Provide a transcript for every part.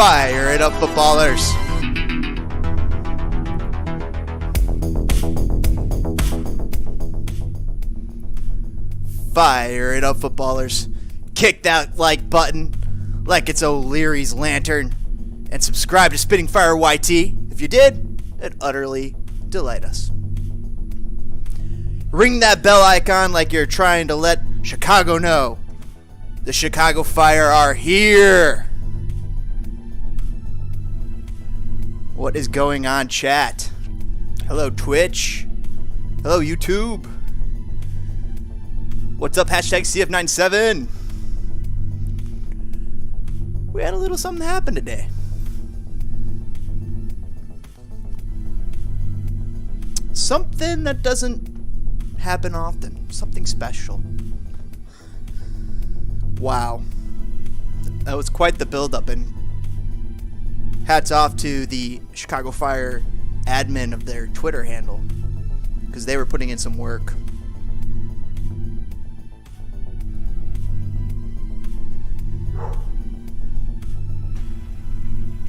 Fire it up, footballers. Fire it up, footballers. Kick that like button like it's O'Leary's lantern. And subscribe to Spitting Fire YT. If you did, it'd utterly delight us. Ring that bell icon like you're trying to let Chicago know. The Chicago Fire are here. What is going on, chat? Hello, Twitch. Hello, YouTube. What's up, hashtag CF97? We had a little something happen today. Something that doesn't happen often. Something special. Wow. That was quite the build-up, and hats off to the Chicago Fire admin of their Twitter handle, because they were putting in some work.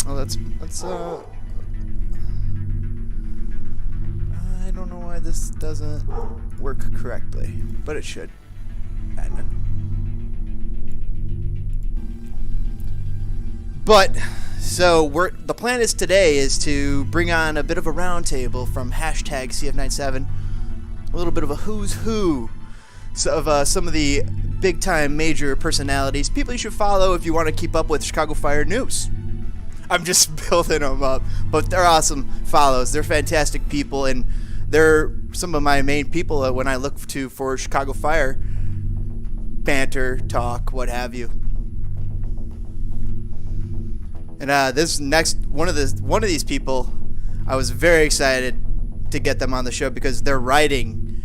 Oh, that's I don't know why this doesn't work correctly, but it should. Admin. But so the plan is today is to bring on a bit of a roundtable from hashtag CF97, a little bit of a who's who of some of the big time major personalities, people you should follow if you want to keep up with Chicago Fire news. I'm just building them up, but they're awesome follows. They're fantastic people, and they're some of my main people when I look to for Chicago Fire banter, talk, what have you. And this next one of these people, I was very excited to get them on the show because their writing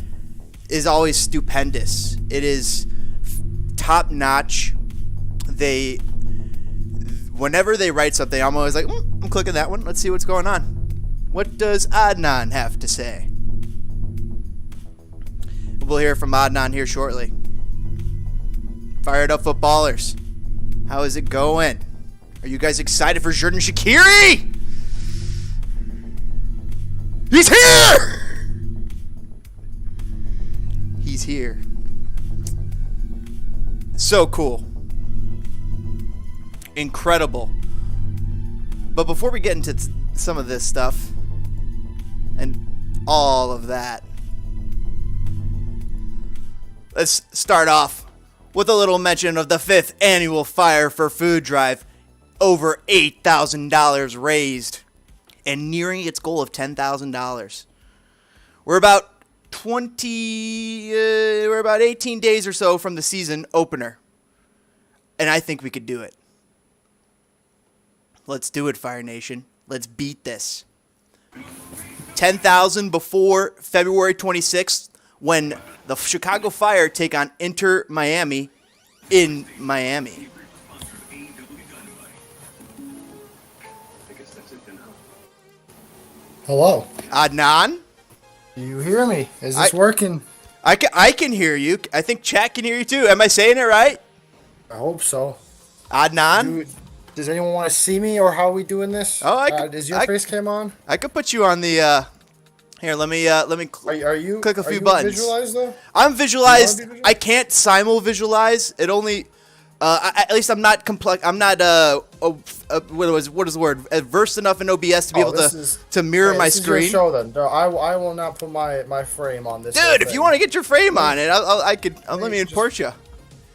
is always stupendous. It is top notch. Whenever they write something, I'm always like, I'm clicking that one. Let's see what's going on. What does Adnan have to say? We'll hear from Adnan here shortly. Fired up, footballers. How is it going? Are you guys excited for Xherdan SHAQIRI? He's here! He's here. So cool. Incredible. But before we get into some of this stuff and all of that, let's start off with a little mention of the 5th annual Fire for Food drive. Over $8,000 raised and nearing its goal of $10,000. We're about 18 days or so from the season opener. And I think we could do it. Let's do it, Fire Nation. Let's beat this. 10,000 before February 26th when the Chicago Fire take on Inter Miami in Miami. Hello. Adnan? You hear me? Is this working? I can hear you. I think chat can hear you too. Am I saying it right? I hope so. Adnan? Does anyone want to see me, or how are we doing this? Oh, is your face cam on? I could put you on the here, let me Are you click a few buttons. Visualized though? I'm visualized. I can't simul visualize. It only at least I'm not what is the word? Versed enough in OBS to be able to mirror my screen. This is your show then. No, I will not put my frame on this. Dude, if you want to get your frame on it, I could let me import you.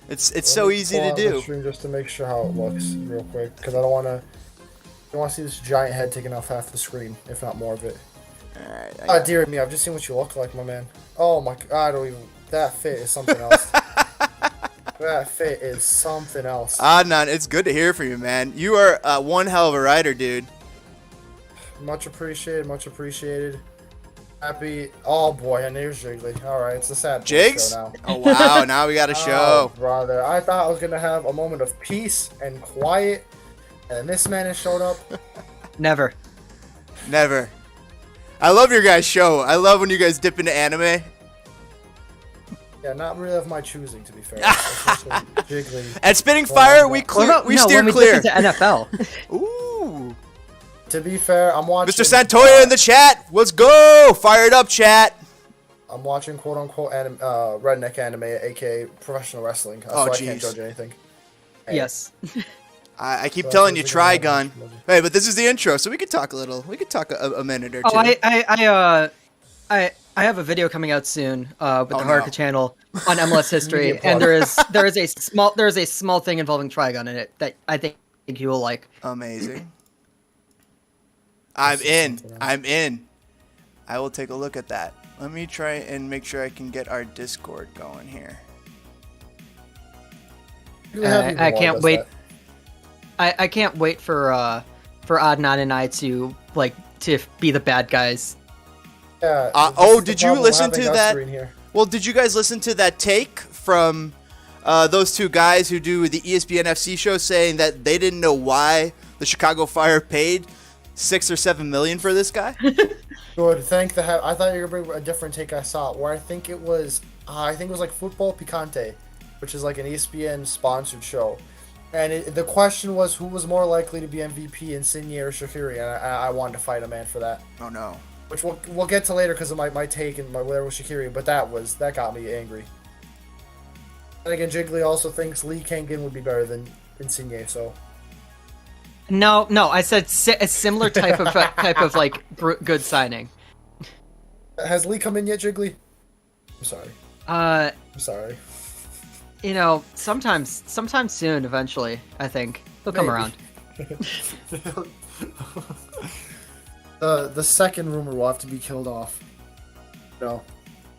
It's so easy to do. Just to make sure how it looks real quick, because I don't want to see this giant head taking off half the screen, if not more of it. Alright. Oh dear me, I've just seen what you look like, my man. Oh my god, I don't even. That fit is something else. That fit is something else. Adnan, it's good to hear from you, man. You are one hell of a rider, dude. Much appreciated, much appreciated. Happy. Oh boy, and there's Jiggly. Alright, it's a sad Jigs? show now. Oh wow, now we got a show. Oh, brother. I thought I was going to have a moment of peace and quiet, and then this man has showed up. Never. Never. I love your guys' show. I love when you guys dip into anime. Yeah, not really of my choosing, to be fair. Jiggly. At Spitting Fire, we steer when we clear. dip into NFL. Ooh. To be fair, I'm watching. Mr. Santoya in the chat. Let's go. Fired up, chat. I'm watching quote unquote redneck anime, aka professional wrestling. Oh, so jeez. I can't judge anything. Hey. Yes. I keep telling you, Trigun. Hey, but this is the intro, so we could talk a little. We could talk a minute or two. Oh, I have a video coming out soon with the Haruka channel on MLS history, and there is a small thing involving Trigun in it that I think you will like. Amazing. I'm in. I will take a look at that. Let me try and make sure I can get our Discord going here. I can't wait. I can't wait for Adnan and I to be the bad guys. Yeah. Did you listen to that? Well, did you guys listen to that take from those two guys who do the ESPN FC show saying that they didn't know why the Chicago Fire paid $6 or $7 million for this guy? Good. I thought you were gonna bring a different take. I saw where I think it was like Football Picante, which is like an ESPN sponsored show. And the question was who was more likely to be MVP, Insigne or Shaqiri, and I wanted to fight a man for that. Oh no. Which we'll get to later because of my take and my whatever with Shaqiri, but that got me angry. And again, Jiggly also thinks Lee Kangen would be better than Insigne, so. No, I said a similar type of like good signing. Has Lee come in yet, Jiggly? I'm sorry. I'm sorry. You know, sometime soon, eventually, I think he'll come around. The second rumor will have to be killed off. No.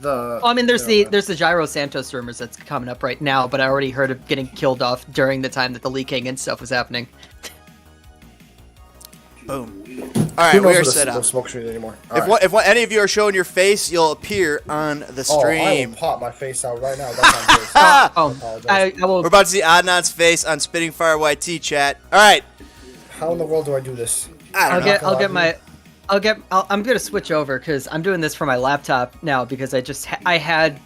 There's the Jairo Santos rumors that's coming up right now, but I already heard of getting killed off during the time that the leaking and stuff was happening. Boom. All right, we are set up. Smoke screen anymore. If any of you are showing your face, you'll appear on the stream. I will pop my face out right now. That's I will. We're about to see Adnan's face on Spitting Fire YT chat. All right. How in the world do I do this? I'm gonna switch over because I'm doing this for my laptop now because I had,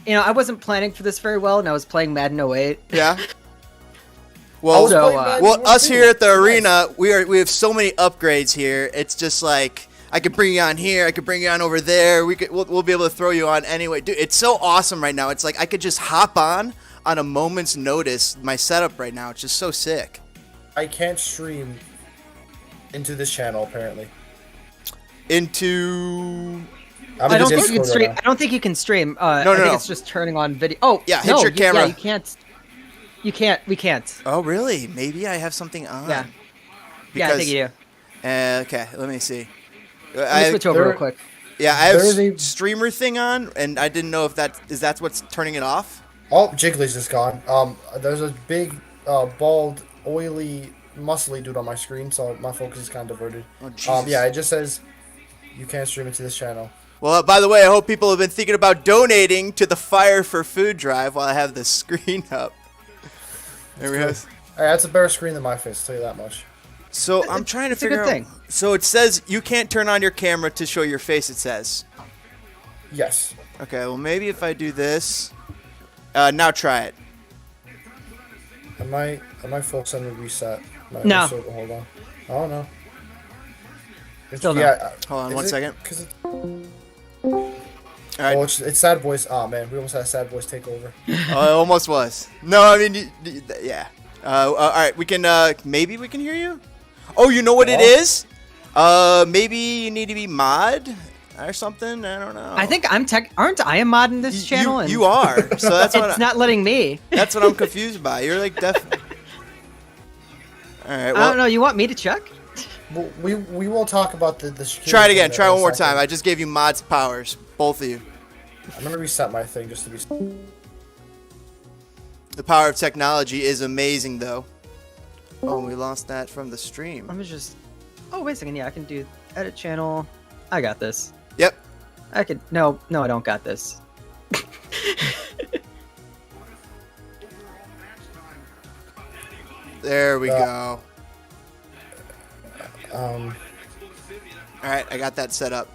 I wasn't planning for this very well and I was playing Madden 08. Yeah. Well, us here at the arena, we have so many upgrades here. It's just like I could bring you on here, I could bring you on over there. We'll be able to throw you on anyway. Dude, it's so awesome right now. It's like I could just hop on a moment's notice. My setup right now, it's just so sick. I can't stream into this channel apparently. I don't think you can stream. I don't think you can stream. I think it's just turning on video. Oh, yeah, hit your camera. Yeah, you can't. We can't. Oh, really? Maybe I have something on. Yeah. I think you do. Okay, let me see. Let me switch over real quick. Yeah, I have a streamer thing on, and I didn't know if that's what's turning it off. Oh, Jiggly's just gone. There's a big, bald, oily, muscly dude on my screen, so my focus is kind of diverted. Oh, Jesus. Yeah, it just says you can't stream into this channel. Well, by the way, I hope people have been thinking about donating to the Fire for Food drive while I have the screen up. There we go. Hey, that's a better screen than my face, I'll tell you that much. So I'm trying to figure out. So it says you can't turn on your camera to show your face, it says. Yes. Okay, well maybe if I do this. Now try it. Am I full send reset? No. Hold on. Oh no. Still no. Yeah. Hold on one second. All right. Oh, it's Sad Boys. Oh man, we almost had a Sad Boys takeover. Oh, it almost was. No, I mean, yeah. All right, we can. Maybe we can hear you. Oh, you know what it is? Maybe you need to be mod or something. I don't know. I think aren't I a mod in this channel? You are. So that's what. It's not letting me. That's what I'm confused by. You're like definitely. All right. Well, I don't know. You want me to check? We will talk about the try it again. Try one more time. I just gave you mods powers, both of you. I'm gonna reset my thing just to be. The power of technology is amazing, though. Oh, we lost that from the stream. Let me just. Oh, wait a second. Yeah, I can do edit channel. I got this. Yep. I could. No, I don't got this. There we go. All right, I got that set up.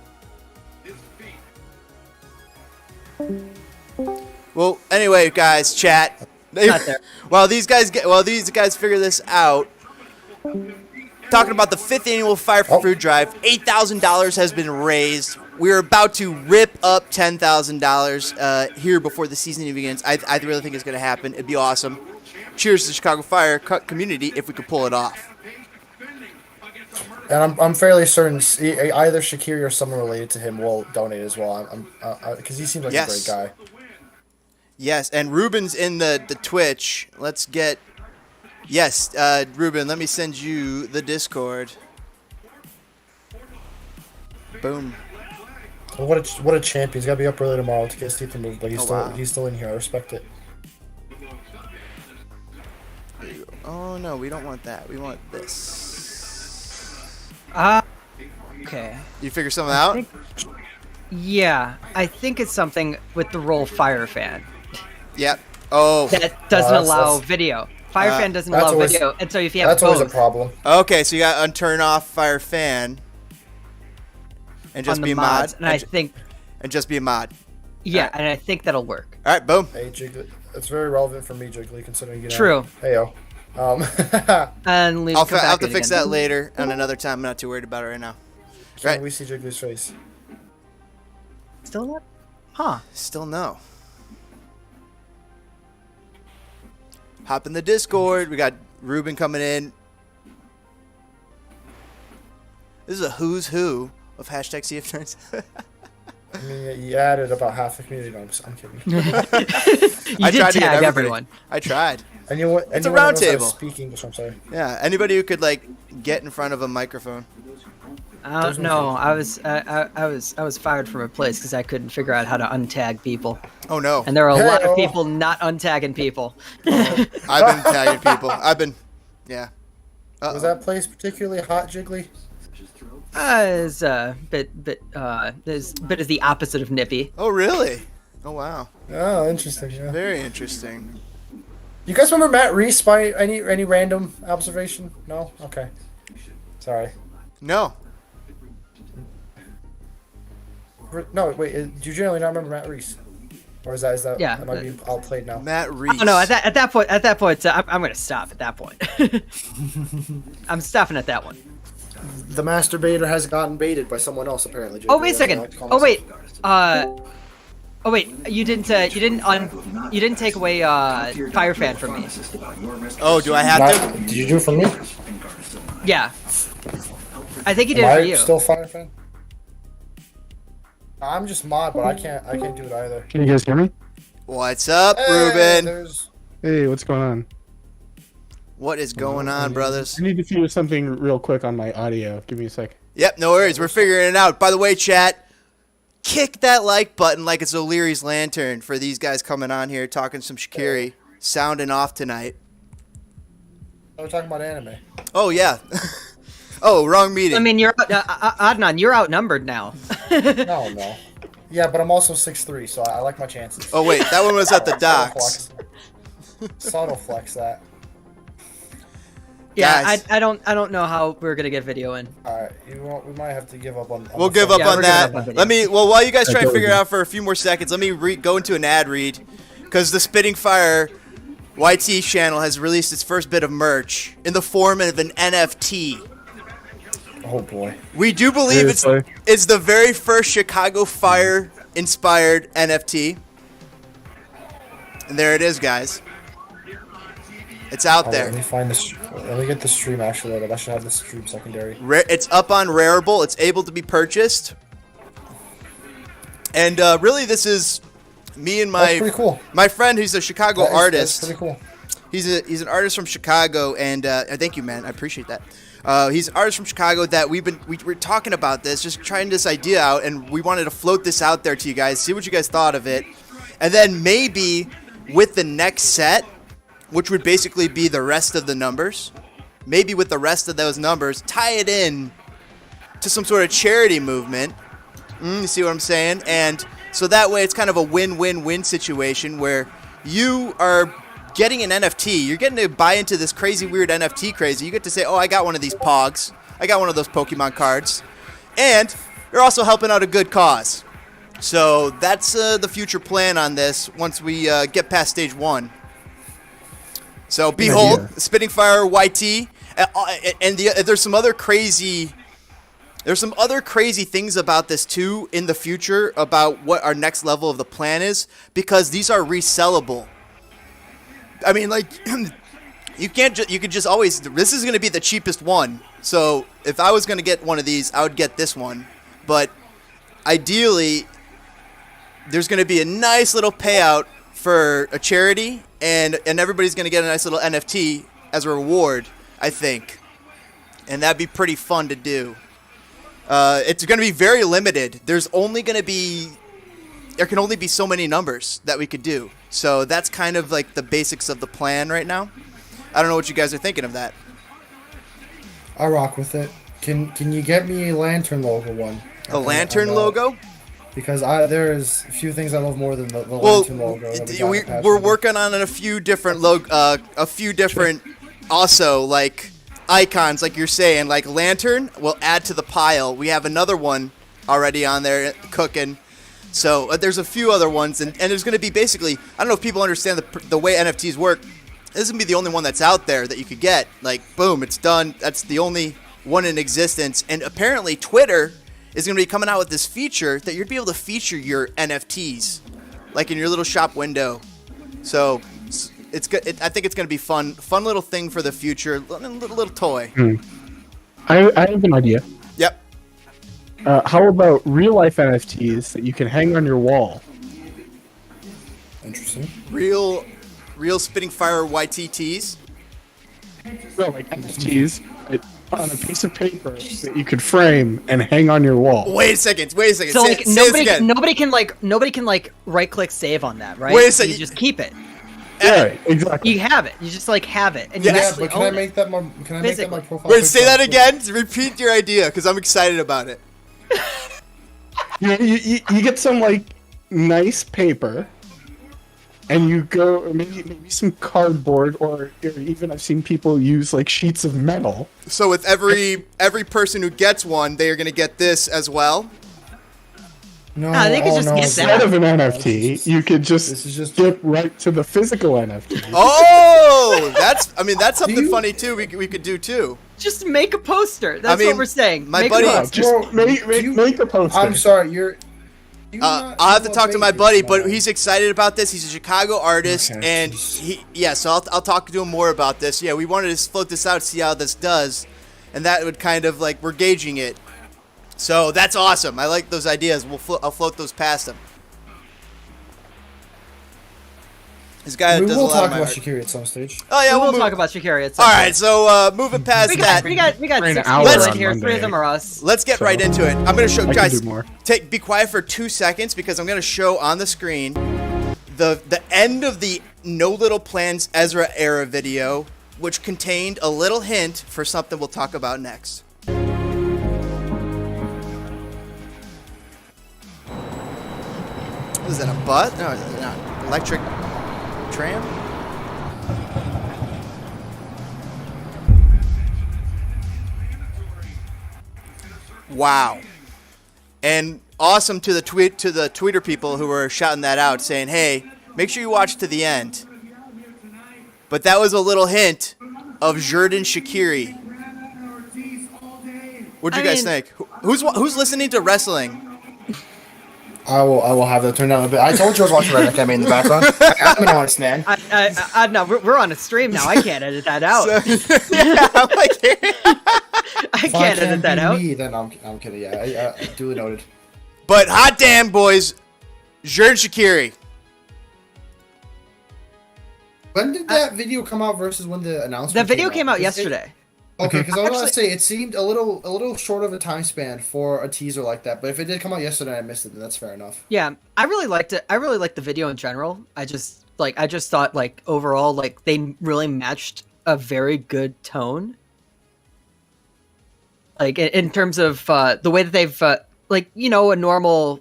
Well, anyway, guys, chat. Not there. While these guys figure this out, time talking about the 5th annual Fire for Food drive. $8,000 has been raised. We're about to rip up $10,000 here before the season even begins. I really think it's going to happen. It'd be awesome. Cheers to the Chicago Fire community if we could pull it off. And I'm fairly certain either SHAQIRI or someone related to him will donate as well. Because he seems like a great guy. Yes, and Ruben's in the Twitch. Let's get... Yes, Ruben, let me send you the Discord. Boom. Well, what a champion. He's got to be up early tomorrow to get his teeth removed, but he's still in here. I respect it. Oh, no, we don't want that. We want this. Okay. You figure something out? I think it's something with the role Fire Fan. Yep. Oh. That doesn't allow video. Fire Fan doesn't allow video, and so if you have that's both, always a problem. Okay, so you got to unturn off Fire Fan and just be a mod. And just be a mod. Yeah, and I think that'll work. All right, boom. Hey, Jiggly. It's very relevant for me, Jiggly, considering you know. True. Heyo. And I'll have to fix that later on another time. I'm not too worried about it right now. Can we see Jiggly's face? Still not? Huh. Still no. Hop in the Discord. We got Ruben coming in. This is a who's who of hashtag CF9. I mean, you added about half the community. No, I'm kidding. You did tag everyone. I tried. And you want, it's a round table. Speak English, I'm sorry. Yeah, anybody who could like get in front of a microphone. No, I was fired from a place because I couldn't figure out how to untag people. Oh no! And there are a lot of people not untagging people. I've been tagging people. Yeah. Was that place particularly hot, Jiggly? It's a bit is the opposite of nippy. Oh really? Oh wow. Oh, interesting. Yeah. Very interesting. You guys remember Matt Reese by any random observation? No? Okay. Sorry. No. No, wait. Do you generally not remember Matt Reese? Or is that yeah, am I being outplayed now? Matt Reese. Oh no, at that point, I'm gonna stop at that point. I'm stopping at that one. The masturbator has gotten baited by someone else apparently. Oh wait a second. Oh wait. Oh wait. You didn't take away Fire Fan from me. Oh, do I have to? Did you do it for me? Yeah. I think he did it for you. Still Fire Fan? I'm just mod, but I can't do it either. Can you guys hear me? What's up, Ruben? Hey, what's going on? What is going on, brothers? I need to figure something real quick on my audio. Give me a sec. Yep, no worries. We're figuring it out. By the way, chat, kick that like button like it's O'Leary's lantern for these guys coming on here talking some SHAQIRI, sounding off tonight. We're talking about anime. Oh yeah. Oh, wrong meeting. I mean, you're Adnan. You're outnumbered now. No. Yeah, but I'm also 6'3", so I like my chances. Oh wait, that one was at the docks. Subtle flex that. Yeah, Guys. I don't know how we're gonna get video in. All right, we might have to give up on. We'll give up on that. Let me. Well, while you guys try and figure it Okay. out for a few more seconds, let me go into an ad read, because the Spitting Fire YT channel has released its first bit of merch in the form of an NFT. Oh boy. We do believe it's the very first Chicago Fire inspired NFT. And there it is, guys. It's out there. Let me find this. Let me get the stream actually loaded. I should have the stream secondary. It's up on Rareable. It's able to be purchased. And really, this is me and That's pretty cool. my friend who's a Chicago artist. That's pretty cool. He's an artist from Chicago, and thank you, man. I appreciate that. He's an artist from Chicago that we were talking about this, just trying this idea out, and we wanted to float this out there to you guys, see what you guys thought of it, and then maybe with the next set, which would basically be the rest of the numbers, maybe with the rest of those numbers, tie it in to some sort of charity movement. You see what I'm saying? And so that way it's kind of a win-win-win situation where you are getting an NFT. You're getting to buy into this crazy, weird NFT crazy. You get to say, oh, I got one of these Pogs. I got one of those Pokemon cards. And you're also helping out a good cause. So that's the future plan on this once we get past stage 1. So behold, Spitting Fire YT. And there's some other crazy things about this too in the future about what our next level of the plan is, because these are resellable. I mean, like, you could just always, this is going to be the cheapest one. So if I was going to get one of these, I would get this one. But ideally, there's going to be a nice little payout for a charity, and everybody's going to get a nice little NFT as a reward, I think. And that'd be pretty fun to do. It's going to be very limited. There can only be so many numbers that we could do. So that's kind of like the basics of the plan right now. I don't know what you guys are thinking of that. I rock with it. Can you get me a lantern logo one? A lantern logo? Because there's a few things I love more than the lantern logo. We're working on a few different also like icons, like you're saying, like lantern. We'll add to the pile. We have another one already on there cooking. So there's a few other ones, and there's going to be basically, I don't know if people understand the way NFTs work. This is going to be the only one that's out there that you could get. Like, boom, it's done. That's the only one in existence. And apparently Twitter is going to be coming out with this feature that you'd be able to feature your NFTs, like in your little shop window. So it's good. I think it's going to be fun little thing for the future, little toy. I have an idea. Yep. How about real life NFTs that you can hang on your wall? Interesting. Real spitting fire YTTs. No, like NFTs on a piece of paper that you could frame and hang on your wall. Wait a second. So say nobody can right click save on that, right? Wait a second. You just keep it. Yeah, exactly. You have it. You just have it. And Yeah, you Yeah, actually but can I own make it. that my profile? Wait, say picture? that again. Repeat your idea, because I'm excited about it. You get some like nice paper, and you go maybe some cardboard, or even I've seen people use like sheets of metal. So with every person who gets one, they are going to get this as well. No, they could just get Instead that. of an NFT, you could This is just- skip right to the physical NFT. Oh, that's something funny too. We could do too. Just make a poster. That's what we're saying. my Make buddy- a Yeah, poster. just make a poster. I'm sorry, I'll have to talk to my buddy, but he's excited about this. He's a Chicago artist, Okay. and so I'll talk to him more about this. Yeah, we wanted to float this out, see how this does, and that would kind of like, we're gauging it. So that's awesome. I like those ideas. I'll float those past him. This guy we does will a lot talk of my about art. Shaqiri at some stage. Oh yeah, we'll move- talk about Shaqiri at some All point. right, so moving past We that. got For an 6 hour people in on here. 3 Monday. of them are us. Let's get right into it. I'm going to show I can guys. do more. Be quiet for 2 seconds, because I'm going to show on the screen the end of the No Little Plans Ezra era video, which contained a little hint for something we'll talk about next. Is that a bus? No, it's not. Electric tram? Wow. And awesome to the Twitter people who were shouting that out, saying, hey, make sure you watch to the end. But that was a little hint of Xherdan SHAQIRI. What'd you guys think? Who's listening to wrestling? I will have that turned down a bit. I told you I was watching Redneck Anime in the background. I'm an honest man. No, we're on a stream now. I can't edit that out. Yeah, I'm like, I can't edit that out. Me, then I'm kidding. Yeah, I duly noted. but hot damn, boys, Xherdan SHAQIRI. When did that video come out versus when the announcement? That video came out Is it- yesterday. Okay, because I was gonna say it seemed a little short of a time span for a teaser like that. But if it did come out yesterday and I missed it, then that's fair enough. Yeah, I really liked it. I really liked the video in general. I just thought like overall like they really matched a very good tone. Like in terms of the way that they've like, you know, a normal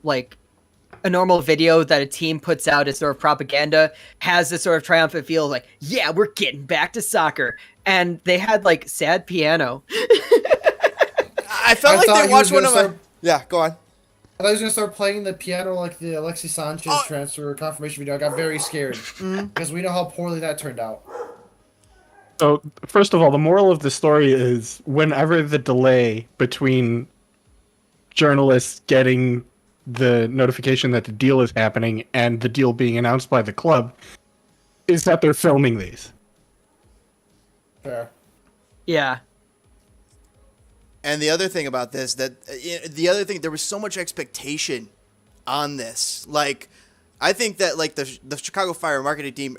video that a team puts out as sort of propaganda has this sort of triumphant feel, like, yeah, we're getting back to soccer. And they had like sad piano. I felt like thought they he watched was one of gonna my. Yeah, go on. I thought he was gonna start playing the piano like the Alexis Sanchez transfer confirmation video. I got very scared because we know how poorly that turned out. So, first of all, the moral of the story is whenever the delay between journalists getting the notification that the deal is happening and the deal being announced by the club is that they're filming these. Fair. Yeah. And the other thing about this, there was so much expectation on this. Like, I think that like the Chicago Fire marketing team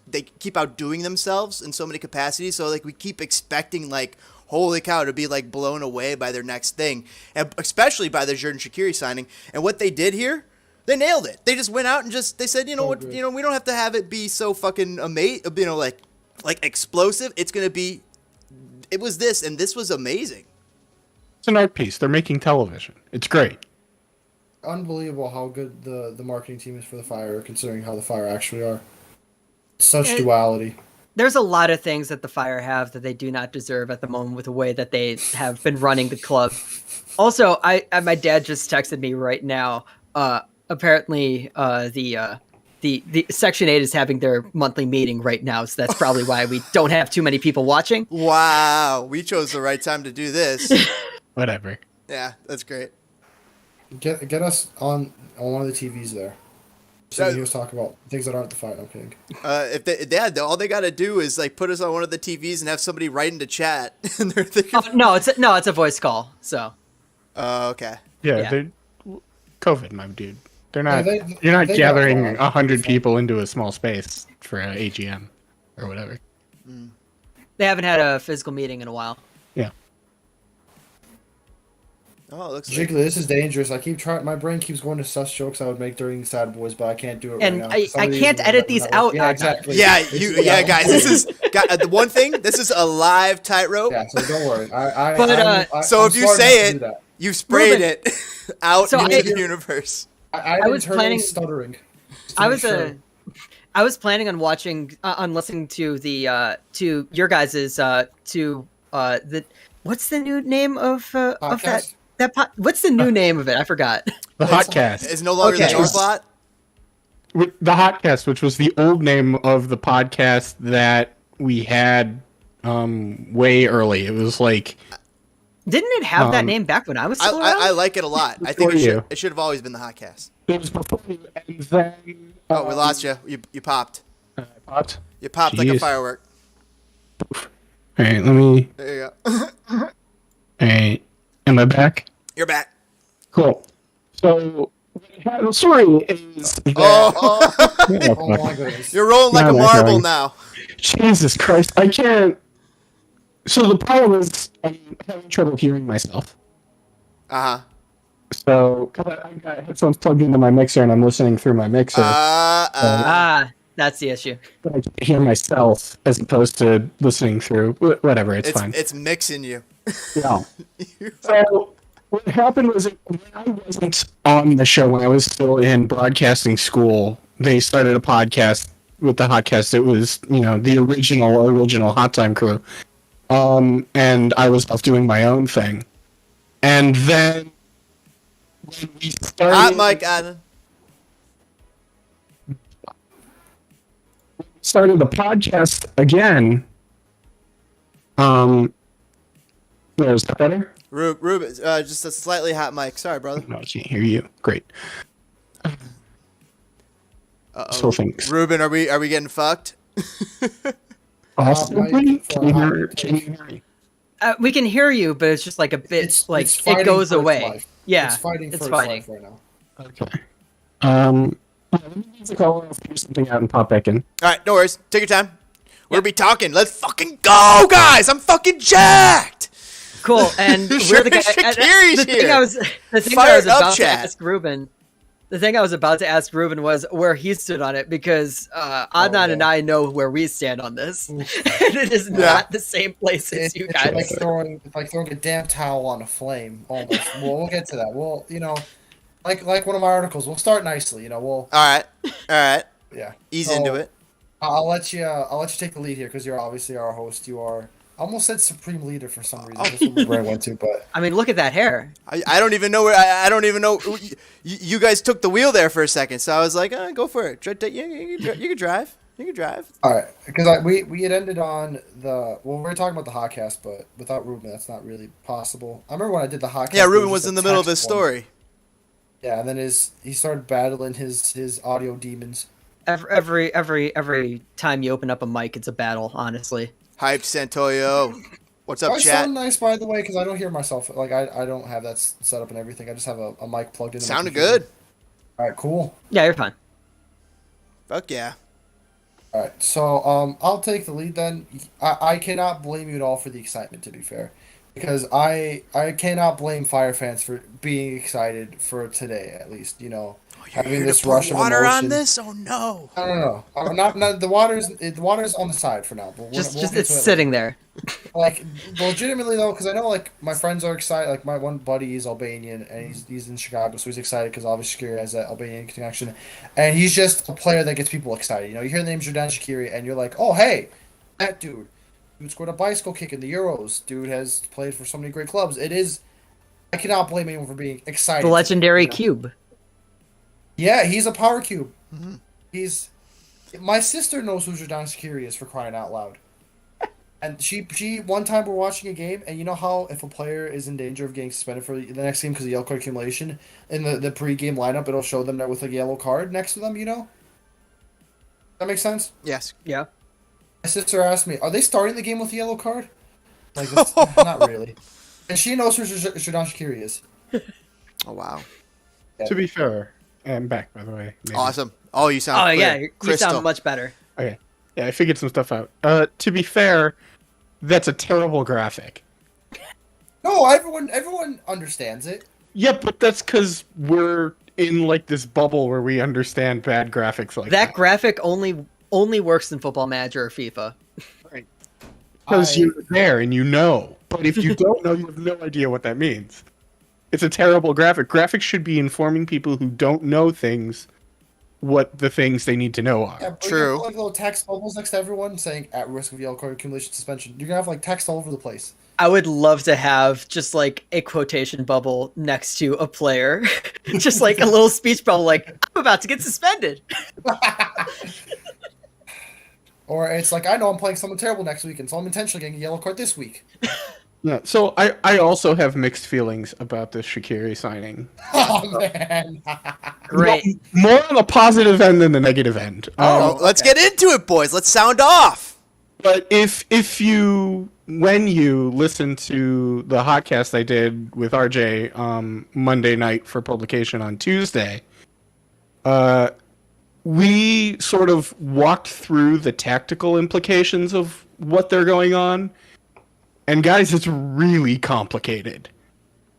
they keep outdoing themselves in so many capacities. So like we keep expecting like, holy cow, to be like blown away by their next thing, and especially by the Xherdan SHAQIRI signing. And what they did here, they nailed it. They just went out and they said, you know what, good. we don't have to have it be so fucking amazing, like explosive. It's gonna be, it was this, and this was amazing. It's an art piece. They're making television. It's great. Unbelievable how good the marketing team is for the Fire, considering how the Fire actually are. Such duality. There's a lot of things that the Fire have that they do not deserve at the moment with the way that they have been running the club. Also, my dad just texted me right now. Apparently, the Section 8 is having their monthly meeting right now, so that's probably why we don't have too many people watching. Wow, we chose the right time to do this. Whatever. Yeah, that's great. Get us on one of the TVs there. So he was talking about things that aren't the Fire. I'm kidding. All they got to do is like put us on one of the TVs and have somebody write into chat. And they're thinking, it's a voice call. So. Okay. Yeah, they're COVID, my dude. They're not. You're not gathering 100 people into a small space for an AGM or whatever. They haven't had a physical meeting in a while. Yeah. Oh, it looks Jiggly, this is dangerous. I keep trying. My brain keeps going to sus jokes I would make during Sad Boys, but I can't do it And right now. I can't edit these out. Yeah, exactly. Yeah, guys. This is the one thing. This is a live tightrope. Yeah, so don't worry. So if you say it, you sprayed Ruben, it out into the universe. I was planning stuttering. I was planning on watching, on listening to to your guys's the what's the new name of what's the new name of it? I forgot. The Hotcast. It's no longer the Northlot. The Hotcast, which was the old name of the podcast that we had way early. It was like. Didn't it have that name back when I was still around? I like it a lot. I think it should have always been the Hotcast. It was before you, and then... we lost you. You popped. Popped? You popped like a firework. Alright, let me... There you go. Alright, am I back? You're back. Cool. So, the story is that... Oh my goodness. You're rolling like a marble now. Jesus Christ, I can't... So the problem is I'm having trouble hearing myself. Uh-huh. So, because I've got headphones plugged into my mixer and I'm listening through my mixer. That's the issue. But I can't hear myself as opposed to listening through. Whatever, it's fine. It's mixing you. Yeah. So, what happened was when I wasn't on the show, when I was still in broadcasting school, they started a podcast with the Hotcast. It was, the original Hot Time crew. And I was off doing my own thing. And then when we started... Hot mic, Adam. Started the podcast again. Is that better? Ruben, just a slightly hot mic. Sorry, brother. No, I can't hear you. Great. So thanks. Ruben, are we getting fucked? Possibly? Can you hear me? We can hear you, but it's just like a bit It's it goes away. Life. Yeah, it's fighting for its fighting. life right now. Okay. Let me leave the call off, figure something out, and pop back in. All right, no worries. Take your time. We're gonna be talking. Let's fucking go, guys! I'm fucking jacked. Cool. And we're the guy. SHAQIRI's The thing I was about to ask Ruben. The thing I was about to ask Ruben was where he stood on it, because Adnan and I know where we stand on this, and it is not the same place as you guys. It's like throwing a damn towel on a flame, almost. We'll get to that. We'll, like one of my articles. We'll start nicely. All right. Yeah. Ease into it. I'll let you take the lead here, because you're obviously our host. You are. I almost said supreme leader for some reason. That's what my brain went to, but I mean, look at that hair. I don't even know where. I don't even know. You guys took the wheel there for a second, so I was like, go for it. You can drive. You can drive. All right, because we had ended on we were talking about the Hotcast, but without Ruben, that's not really possible. I remember when I did the Hotcast. Yeah, it Ruben just was a in the middle of text his one. story. Yeah, and then he started battling his audio demons. Every time you open up a mic, it's a battle. Honestly. Hype Santoyo. What's up, I chat? sound nice, by the way, because I don't hear myself. Like I don't have that set up and everything. I just have a mic plugged in. Sounded good. All right, cool. Yeah, you're fine. Fuck yeah. All right, so I'll take the lead then. I cannot blame you at all for the excitement, to be fair, because I cannot blame Fire fans for being excited for today, at least. You know, having this rush of water emotion. on this? Oh no. No. Not the water's on the side for now. But Just get it's to it sitting later. there. Like legitimately though, because I know like my friends are excited. Like my one buddy is Albanian and he's in Chicago, so he's excited because obviously Shaqiri has that Albanian connection, and he's just a player that gets people excited. You know, you hear the name Xherdan SHAQIRI and you're like, oh hey, that dude scored a bicycle kick in the Euros. Dude has played for so many great clubs. It is. I cannot blame anyone for being excited. The legendary you know? cube. Yeah, he's a power cube. Mm-hmm. My sister knows who Xherdan SHAQIRI is, for crying out loud. And she one time we're watching a game, and you know how if a player is in danger of getting suspended for the next game because of yellow card accumulation, in the pre-game lineup, it'll show them that with a yellow card next to them, you know? That makes sense? Yes. Yeah. My sister asked me, are they starting the game with a yellow card? Like, not really. And she knows who Xherdan SHAQIRI is. Oh wow. To be fair, I'm back, by the way. Maybe. Awesome. Oh, you sound clear. Yeah, you Crystal. sound much better. Okay. Yeah, I figured some stuff out. To be fair, that's a terrible graphic. No, everyone understands it. Yeah, but that's because we're in like this bubble where we understand bad graphics like that. That graphic only works in Football Manager or FIFA. Because you're there and you know. But if you don't know, you have no idea what that means. It's a terrible graphic. Graphics should be informing people who don't know things what the things they need to know are. Yeah, but True. you have, like little text bubbles next to everyone saying at risk of yellow card accumulation suspension. You're gonna have like text all over the place. I would love to have just like a quotation bubble next to a player. Just like a little speech bubble like, I'm about to get suspended. Or it's like, I know I'm playing someone terrible next week, and so I'm intentionally getting a yellow card this week. Yeah, so I also have mixed feelings about this Shaqiri signing. Oh man. Great. More on the positive end than the negative end. Let's get into it, boys. Let's sound off. But if you when you listen to the hotcast I did with RJ Monday night for publication on Tuesday, we sort of walked through the tactical implications of what they're going on. And guys, it's really complicated.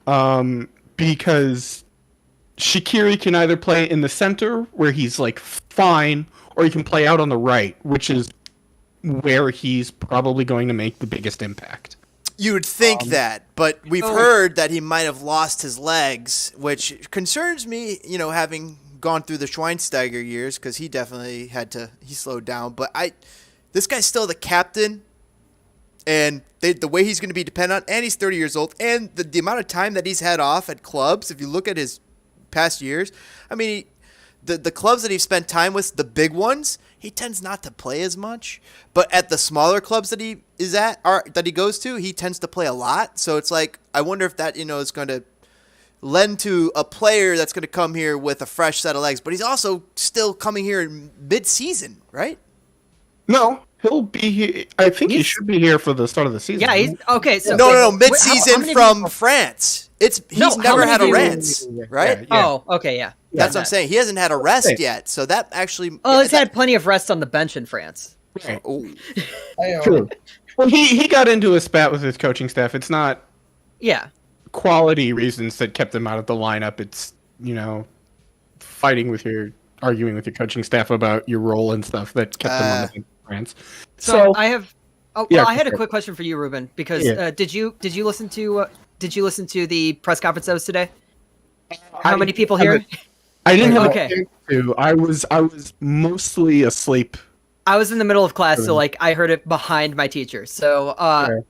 Because Shaqiri can either play in the center, where he's like fine, or he can play out on the right, which is where he's probably going to make the biggest impact. You would think that, but we've heard that he might have lost his legs, which concerns me, you know, having gone through the Schweinsteiger years, because he definitely he slowed down. But this guy's still the captain. And the way he's going to be dependent on, and he's 30 years old, and the amount of time that he's had off at clubs, if you look at his past years, I mean, the clubs that he's spent time with, the big ones, he tends not to play as much. But at the smaller clubs that he is at, or that he goes to, he tends to play a lot. So it's like, I wonder if that, you know, is going to lend to a player that's going to come here with a fresh set of legs. But he's also still coming here in mid-season, right? No, he'll be here. I think he should be here for the start of the season. Yeah, he's okay. So No, wait, mid-season how many from people- France. He's No, how never many had a people- rest, right? Yeah. Oh, okay, yeah. That's what I'm saying. He hasn't had a rest Okay. yet, so that actually. Oh, he's had plenty of rest on the bench in France. Right. Oh, True. Well, he got into a spat with his coaching staff. It's not Yeah. quality reasons that kept him out of the lineup. It's, you know, arguing with your coaching staff about your role and stuff that kept him on the bench in France. So I have. Oh, Yeah, well, I had a sure. quick question for you, Ruben, because Yeah. did you listen to the press conference that was today? How many people here? I didn't have Okay. a chance to. I was mostly asleep. I was in the middle of class, so like I heard it behind my teacher. So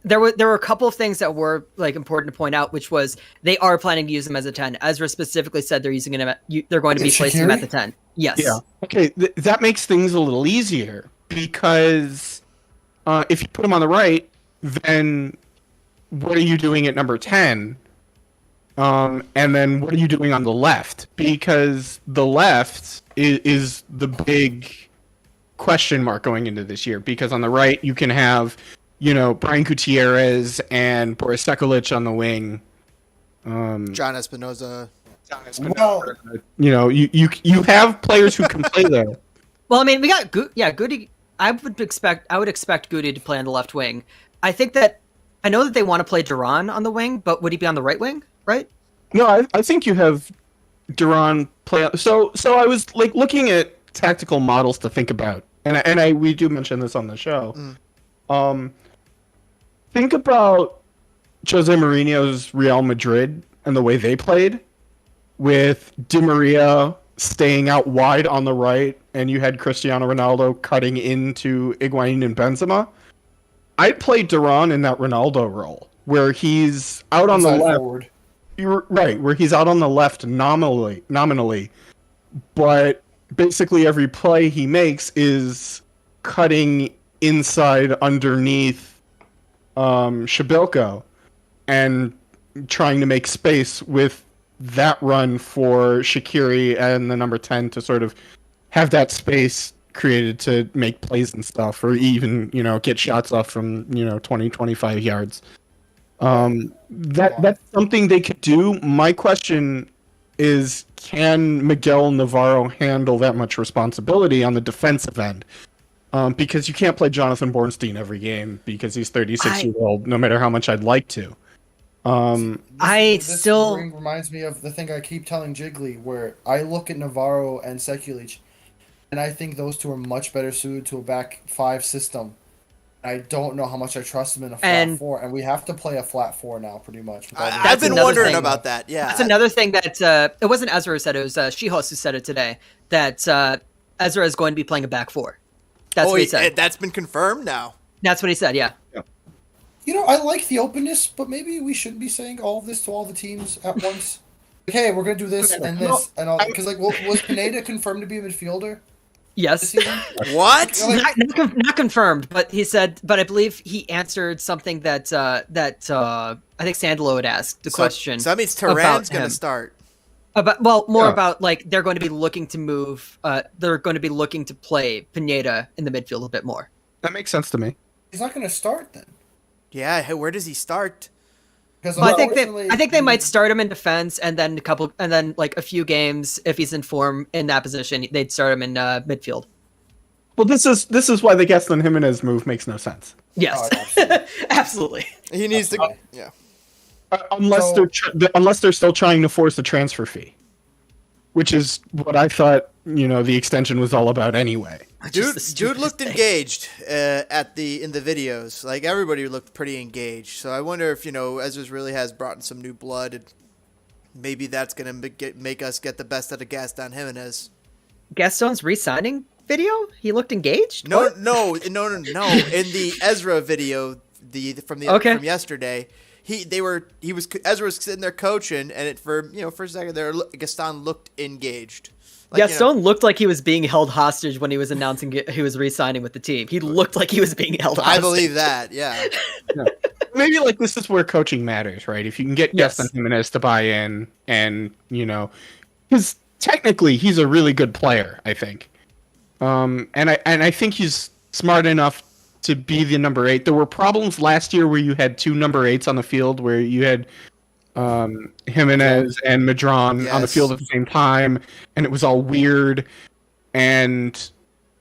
there were a couple of things that were like important to point out, which was they are planning to use him as a 10. Ezra specifically said they're using him. They're going to be placing him at the 10. Yes. Yeah. Okay, that makes things a little easier because if you put him on the right, then what are you doing at number 10? And then what are you doing on the left? Because the left is the big question mark going into this year. Because on the right, you can have, Brian Gutierrez and Boris Sekulic on the wing. John Espinoza. Well, you have players who can play there. Well, I mean, we got Goody. I would expect Goody to play on the left wing. I know that they want to play Duran on the wing, but would he be on the right wing? Right? No, I think you have Duran play. So I was like looking at tactical models to think about, and we do mention this on the show. Think about Jose Mourinho's Real Madrid and the way they played, with Di Maria staying out wide on the right, and you had Cristiano Ronaldo cutting into Higuain and Benzema. I'd play Duran in that Ronaldo role, where he's out on the left. Forward. You're right, where he's out on the left nominally, but basically every play he makes is cutting inside underneath Shabilko and trying to make space with that run for Shaqiri and the number 10 to sort of have that space created to make plays and stuff, or even, get shots off from, 20, 25 yards. That's something they could do. My question is, can Miguel Navarro handle that much responsibility on the defensive end? Because you can't play Jonathan Bornstein every game because he's 36 years old, no matter how much I'd like to. This reminds me of the thing I keep telling Jiggly, where I look at Navarro and Sekulic, and I think those two are much better suited to a back five system. I don't know how much I trust them in a flat four, and we have to play a flat four now, pretty much. I've been wondering about that. Yeah, that's another thing that it wasn't Ezra who said it. It was Shihos who said it today, that Ezra is going to be playing a back four. That's what he said. That's been confirmed now. That's what he said. Yeah. I like the openness, but maybe we shouldn't be saying all of this to all the teams at once. Okay, we're gonna do this and this and all. Because was Pineda confirmed to be a midfielder? Yes. What? Not confirmed, but he said. But I believe he answered something that I think Sandalo had asked the question. So that means Turan's going to start. About like they're going to be looking to move. They're going to be looking to play Pineda in the midfield a bit more. That makes sense to me. He's not going to start then. Yeah, where does he start? Because I think they might start him in defense, and then a few games if he's in form in that position, they'd start him in midfield. Well, this is why the Gaston Jimenez move makes no sense. Yes, absolutely. He needs to. Yeah. Unless they're still trying to force a transfer fee, which is what I thought. The extension was all about anyway. Dude looked engaged in the videos. Like, everybody looked pretty engaged. So I wonder if Ezra's really has brought in some new blood, and maybe that's gonna make us get the best out of Gaston Jimenez. Gaston's re-signing video? He looked engaged? No. In the Ezra video, from yesterday, Ezra was sitting there coaching, and for a second there, Gaston looked engaged. Gaston looked like he was being held hostage when he was announcing he was re-signing with the team. He looked like he was being held hostage. I believe that, yeah. Maybe this is where coaching matters, right? If you can get Gaston Jimenez to buy in, and because technically he's a really good player, I think. And I think he's smart enough to be the number 8. There were problems last year where you had 2 number 8s on the field, where you had Jimenez and Madron on the field at the same time, and it was all weird, and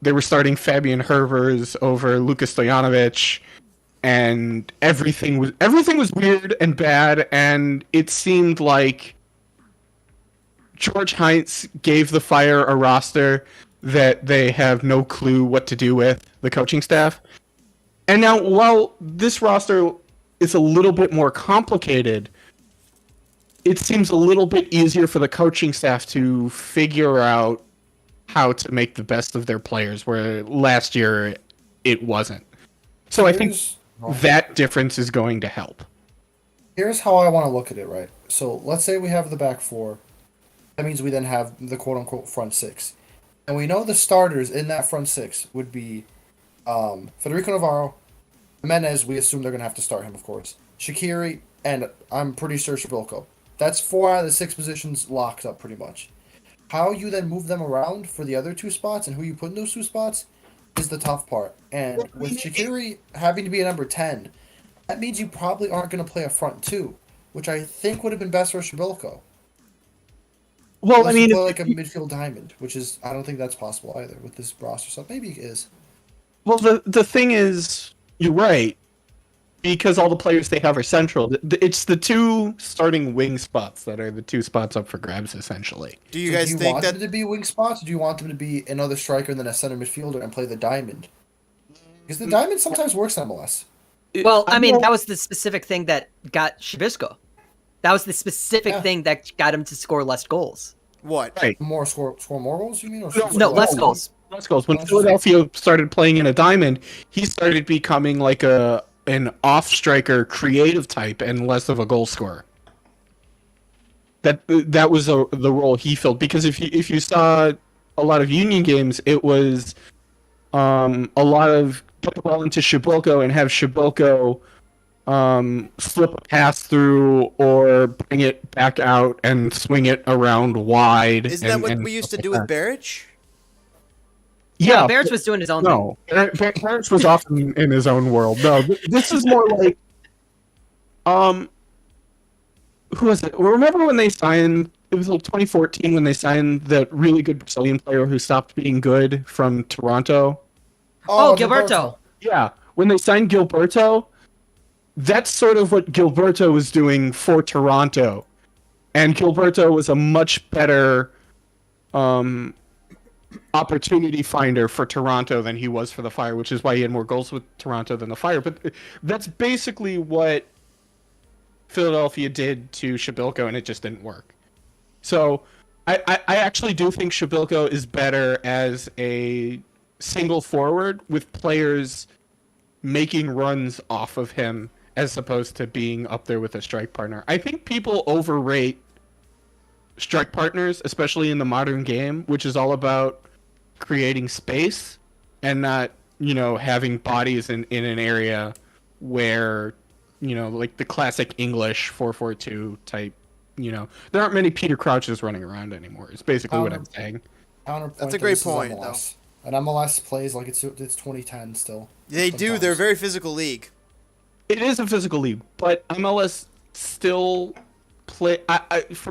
they were starting Fabian Hervers over Luka Stojanovic, and everything was weird and bad, and it seemed like George Heinz gave the Fire a roster that they have no clue what to do with, the coaching staff. And now, while this roster is a little bit more complicated, it seems a little bit easier for the coaching staff to figure out how to make the best of their players, where last year it wasn't. So I think that difference is going to help. Here's how I want to look at it, right? So let's say we have the back 4. That means we then have the quote-unquote front 6. And we know the starters in that front 6 would be Federico Navarro, Jimenez, we assume they're going to have to start him, of course. Shaqiri, and I'm pretty sure Shabilko. That's 4 out of the 6 positions locked up pretty much. How you then move them around for the other 2 spots and who you put in those 2 spots is the tough part. And with Shaqiri having to be a number 10, that means you probably aren't going to play a front 2, which I think would have been best for Shabilko. Well, Unless I mean, you play like a midfield diamond, which is, I don't think that's possible either with this roster stuff. Maybe it is. well, the thing is, you're right, because all the players they have are central. It's the 2 starting wing spots that are the 2 spots up for grabs, essentially. Do you So guys do you think want that them to be wing spots, or do you want them to be another striker and then a center midfielder and play the diamond? Because the diamond sometimes works in MLS. Well, I mean, that was the specific thing that got Shabisco. That was the specific Yeah. thing that got him to score less goals. what? Right. More score more goals, you mean? Or No, less goals. Less goals. When Philadelphia started playing in a diamond, he started becoming like an off striker, creative type, and less of a goal scorer. That was the role he filled. Because if you saw a lot of Union games, it was a lot of put the ball into Shabilko and have Shabilko slip a pass through or bring it back out and swing it around wide. Isn't that what we used to do with Barrich? Yeah, Barrett was doing his own thing. No, Barrett was often in his own world. No, this is more like, who was it? Remember when they signed? It was like 2014 when they signed that really good Brazilian player who stopped being good from Toronto. Oh, Gilberto. Yeah, when they signed Gilberto, that's sort of what Gilberto was doing for Toronto, and Gilberto was a much better opportunity finder for Toronto than he was for the Fire, which is why he had more goals with Toronto than the Fire. But that's basically what Philadelphia did to Shabilko, and it just didn't work. So I actually do think Shabilko is better as a single forward with players making runs off of him as opposed to being up there with a strike partner. I think people overrate strike partners, especially in the modern game, which is all about creating space and not, having bodies in an area where, like the classic English 4-4-2 type, there aren't many Peter Crouches running around anymore. It's basically what I'm saying. Counterpoint, That's a great this is point, MLS. And MLS plays like it's 2010 still. They do. Sometimes. They're a very physical league. It is a physical league, but MLS still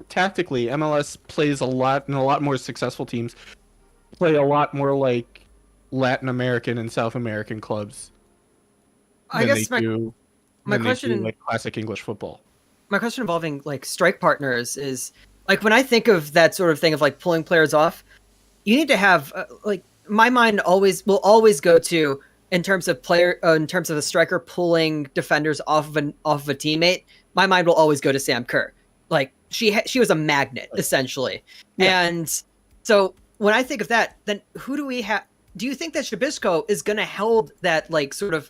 tactically, MLS plays a lot, and a lot more successful teams play a lot more like Latin American and South American clubs. I guess my question, they do, like classic English football. My question involving like strike partners is like when I think of that sort of thing of like pulling players off, you need to have like my mind will always go to in terms of a striker pulling defenders off of a teammate. My mind will always go to Sam Kerr. Like she was a magnet essentially, yeah. And so when I think of that, then who do we have? Do you think that Shabisco is going to hold that like sort of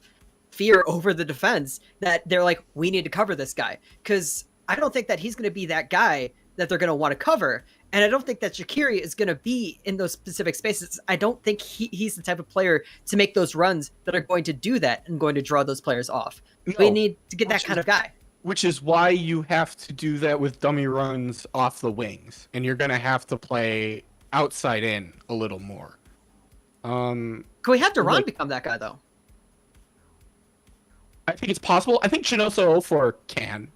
fear over the defense that they're like, we need to cover this guy? Because I don't think that he's going to be that guy that they're going to want to cover. And I don't think that Shaqiri is going to be in those specific spaces. I don't think he's the type of player to make those runs that are going to do that and going to draw those players off. No, we need to get that kind of guy. Which is why you have to do that with dummy runs off the wings. And you're going to have to play outside in a little more. Can we have Duran become that guy, though? I think it's possible. I think Chinoso Ofor can.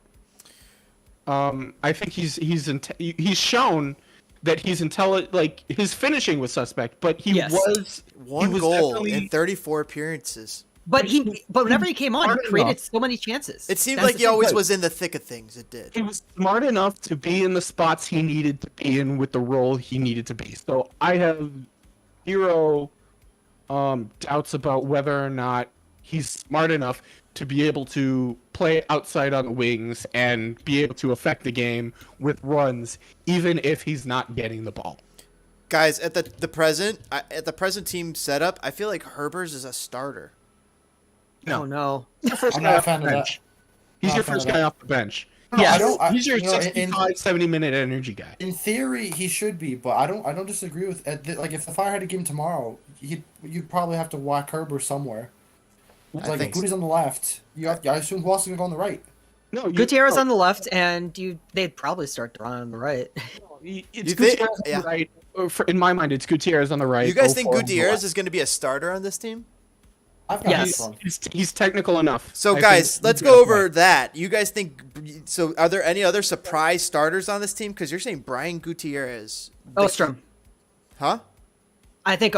I think he's shown that he's intelligent. Like his finishing was suspect, but he was one goal in 34 appearances. But whenever he came on, he created so many chances. It seemed like he always was in the thick of things. It did. He was smart enough to be in the spots he needed to be in with the role he needed to be. So I have zero doubts about whether or not he's smart enough to be able to play outside on the wings and be able to affect the game with runs, even if he's not getting the ball. Guys, at the present team setup, I feel like Herbers is a starter. No. I'm not a fan of that. He's your first guy off the bench. He's your 65, 70-minute energy guy. In theory, he should be, but I don't disagree with like if the Fire had a game tomorrow, you'd probably have to whack Herbert somewhere. It's like if Goody's on the left, I assume who else is gonna go on the right? No, Gutierrez on the left, and they'd probably start Duran on the right. It's Gutierrez on the right. In my mind, it's Gutierrez on the right. You guys think Gutierrez is going to be a starter on this team? He's technical enough. So, guys, let's go over that. You guys think so? Are there any other surprise starters on this team? Because you're saying Brian Gutierrez, Ostrom, huh? I think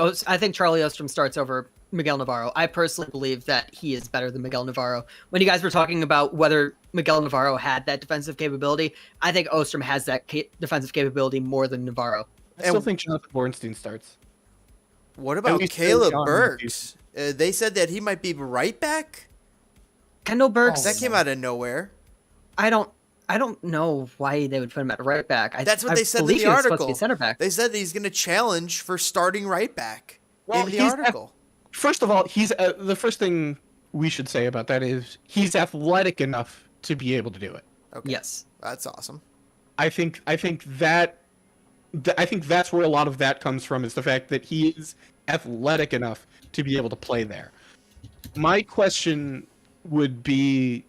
Charlie Ostrom starts over Miguel Navarro. I personally believe that he is better than Miguel Navarro. When you guys were talking about whether Miguel Navarro had that defensive capability, I think Ostrom has that defensive capability more than Navarro. I still think Jonathan Bornstein starts. What about Caleb Burks? They said that he might be right back. Kendall Burks. That came out of nowhere. I don't know why they would put him at right back. That's what they said in the article. Center back. They said that he's going to challenge for starting right back in the article. First of all, he's the first thing we should say about that is he's athletic enough to be able to do it. Okay. Yes, that's awesome. I think that's where a lot of that comes from, is the fact that he is athletic enough to be able to play there. My question would be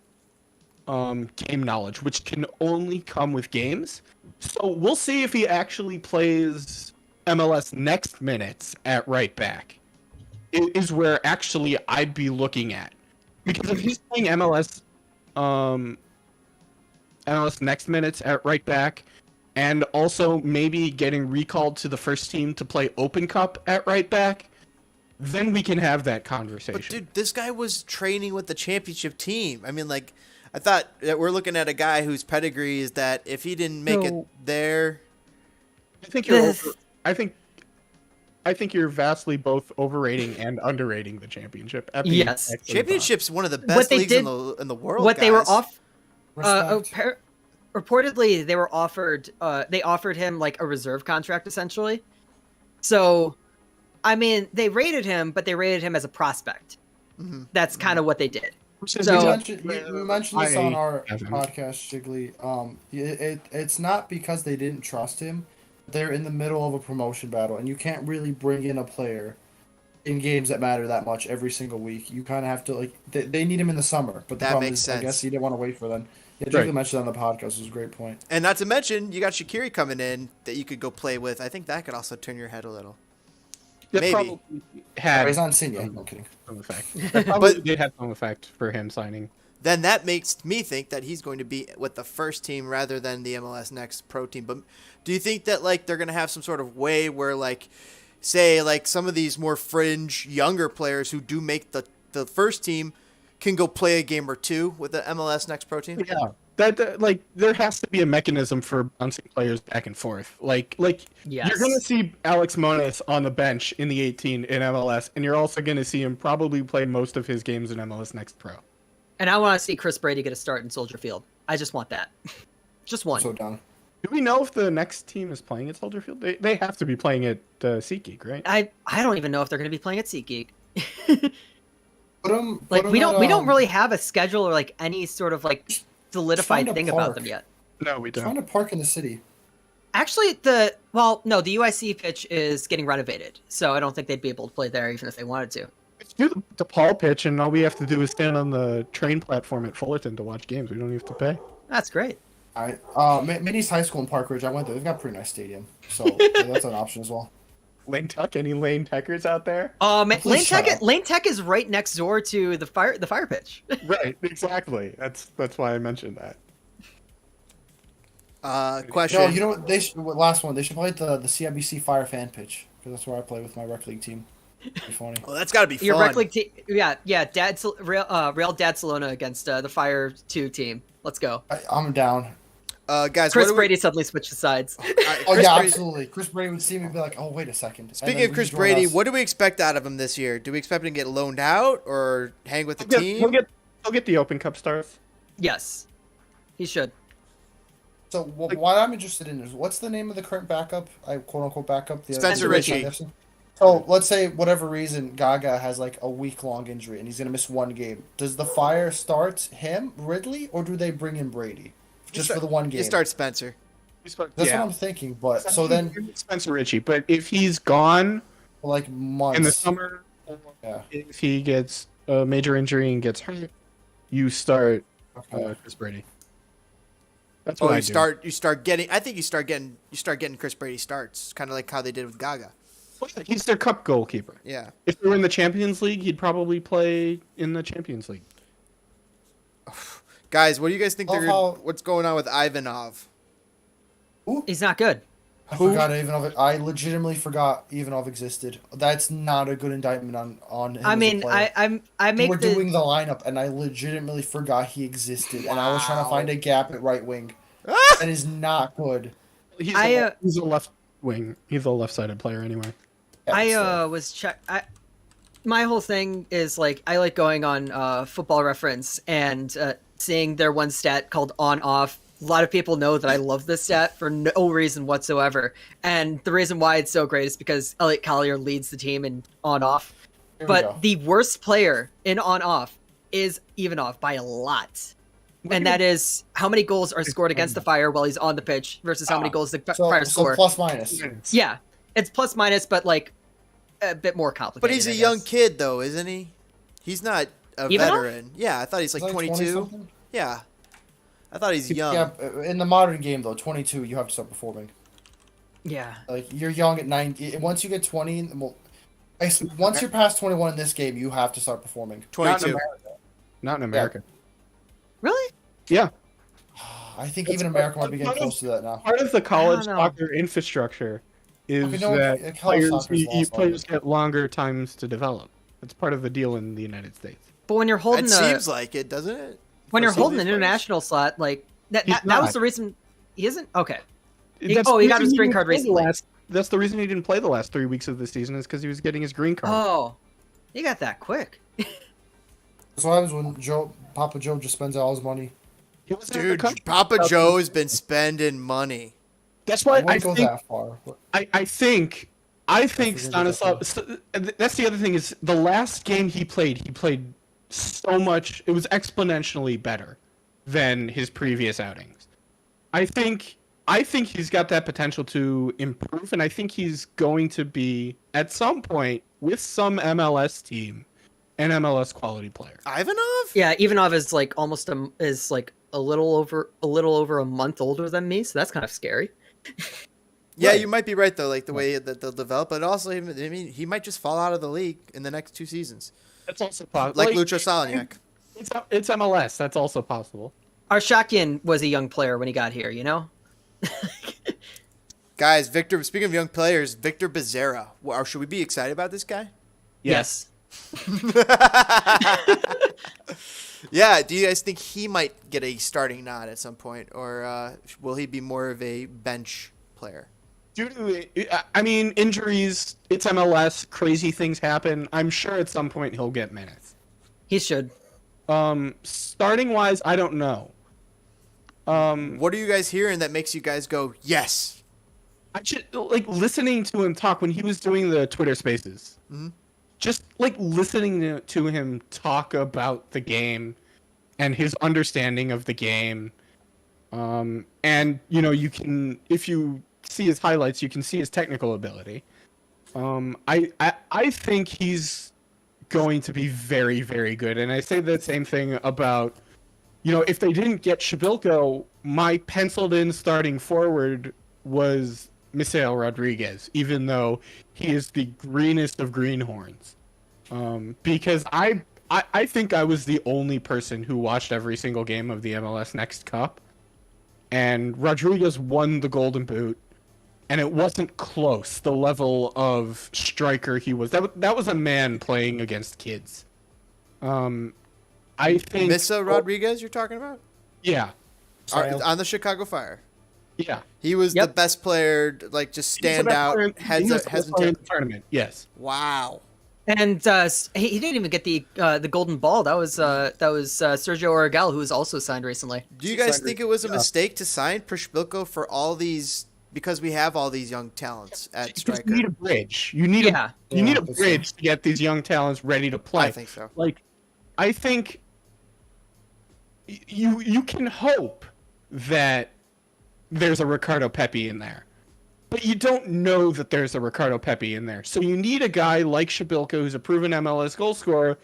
game knowledge, which can only come with games. So we'll see if he actually plays MLS next minutes at right back. It is where actually I'd be looking at. Because if he's playing MLS next minutes at right back, and also maybe getting recalled to the first team to play Open Cup at right back, then we can have that conversation. But dude, this guy was training with the championship team. I mean, like, I thought that we're looking at a guy whose pedigree is that if he didn't make it there, I think you're vastly both overrating and underrating the championship. Yes, championship's one of the best leagues in the world. What guys. They were off. Reportedly, they were offered. They offered him like a reserve contract essentially. So, I mean, they rated him, but they rated him as a prospect. Mm-hmm. That's kind of what they did. So you mentioned this on our podcast, Shigley. It's not because they didn't trust him. They're in the middle of a promotion battle, and you can't really bring in a player in games that matter that much every single week. You kind of have to, like, they need him in the summer, but the problem is, I guess he didn't want to wait for them. Yeah, Shigley mentioned that on the podcast. It was a great point. And not to mention, you got Shaqiri coming in that you could go play with. I think that could also turn your head a little. Maybe. He's not seen yet. No kidding. Some effect. That probably did have some effect for him signing. Then that makes me think that he's going to be with the first team rather than the MLS Next Pro team. But do you think that, like, they're going to have some sort of way where, like, say, like, some of these more fringe younger players who do make the first team can go play a game or two with the MLS Next Pro team? Yeah. That like there has to be a mechanism for bouncing players back and forth. Like yes. You're going to see Alex Moniz on the bench in the 18 in MLS, and you're also going to see him probably play most of his games in MLS Next Pro. And I want to see Chris Brady get a start in Soldier Field. I just want that. Just one. So done. Do we know if the next team is playing at Soldier Field? They have to be playing at SeatGeek, right? I don't even know if they're going to be playing at SeatGeek. We don't really have a schedule or like any sort of like solidified thing about them yet. No, we don't. Find a park in the city. Actually, the UIC pitch is getting renovated, so I don't think they'd be able to play there even if they wanted to. Let's do the Paul pitch, and all we have to do is stand on the train platform at Fullerton to watch games. We don't even have to pay. That's great. All right. Minnie's High School in Park Ridge, I went there. They've got a pretty nice stadium, so that's an option as well. Lane Tech? Any Lane Techers out there? Lane Tech is right next door to the fire pitch. Right, exactly. That's why I mentioned that. Question. No, you know what? Last one. They should play the CIBC Fire fan pitch because that's where I play with my rec league team. It'd be funny. Well, that's got to be fun. Your rec league team, yeah. Real Dad Salona against the Fire 2 team. Let's go. I'm down. Guys, Chris Brady suddenly switches sides. Absolutely. Chris Brady would see me and be like, "Oh, wait a second." Speaking of Chris Brady, what do we expect out of him this year? Do we expect him to get loaned out or hang with the team? He'll get the Open Cup starts. Yes, he should. So what I'm interested in is what's the name of the current backup? quote unquote backup. Spencer Ritchie. So let's say whatever reason Gaga has like a week-long injury and he's gonna miss one game. Does the Fire start him, Ridley, or do they bring in Brady? just for the one game. You start Spencer. That's what I'm thinking. But so then Spencer Ritchie. But if he's gone for like months in the summer, if he gets a major injury and gets hurt, you start Chris Brady. That's what I do. You start getting. I think you start getting Chris Brady starts, kind of like how they did with Gaga. Well, he's their cup goalkeeper. Yeah. If they were in the Champions League, he'd probably play in the Champions League. Guys, what do you guys think? What's going on with Ivanov? He's not good. I forgot Ivanov. I legitimately forgot Ivanov existed. That's not a good indictment on him. I mean, We're doing the lineup, and I legitimately forgot he existed, and I was trying to find a gap at right wing. That is not good. He's a left wing. He's a left-sided player anyway. My whole thing is like I like going on Football Reference and seeing their one stat called on off. A lot of people know that I love this stat for no reason whatsoever. And the reason why it's so great is because Elliot Collier leads the team in on-off. But the worst player in on-off is Ivanov by a lot. And that is how many goals are scored against the Fire while he's on the pitch versus how many goals the Fire score. So plus minus. Yeah. It's plus minus, but like a bit more complicated. But he's a young kid, though, isn't he? He's not a veteran. Yeah, I thought he's like 22. Yeah. I thought he's young. Yeah, in the modern game, though, 22, you have to start performing. Yeah. Like, you're young at 9. Once you get 20, once you're past 21 in this game, you have to start performing. 22. Not in America. Yeah. Really? Yeah. I think even America might be getting close to that now. Part of the college soccer infrastructure is that players get longer times to develop. It's part of the deal in the United States. But when you're holding seems like it, doesn't it? When you're holding an international slot, like that was the reason he isn't okay. He got his green card recently. That's the reason he didn't play the last 3 weeks of the season is because he was getting his green card. Oh, he got that quick. That's what happens when Papa Joe just spends all his money. Dude, Papa Joe has been spending money. That's why I go that far. I think Stanislav. That's the other thing is the last game he played so much. It was exponentially better than his previous outings. I think he's got that potential to improve, and I think he's going to be at some point with some MLS team, an MLS quality player. Ivanov? Yeah, Ivanov is like almost a little over a month older than me, so that's kind of scary. Yeah, you might be right though, like the way that they'll develop, but also, I mean, he might just fall out of the league in the next 2 seasons. That's also possible. Like Lucho Saloniak. It's MLS. That's also possible. Arshakian was a young player when he got here, you know? Guys, speaking of young players, Victor Bazara. Should we be excited about this guy? Yes. Yeah, do you guys think he might get a starting nod at some point, or will he be more of a bench player? Injuries, it's MLS, crazy things happen. I'm sure at some point he'll get minutes. He should. Starting wise, I don't know. What are you guys hearing that makes you guys go, yes? I just like listening to him talk when he was doing the Twitter Spaces. Mm-hmm. Just like listening to him talk about the game and his understanding of the game. And you can, if you see his highlights, you can see his technical ability. I think he's going to be very, very good. And I say the same thing about, if they didn't get Shabilko, my penciled in starting forward was Misael Rodriguez, even though he is the greenest of greenhorns. Because I think I was the only person who watched every single game of the MLS Next Cup. And Rodriguez won the Golden Boot. And it wasn't close, the level of striker he was. That was a man playing against kids. I think... Misa Rodriguez you're talking about? Yeah. On the Chicago Fire. Yeah. He was the best player, like, just stand out. He was the best player in the tournament, yes. Wow. And he didn't even get the golden ball. That was Sergio Origel, who was also signed recently. Do you guys think it was a mistake to sign Przybylko for all these, because we have all these young talents at striker? You need a bridge. You need a bridge to get these young talents ready to play. I think so. Like, I think you can hope that there's a Ricardo Pepi in there. But you don't know that there's a Ricardo Pepi in there. So you need a guy like Shabilka, who's a proven MLS goal scorer,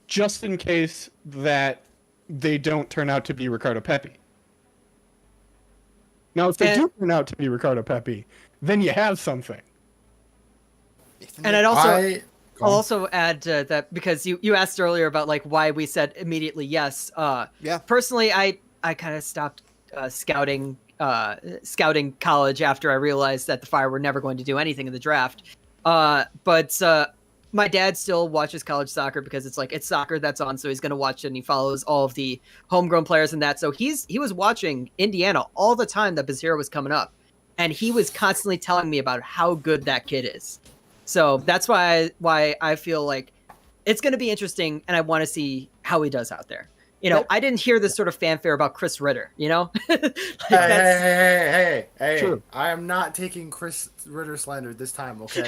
just in case that they don't turn out to be Ricardo Pepi. Now, if they do turn out to be Ricardo Pepi, then you have something. And I'll also add that because you asked earlier about like why we said immediately yes. Yeah. Personally, I kind of stopped scouting college after I realized that the Fire were never going to do anything in the draft. But my dad still watches college soccer because it's soccer that's on, so he's going to watch it, and he follows all of the homegrown players and that. So he was watching Indiana all the time that Bazara was coming up, and he was constantly telling me about how good that kid is. So that's why I feel like it's going to be interesting, and I want to see how he does out there. You know, I didn't hear this sort of fanfare about Chris Ritter, you know? Hey. True. I am not taking Chris Ritter slander this time, okay?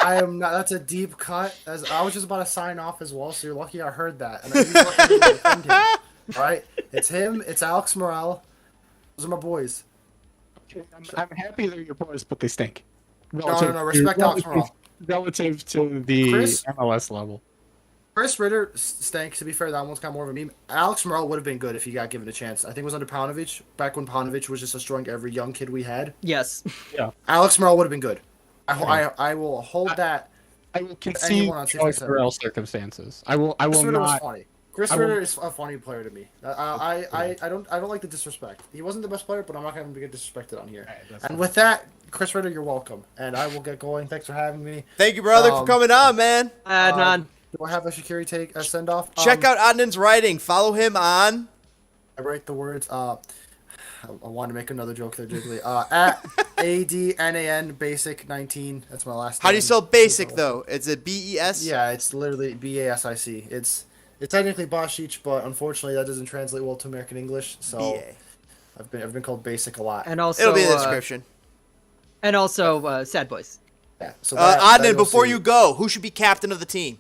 I am not. That's a deep cut. As I was just about to sign off as well, so you're lucky I heard that. And I was lucky to defend him. All right? It's him. It's Alex Morel. Those are my boys. Okay, I'm happy they're your boys, but they stink. No. Respect Alex Morel. Relative to the MLS level. Chris Ritter stank. To be fair, that one's kind of more of a meme. Alex Morel would have been good if he got given a chance. I think it was under Paunovic, back when Paunovic was just destroying every young kid we had. Yes. Yeah. Alex Morel would have been good. I will hold that. I will concede Alex Morel circumstances. I will Chris Ritter not. was funny. Chris Ritter is a funny player to me. I don't like the disrespect. He wasn't the best player, but I'm not going to get disrespected on here. Right, and with that, Chris Ritter, you're welcome. And I will get going. Thanks for having me. Thank you, brother, for coming on, man. Adnan. Do I have a Shaqiri take a send off? Check out Adnan's writing. Follow him on. I write the words. I want to make another joke there, Jiggly. At ADNAN Basic 19. That's my last name. How do you spell basic though? Is it BES? Yeah, it's literally BASIC. It's technically Bashich, but unfortunately that doesn't translate well to American English. So BA. I've been called Basic a lot. And also It'll be in the description. And also Sad Boys. Yeah. So Adnan, before you go, who should be captain of the team?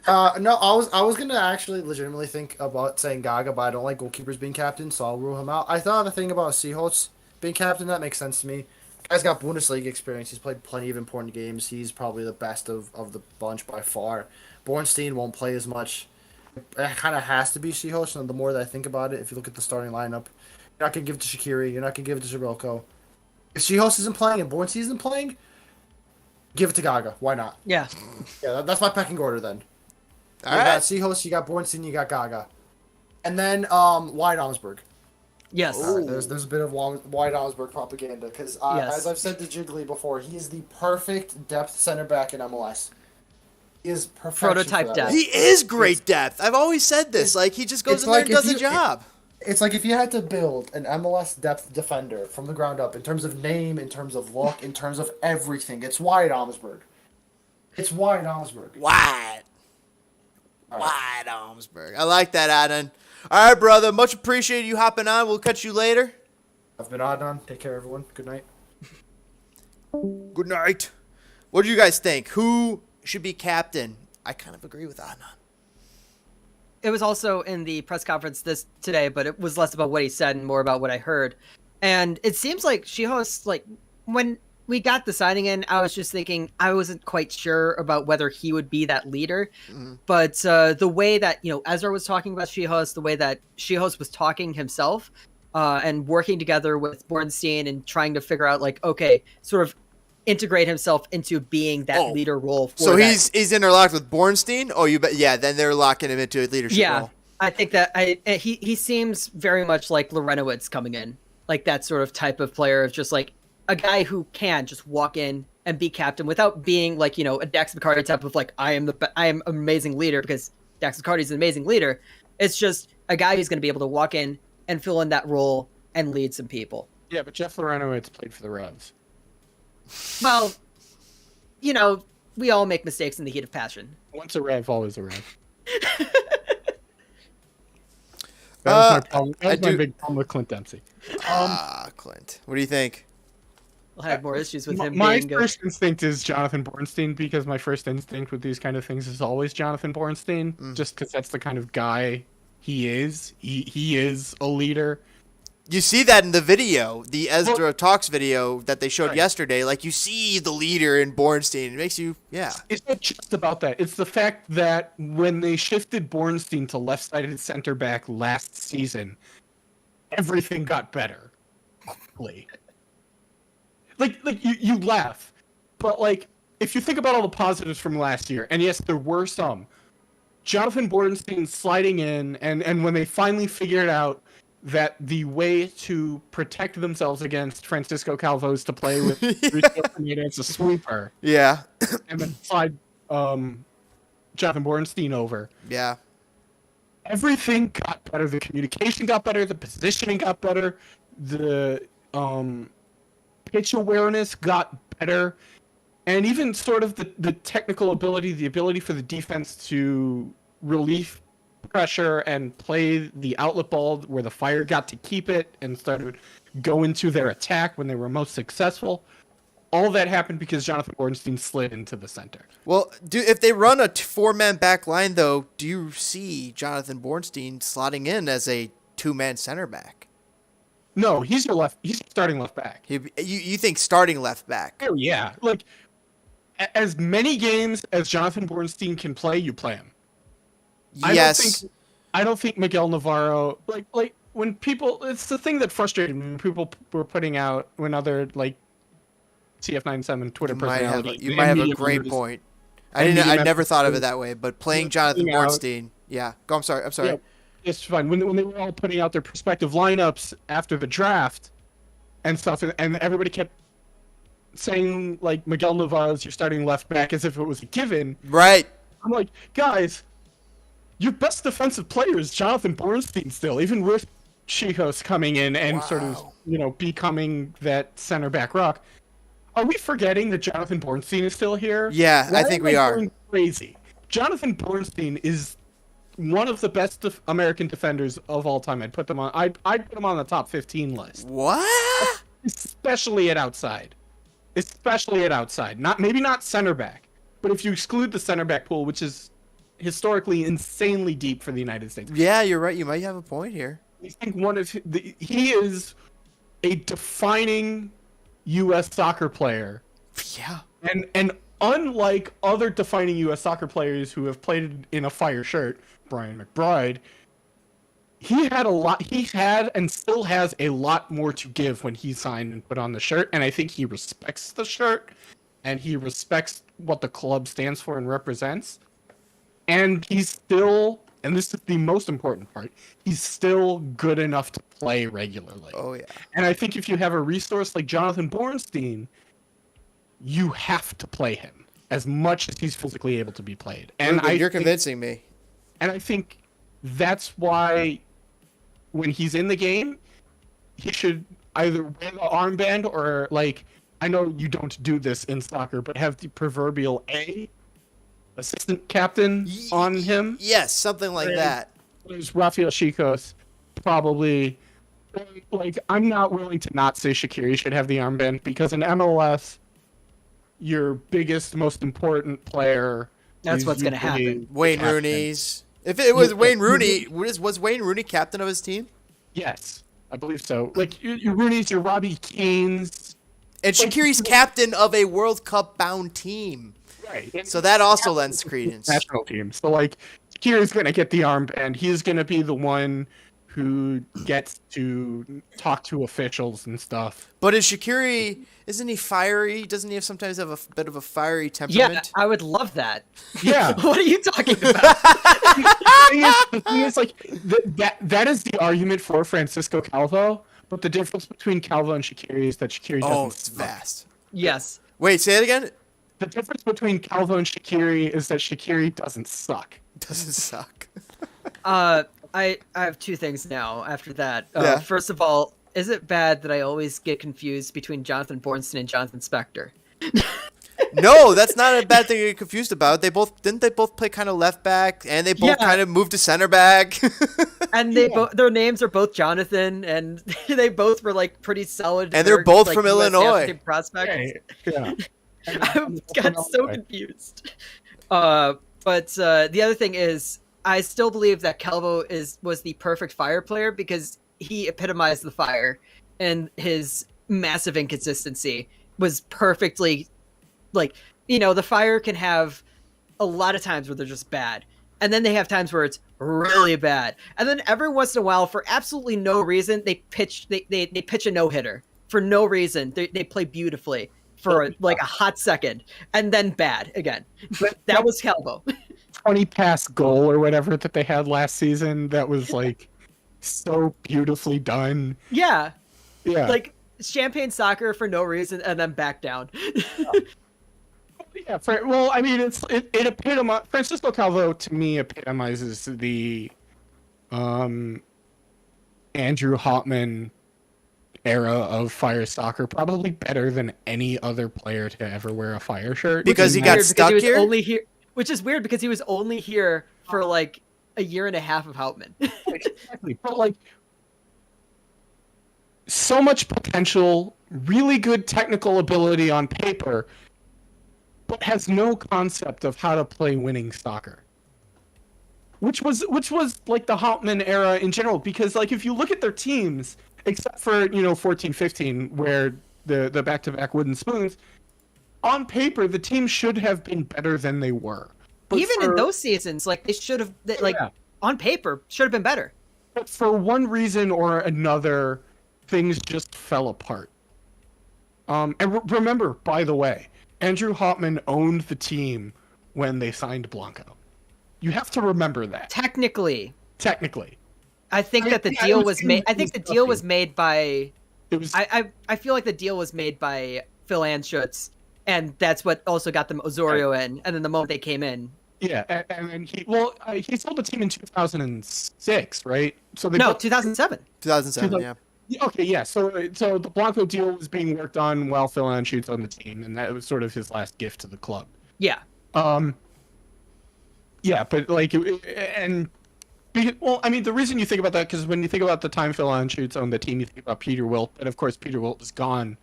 No, I was gonna actually legitimately think about saying Gaga, but I don't like goalkeepers being captain, so I'll rule him out. I thought the thing about Seahawks being captain, that makes sense to me. Guy's got Bundesliga experience. He's played plenty of important games. He's probably the best of the bunch by far. Bornstein won't play as much. It kind of has to be Seahawks, and the more that I think about it, if you look at the starting lineup, you're not gonna give it to Shaqiri. You're not gonna give it to Zarilko. If Seahawks isn't playing and Bornstein isn't playing, give it to Gaga. Why not? Yeah. Yeah, that's my pecking order then. All you right. got Seahawks, you got Bornstein, you got Gaga. And then Wyatt Omsberg. Yes. There's a bit of Wyatt Omsberg propaganda because Yes. as I've said to Jiggly before, he is the perfect depth center back in MLS. He is perfect. Prototype depth. He is great depth. I've always said this. Like he just goes in there and does a job. It's like if you had to build an MLS depth defender from the ground up in terms of name, in terms of look, in terms of everything, it's Wyatt Omsberg. It's Wyatt Omsberg. Wyatt Omsberg. I like that, Adnan. All right, brother. Much appreciated you hopping on. We'll catch you later. I've been Adnan. Take care, everyone. Good night. Good night. What do you guys think? Who should be captain? I kind of agree with Adnan. It was also in the press conference today, but it was less about what he said and more about what I heard. And it seems like Seahawks, like when we got the signing in, I was just thinking I wasn't quite sure about whether he would be that leader. Mm-hmm. But the way that, Ezra was talking about Seahawks, the way that Seahawks was talking himself and working together with Bornstein and trying to figure out sort of integrate himself into being that leader role. So he's interlocked with Bornstein? Oh, you bet. Yeah, then they're locking him into a leadership role. I think that he seems very much like Lorenowitz coming in, like that sort of type of player of just like a guy who can just walk in and be captain without being like, a Dax McCarty type of like, I am an amazing leader, because Dax McCarty is an amazing leader. It's just a guy who's going to be able to walk in and fill in that role and lead some people. Yeah, but Jeff Lorenowitz played for the Revs. Well, we all make mistakes in the heat of passion. Once a Rev, always a Rev. That was my problem. That was my big problem with Clint Dempsey. Clint. What do you think? We'll have more issues with him. My first instinct is Jonathan Bornstein, because my first instinct with these kind of things is always Jonathan Bornstein, just because that's the kind of guy he is. He is a leader. You see that in the video, the Ezra Well, Talks video that they showed right. yesterday. Like, you see the leader in Bornstein. It makes you, yeah. It's not just about that. It's the fact that when they shifted Bornstein to left-sided center back last season, everything got better. Like you laugh, but like if you think about all the positives from last year, and yes, there were some. Jonathan Bornstein sliding in, and when they finally figured out that the way to protect themselves against Francisco Calvo is to play with Pineda as a sweeper, Yeah. and then slide Jonathan Bornstein over. Yeah. Everything got better. The communication got better. The positioning got better. The pitch awareness got better. And even sort of the technical ability, the ability for the defense to relieve pressure and play the outlet ball where the Fire got to keep it and started go into their attack when they were most successful. All that happened because Jonathan Bornstein slid into the center. Well, if they run a four-man back line, though, do you see Jonathan Bornstein slotting in as a two-man center back? No, he's your starting left back. You think starting left back? Oh yeah, like as many games as Jonathan Bornstein can play, you play him. Yes. I don't think Miguel Navarro like when people. It's the thing that frustrated me when people were putting out when other like CF97 Twitter personality. You might have a great point. I never thought of it that way, but playing Jonathan Bornstein, yeah. Go. I'm sorry. Yeah, it's fine. When they were all putting out their prospective lineups after the draft and stuff, and everybody kept saying like Miguel Navarro's your starting left back as if it was a given. Right. I'm like, guys, your best defensive player is Jonathan Bornstein still, even with Chicos coming in and sort of becoming that center back rock. Are we forgetting that Jonathan Bornstein is still here? Yeah, I think we are. Going crazy. Jonathan Bornstein is one of the best American defenders of all time. I'd put them on. I'd put him on the top 15 list. What? Especially at outside. Maybe not center back, but if you exclude the center back pool, which is historically insanely deep for the United States. Yeah, you're right. You might have a point here. I think he is a defining U.S. soccer player. Yeah. And unlike other defining U.S. soccer players who have played in a Fire shirt, Brian McBride, he had and still has a lot more to give when he signed and put on the shirt. And I think he respects the shirt and he respects what the club stands for and represents. And he's still, and this is the most important part, he's still good enough to play regularly. Oh, yeah. And I think if you have a resource like Jonathan Bornstein, you have to play him as much as he's physically able to be played. And You're convincing me. And I think that's why when he's in the game, he should either wear the armband or, like, I know you don't do this in soccer, but have the proverbial assistant captain on him. Yes, something like that. There's Rafael Chicos, probably. Like, I'm not willing to not say Shaqiri should have the armband because in MLS, your biggest, most important player. That's what's going to happen. Wayne Rooney's. If it was Wayne Rooney, was Wayne Rooney captain of his team? Yes, I believe so. Like, your Rooney's, your Robbie Kane's. And Shaqiri's captain of a World Cup bound team. Right. So that also lends credence. National team. So, like, Shaqiri's going to get the armband. He's going to be the one who gets to talk to officials and stuff. But isn't he fiery? Doesn't he sometimes have a bit of a fiery temperament? Yeah, I would love that. Yeah. What are you talking about? The thing is, like, that is the argument for Francisco Calvo, but the difference between Calvo and Shaqiri is that Shaqiri doesn't it's suck. vast. Yes. Wait, say it again? The difference between Calvo and Shaqiri is that Shaqiri doesn't suck. Doesn't suck. I have two things now after that. Yeah. First of all, is it bad that I always get confused between Jonathan Bornstein and Jonathan Spector? No, that's not a bad thing to get confused about. Didn't they both play kind of left back, and they both kind of moved to center back. And their names are both Jonathan, and they both were like pretty solid. And they're both from US Illinois. Prospects. Yeah. I got so confused. But the other thing is, I still believe that Calvo was the perfect fire player because he epitomized the fire, and his massive inconsistency was perfectly like, the fire can have a lot of times where they're just bad, and then they have times where it's really bad, and then every once in a while, for absolutely no reason, they pitch a no-hitter for no reason. They play beautifully for like a hot second, and then bad again. That was Calvo. 20 pass goal or whatever that they had last season, that was like so beautifully done. Yeah. Like champagne soccer for no reason and then back down. Yeah, I mean, it epitomizes, Francisco Calvo to me epitomizes the Andrew Hauptmann era of fire soccer probably better than any other player to ever wear a fire shirt. Because he got stuck here? Only here? Which is weird because he was only here for like a year and a half of Hauptmann. Exactly. But like, so much potential, really good technical ability on paper, but has no concept of how to play winning soccer. Which was like the Hauptmann era in general, because like if you look at their teams, except for 14-15 where the back-to-back wooden spoons, on paper the team should have been better than they were. But even in those seasons, like they should have, on paper should have been better. But for one reason or another, things just fell apart. And remember, by the way, Andrew Hauptmann owned the team when they signed Blanco. You have to remember that. Technically. I think that the deal was made. I think the deal was made by. It was. I feel like the deal was made by Phil Anschutz, and that's what also got them Osorio in. And then the moment they came in. Yeah, and then he sold the team in 2006, right? So 2007. 2007, yeah. Okay, yeah. So the Blanco deal was being worked on while Phil Anschutz on the team, and that was sort of his last gift to the club. Yeah. Yeah, but like, the reason you think about that, because when you think about the time Phil Anschutz owned the team, you think about Peter Wilt, and of course Peter Wilt was gone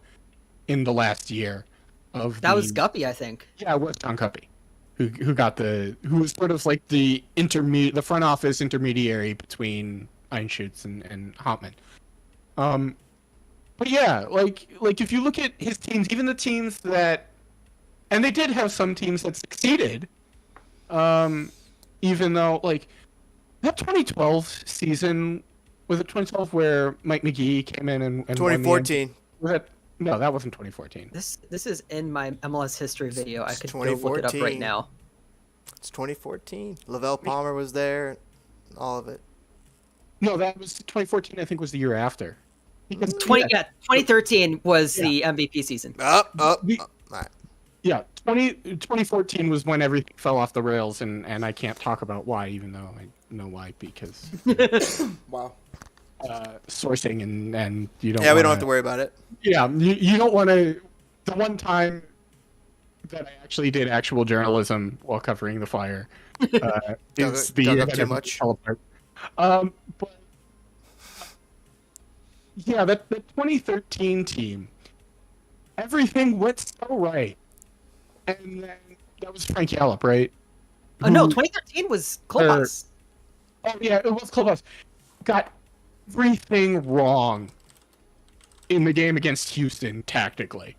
in the last year of. That was Guppy, I think. Yeah, it was John Guppy, who was sort of like the front office intermediary between Anschutz and Hauptmann. But yeah, like if you look at his teams, even the teams that, and they did have some teams that succeeded, even though like that 2012 season, was it 2012 where Mike McGee came in and 2014. No, that wasn't 2014. This is in my MLS history video. I could go look it up right now. It's 2014. Lavelle Palmer was there, all of it. No, that was 2014. I think was the year after. 2013 was the MVP season. All right. Yeah, 2014 was when everything fell off the rails, and I can't talk about why, even though I know why, because wow, sourcing and you don't. Yeah, we don't have to worry about it. Yeah, you don't want to. The one time that I actually did actual journalism while covering the fire is the year that everything fell apart. But yeah, that 2013 team, everything went so right. And then that was Frank Yallop, right? No, 2013 was Klopas. Oh yeah, it was Klopas. Got everything wrong in the game against Houston tactically.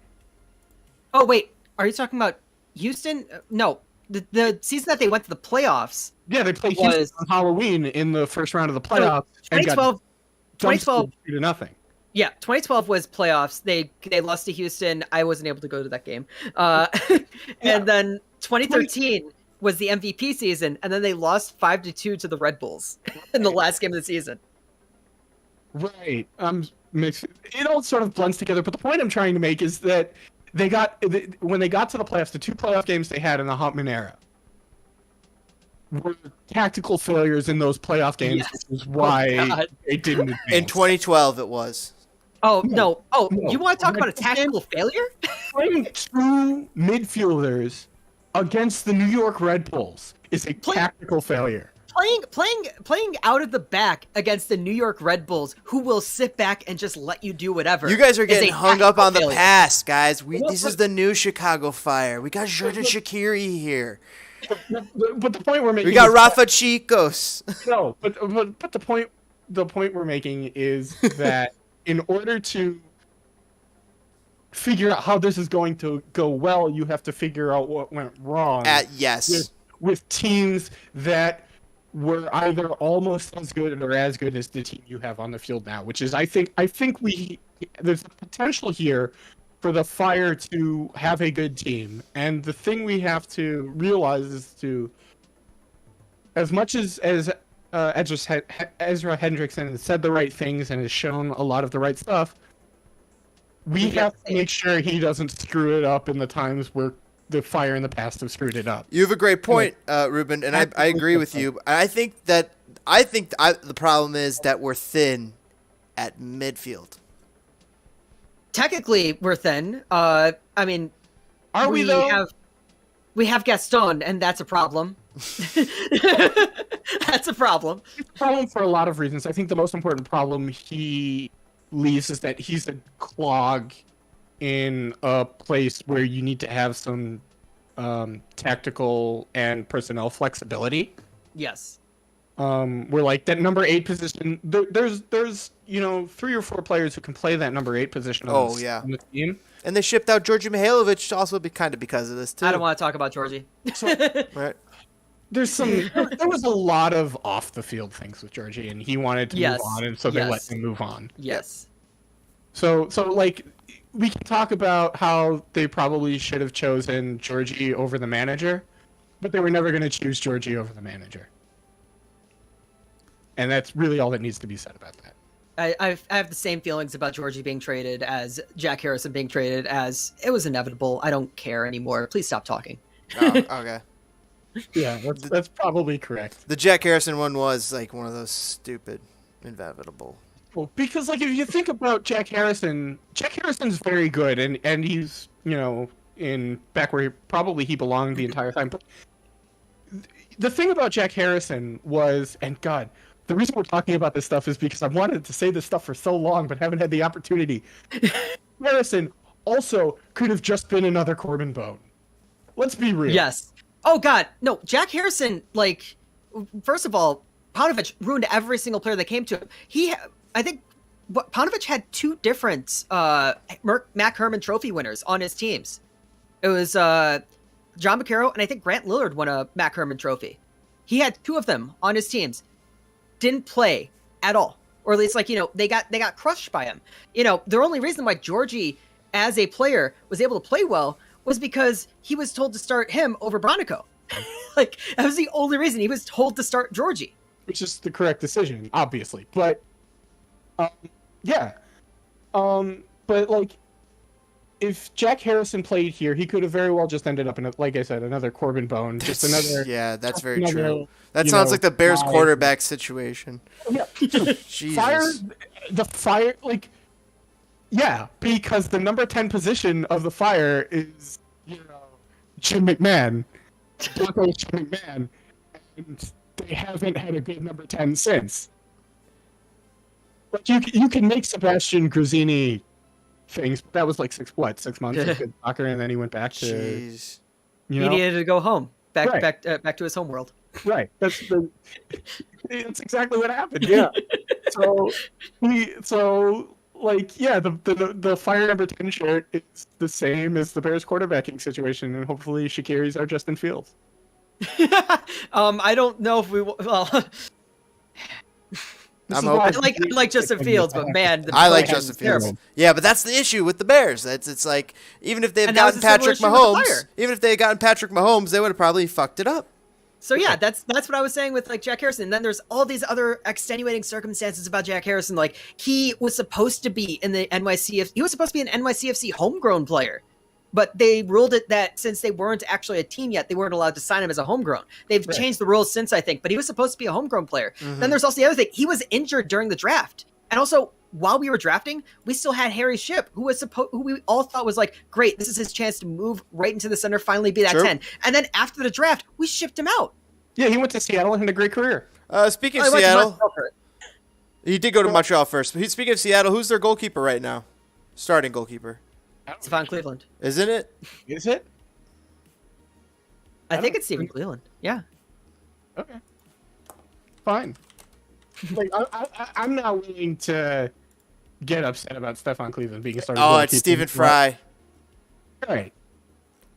Oh wait, are you talking about Houston? No, the season that they went to the playoffs. Yeah, they played Houston on Halloween in the first round of the playoffs. 2012 to nothing. Yeah, 2012 was playoffs. They lost to Houston. I wasn't able to go to that game. And then 2013 was the MVP season, and then they lost 5-2 to the Red Bulls in the last game of the season. Right. It all sort of blends together. But the point I'm trying to make is that when they got to the playoffs, the two playoff games they had in the Hauptmann era were tactical failures in those playoff games, which is why they didn't advance. In 2012, it was. Oh, no. You want to talk about a tactical failure? Playing two midfielders against the New York Red Bulls is a tactical failure. Playing out of the back against the New York Red Bulls, who will sit back and just let you do whatever. You guys are getting hung up on the past, guys. This is the new Chicago Fire. We got Xherdan SHAQIRI here. but the point we're making. We got is Rafa Chicos. no, but the point we're making is that in order to figure out how this is going to go well, you have to figure out what went wrong. Yes. With teams that were either almost as good or as good as the team you have on the field now, which is I think there's a potential here for the Fire to have a good team. And the thing we have to realize is as much as Ezra Hendrickson has said the right things and has shown a lot of the right stuff, we have to make sure he doesn't screw it up in the times where the Fire in the past have screwed it up. You have a great point, Ruben, and I agree with you. I think the problem is that we're thin at midfield. Technically, we're thin. I mean, are we though? We have Gaston, and that's a problem. That's a problem. It's a problem for a lot of reasons. I think the most important problem he leaves is that he's a clog in a place where you need to have some tactical and personnel flexibility. Yes. We're like that number 8 position. There's 3 or 4 players who can play that number 8 position. On the team. And they shipped out Georgi Mihailovic also kind of because of this too. I don't want to talk about Georgie. So, right. There was a lot of off the field things with Georgie, and he wanted to move on, and so they let him move on. Yes. So like we can talk about how they probably should have chosen Georgie over the manager, but they were never going to choose Georgie over the manager. And that's really all that needs to be said about that. I have the same feelings about Georgie being traded as Jack Harrison being traded as it was inevitable. I don't care anymore. Please stop talking. Oh, okay. Yeah, that's probably correct. The Jack Harrison one was like one of those stupid, inevitable. Well, because like if you think about Jack Harrison's very good, and he's in back where he belonged the entire time. But the thing about Jack Harrison was, and God, the reason we're talking about this stuff is because I've wanted to say this stuff for so long, but haven't had the opportunity. Harrison also could have just been another Corbin Bone. Let's be real. Yes. Oh God, no. Jack Harrison, like, first of all, Paunovic ruined every single player that came to him. I think Paunovic had 2 different Mac Herman Trophy winners on his teams. It was John McCarroll and I think Grant Lillard won a Mac Herman Trophy. He had 2 of them on his teams. Didn't play at all, or at least they got crushed by him. The only reason why Georgie, as a player, was able to play well was because he was told to start him over Bronico. Like that was the only reason he was told to start Georgie, which is the correct decision, obviously. But but like if Jack Harrison played here, he could have very well just ended up in, like I said, another Corbin Bone. Just another. Yeah, that's very true. That sounds like the Bears quarterback situation. Yeah. Jesus. The Fire, like, yeah, because the number 10 position of the Fire is, Jim McMahon. Jim McMahon. And they haven't had a good number 10 since. But you can make Sebastian Gruzzini things, but that was like 6 months of good soccer, and then he went back to. Jeez. He needed to go home, back to his home world. Right. That's exactly what happened. Yeah. The Fire number 10 shirt is the same as the Bears quarterbacking situation, and hopefully Shaqiri's our Justin Fields. I don't know if we I like Justin Fields, but man, I like Justin Fields. Terrible. Yeah, but that's the issue with the Bears. It's like even if they've gotten Patrick Mahomes, they would have probably fucked it up. So yeah, that's what I was saying with like Jack Harrison. And then there's all these other extenuating circumstances about Jack Harrison. Like he was supposed to be in the NYCFC. He was supposed to be an NYCFC homegrown player. But they ruled it that since they weren't actually a team yet, they weren't allowed to sign him as a homegrown. They've changed the rules since, I think, but he was supposed to be a homegrown player. Mm-hmm. Then there's also the other thing. He was injured during the draft. And also, while we were drafting, we still had Harry Shipp, who we all thought was like, great, this is his chance to move right into the center, finally be that 10. And then after the draft, we shipped him out. Yeah, he went to Seattle and had a great career. Speaking of Seattle, he did go to Montreal first. But speaking of Seattle, who's their goalkeeper right now? Starting goalkeeper. Stephon Cleveland. Isn't it? Is it? I think it's Stephen Cleveland. Yeah. Okay. Fine. Like I'm not willing to get upset about Stefan Cleveland being a starting. Oh, it's Stephen Fry. Right.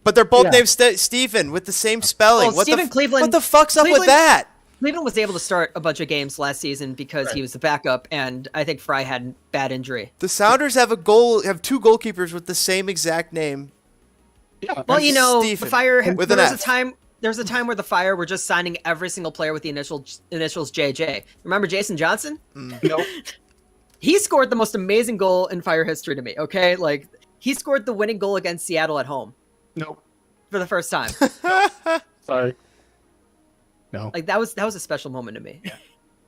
But they're both named Stephen with the same spelling. Well, Stephen Cleveland. What the fuck's up with that? Cleveland was able to start a bunch of games last season because he was the backup, and I think Fry had a bad injury. The Sounders have two goalkeepers with the same exact name. Yeah. Well, you know, Stephen, the Fire. with There an was a F. time. There was a time where the Fire were just signing every single player with the initials JJ. Remember Jason Johnson? Nope. He scored the most amazing goal in Fire history to me. Okay, like he scored the winning goal against Seattle at home Nope. for the first time. Sorry. No. Like that was a special moment to me.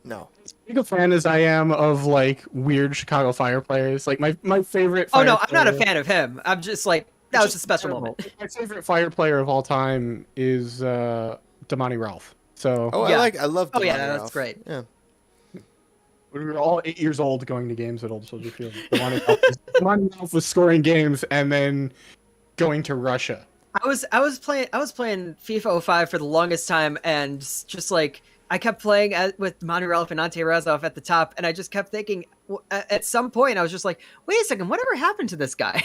No. As big a fan as I am of like weird Chicago Fire players, like my favorite. Oh Fire no, I'm not a player- fan of him. I'm just like that was a special moment. My favorite Fire player of all time is Damani Ralph. So Oh, Yeah. I love. Oh yeah, Damani that's Ralph. great. Yeah. we were all 8 years old going to games at Old Soldier Field. Damani Ralph was scoring games and then going to Russia. I was playing FIFA 05 for the longest time, and just like I kept playing with Monty Ralph and Ante Razov at the top, and I just kept thinking at some point I was just like, wait a second, whatever happened to this guy?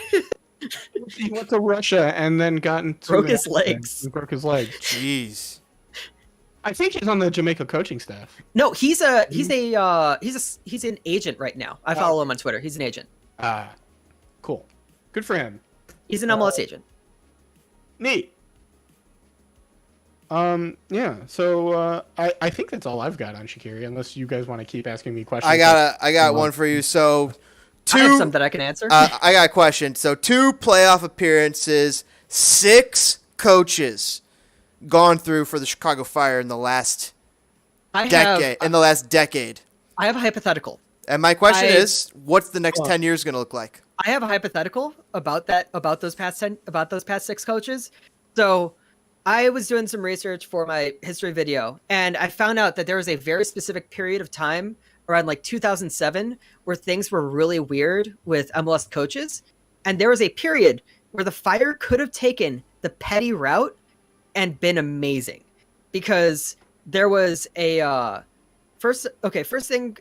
He went to Russia and then got into Broke his legs. and broke his legs. Jeez. I think he's on the Jamaica coaching staff. No, he's an agent right now. I follow him on Twitter. He's an agent. Cool. Good for him. He's an MLS agent. Neat. Yeah. So I think that's all I've got on Shaqiri, unless you guys want to keep asking me questions. I got one for you. So, I have some that I can answer. I got a question. So, 2 playoff appearances, 6 coaches gone through for the Chicago Fire in the last decade. I have a hypothetical. And my question is, what's the next 10 years going to look like? I have a hypothetical about those past 6 coaches. So I was doing some research for my history video, and I found out that there was a very specific period of time around like 2007 where things were really weird with MLS coaches. And there was a period where the Fire could have taken the petty route and been amazing, because there was a first thing,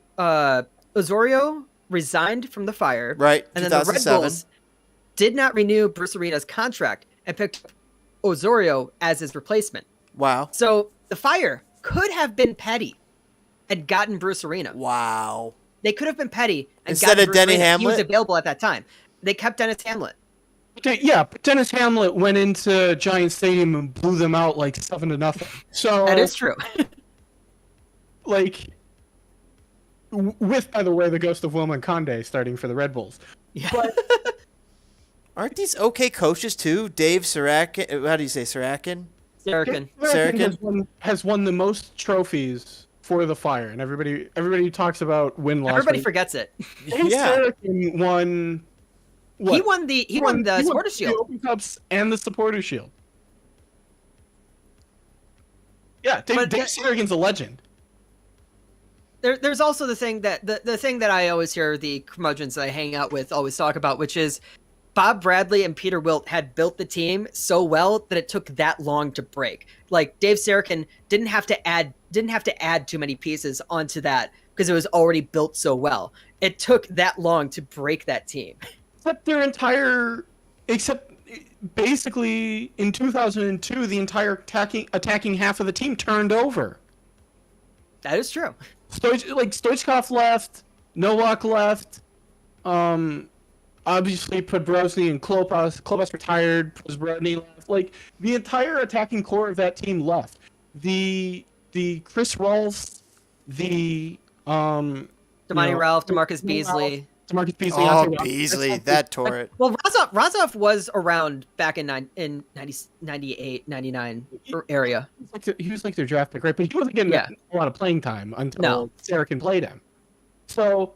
Osorio resigned from the Fire, Right, and then the Red 2007. Bulls did not renew Bruce Arena's contract and picked Osorio as his replacement. Wow. So the Fire could have been petty and gotten Bruce Arena. Wow. They could have been petty and Instead gotten of Bruce Denny Arena. He Hamlet? was available at that time. They kept Dennis Hamlet. Okay, yeah, but Dennis Hamlet went into Giant Stadium and blew them out like 7-0. So That is true. like, with, by the way, the ghost of Wilman Conde starting for the Red Bulls. Yeah. But Aren't these okay coaches too? Dave Sarakin. How do you say Sarakin? Saracen. Sarakin? has won the most trophies for the Fire, and everybody talks about win-loss. Everybody forgets it. Dave Yeah. Sarakin won. What? He won the Supporters The Shield. Open Cups and the Supporters Shield. Yeah, Dave Sarakin's a legend. There's also the thing that the thing that I always hear the curmudgeons that I hang out with always talk about, which is Bob Bradley and Peter Wilt had built the team so well that it took that long to break. Like Dave Sarakin didn't have to add too many pieces onto that because it was already built so well. It took that long to break that team. Except basically in 2002, the entire attacking half of the team turned over. That is true. Stoichkov left, Nowak left, obviously Podbrosny and Klopas. Klopas retired, Podbrosny left. Like, the entire attacking core of that team left. The Chris Rolfs, Damani Ralph, DeMarcus Beasley. DeMarcus Beasley. Oh, Beasley, that tore it. Well, Razov was around back in 98, 99 area. He was like their draft pick, right? But he wasn't getting a lot of playing time until Sarakin played him. So,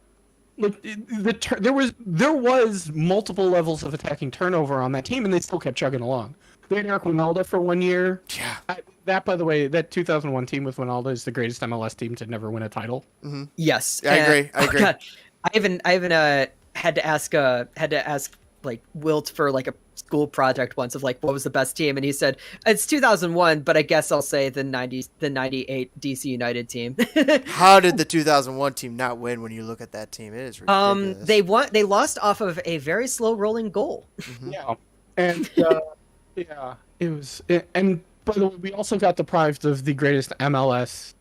like, there was multiple levels of attacking turnover on that team, and they still kept chugging along. They had Eric Winalda for 1 year. Yeah. That, by the way, that 2001 team with Winalda is the greatest MLS team to never win a title. Mm-hmm. Yes, I agree. Oh God. I even had to ask like Wilt for like a school project once of like what was the best team, and he said it's 2001, but I guess I'll say the 98 DC United team. How did the 2001 team not win when you look at that team? It is ridiculous. They lost off of a very slow rolling goal. Mm-hmm. Yeah, and yeah, it was. And by the way, we also got deprived of the greatest MLS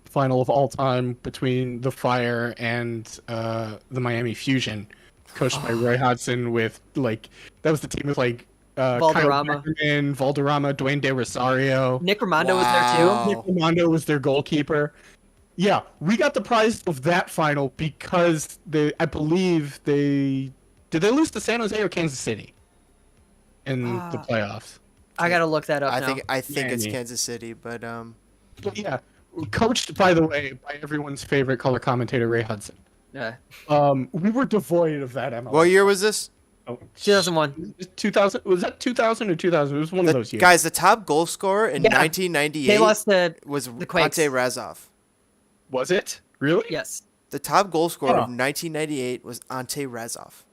final of all time between the Fire and the Miami Fusion, coached by Roy Hodgson. With like that was the team with like Valderrama, Valderrama, Dwayne De Rosario, Nick Raimondo was there too. Nick Raimondo was their goalkeeper. Yeah, we got the prize of that final because I believe did they lose to San Jose or Kansas City in the playoffs? I gotta look that up. I think it's Kansas City, but yeah, coached by the way by everyone's favorite color commentator Ray Hudson. Yeah. We were devoid of that MLS. What year was this? 2001. 2000 was that 2000 or 2000? It was one of those years. Guys, the top goal scorer in 1998 they lost was the Quakes. Ante Razov. Was it really? Yes. The top goal scorer of 1998 was Ante Razov.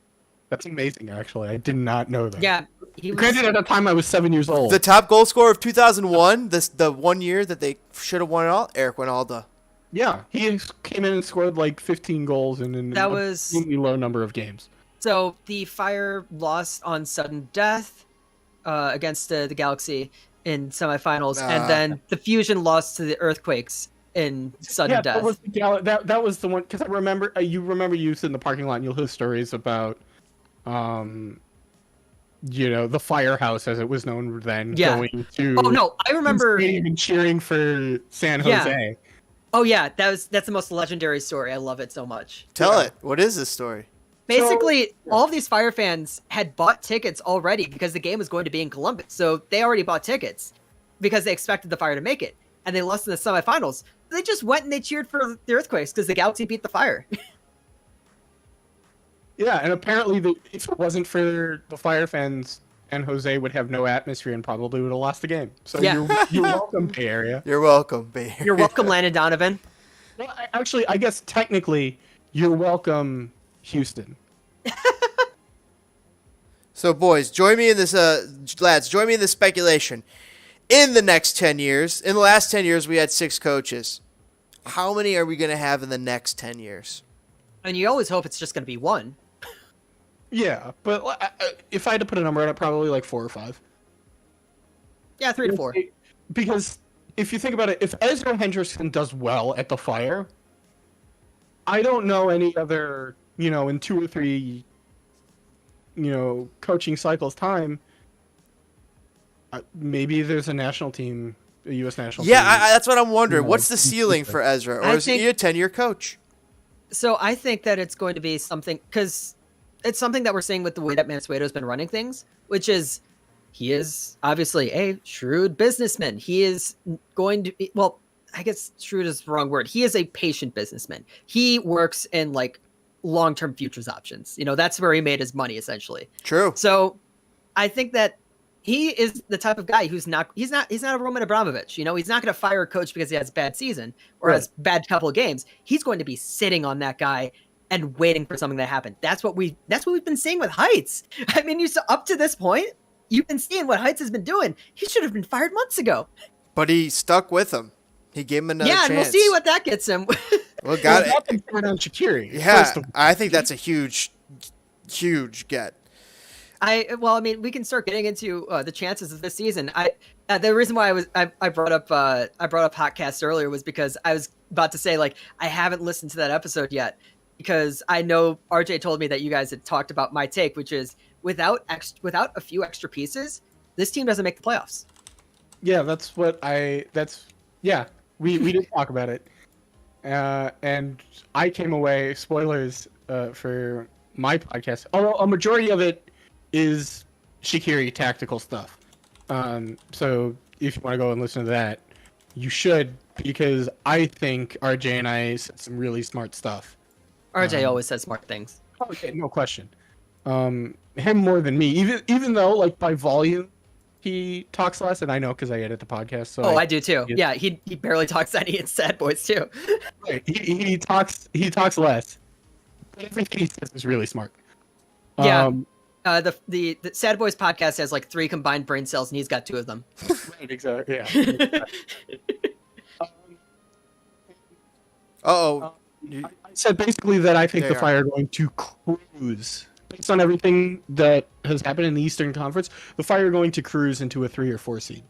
That's amazing. Actually, I did not know that. Yeah. He was, Granted, at the time I was 7 years old. The top goal scorer of 2001, the 1 year that they should have won it all, Eric Winalda. Yeah, he came in and scored like 15 goals in that a was really low number of games. So the Fire lost on sudden death against the Galaxy in semifinals, and then the Fusion lost to the Earthquakes in sudden death. That was the one because I remember you in the parking lot and you'll hear stories about the Firehouse as it was known then going to I remember and cheering for San Jose. Oh yeah, that's the most legendary story. I love it so much. Tell it. What is this story? Basically, all of these Fire fans had bought tickets already because the game was going to be in Columbus. So they already bought tickets because they expected the Fire to make it. And they lost in the semifinals. They just went and they cheered for the Earthquakes because the Galaxy beat the Fire. Yeah, and apparently if it wasn't for the Fire fans, San Jose would have no atmosphere and probably would have lost the game. So you're welcome, Bay Area. You're welcome, Bay Area. You're welcome, Landon Donovan. Well, actually, I guess technically, you're welcome, Houston. So, boys, join me in this. Lads, join me in this speculation. In the next 10 years, in the last 10 years, we had 6 coaches. How many are we going to have in the next 10 years? And you always hope it's just going to be one. Yeah, but if I had to put a number on it, probably like 4 or 5. Yeah, 3 to 4. Because if you think about it, if Ezra Hendrickson does well at the Fire, I don't know any other, in 2 or 3, coaching cycles time, maybe there's a national team, a U.S. national team. Yeah, that's what I'm wondering. What's the ceiling for Ezra? Or is he a 10-year coach? So I think that it's going to be something, because it's something that we're seeing with the way that Mansueto's been running things, which is he is obviously a shrewd businessman. He is going to be, well, I guess shrewd is the wrong word. He is a patient businessman. He works in like long-term futures options. That's where he made his money essentially. True. So I think that he is the type of guy he's not a Roman Abramovich. He's not going to fire a coach because he has a bad season or has bad couple of games. He's going to be sitting on that guy and waiting for something to happen. That's what we've been seeing with Heights. I mean, up to this point, you've been seeing what Heights has been doing. He should have been fired months ago. But he stuck with him. He gave him another chance. Yeah, and we'll see what that gets him. Well, got it. Xherdan SHAQIRI. Yeah, I think that's a huge get. We can start getting into the chances of this season. The reason why I brought up Hotcast earlier was because I was about to say like I haven't listened to that episode yet because I know RJ told me that you guys had talked about my take, which is without a few extra pieces, this team doesn't make the playoffs. Yeah, we did talk about it, and I came away spoilers for my podcast. Although a majority of it is SHAQIRI tactical stuff. So if you want to go and listen to that, you should, because I think RJ and I said some really smart stuff. RJ always says smart things. Okay, no question. Him more than me, even though like by volume he talks less, and I know because I edit the podcast. So I do too. Yeah, he barely talks any in Sad Boys too. Right. He talks less, but everything he says is really smart. Yeah. The Sad Boys podcast has like 3 combined brain cells, and he's got 2 of them. Right, exactly. Yeah. Uh-oh. I said basically that I think There the you Fire are going to cruise. Based on everything that has happened in the Eastern Conference, the Fire are going to cruise into a 3 or 4 seed.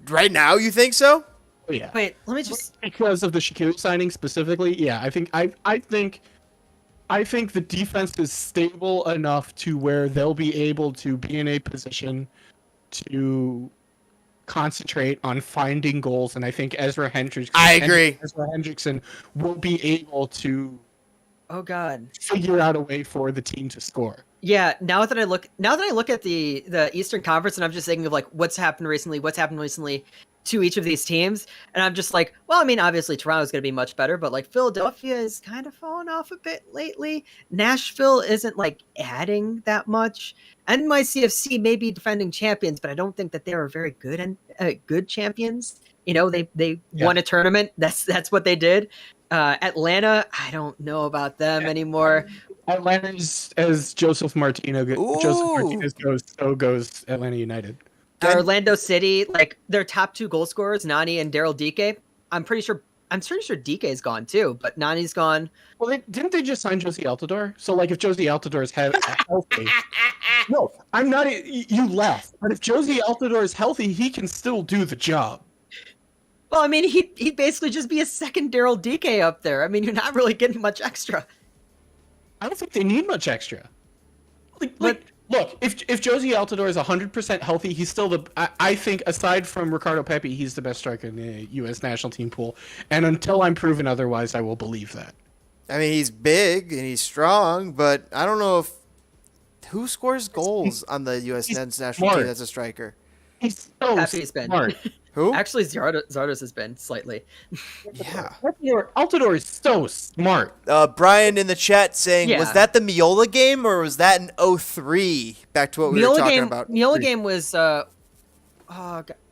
Right now, you think so? Oh, yeah. Wait, let me just. Because of the Shaqiri signing specifically, yeah, I think the defense is stable enough to where they'll be able to be in a position to concentrate on finding goals, and I think Ezra Hendrickson will be able to Oh God. figure out a way for the team to score. Yeah. Now that I look at the Eastern Conference, and I'm just thinking of like what's happened recently to each of these teams, and I'm just like, well, I mean, obviously Toronto's going to be much better, but like Philadelphia is kind of falling off a bit lately. Nashville isn't like adding that much. NYCFC may be defending champions, but I don't think that they are very good and good champions. You know, they won a tournament. That's what they did. Atlanta, I don't know about them anymore. Atlanta is, as Joseph Martinez goes, so goes Atlanta United. Orlando City, like their top 2 goal scorers, Nani and Daryl Dike. I'm pretty sure Dike is gone too, but Nani's gone. Well, didn't they just sign Josie Altidore? So, like, if Josie Altidore is healthy, no, I'm not. You laugh, but if Josie Altidore is healthy, he can still do the job. Well, I mean, he'd basically just be a second Daryl Dike up there. I mean, you're not really getting much extra. I don't think they need much extra. Look, if Josie Altidore is 100% healthy, he's still I think, aside from Ricardo Pepi, he's the best striker in the U.S. national team pool. And until I'm proven otherwise, I will believe that. I mean, he's big and he's strong, but I don't know who scores goals on the U.S. national team as a striker. He's so Pepi's smart. Who? Actually, Zardos has been slightly. Yeah. Altidore is so smart. Brian in the chat saying, Yeah. was that the Miola game or was that an 03? Back to what we were talking about. Miola game was, I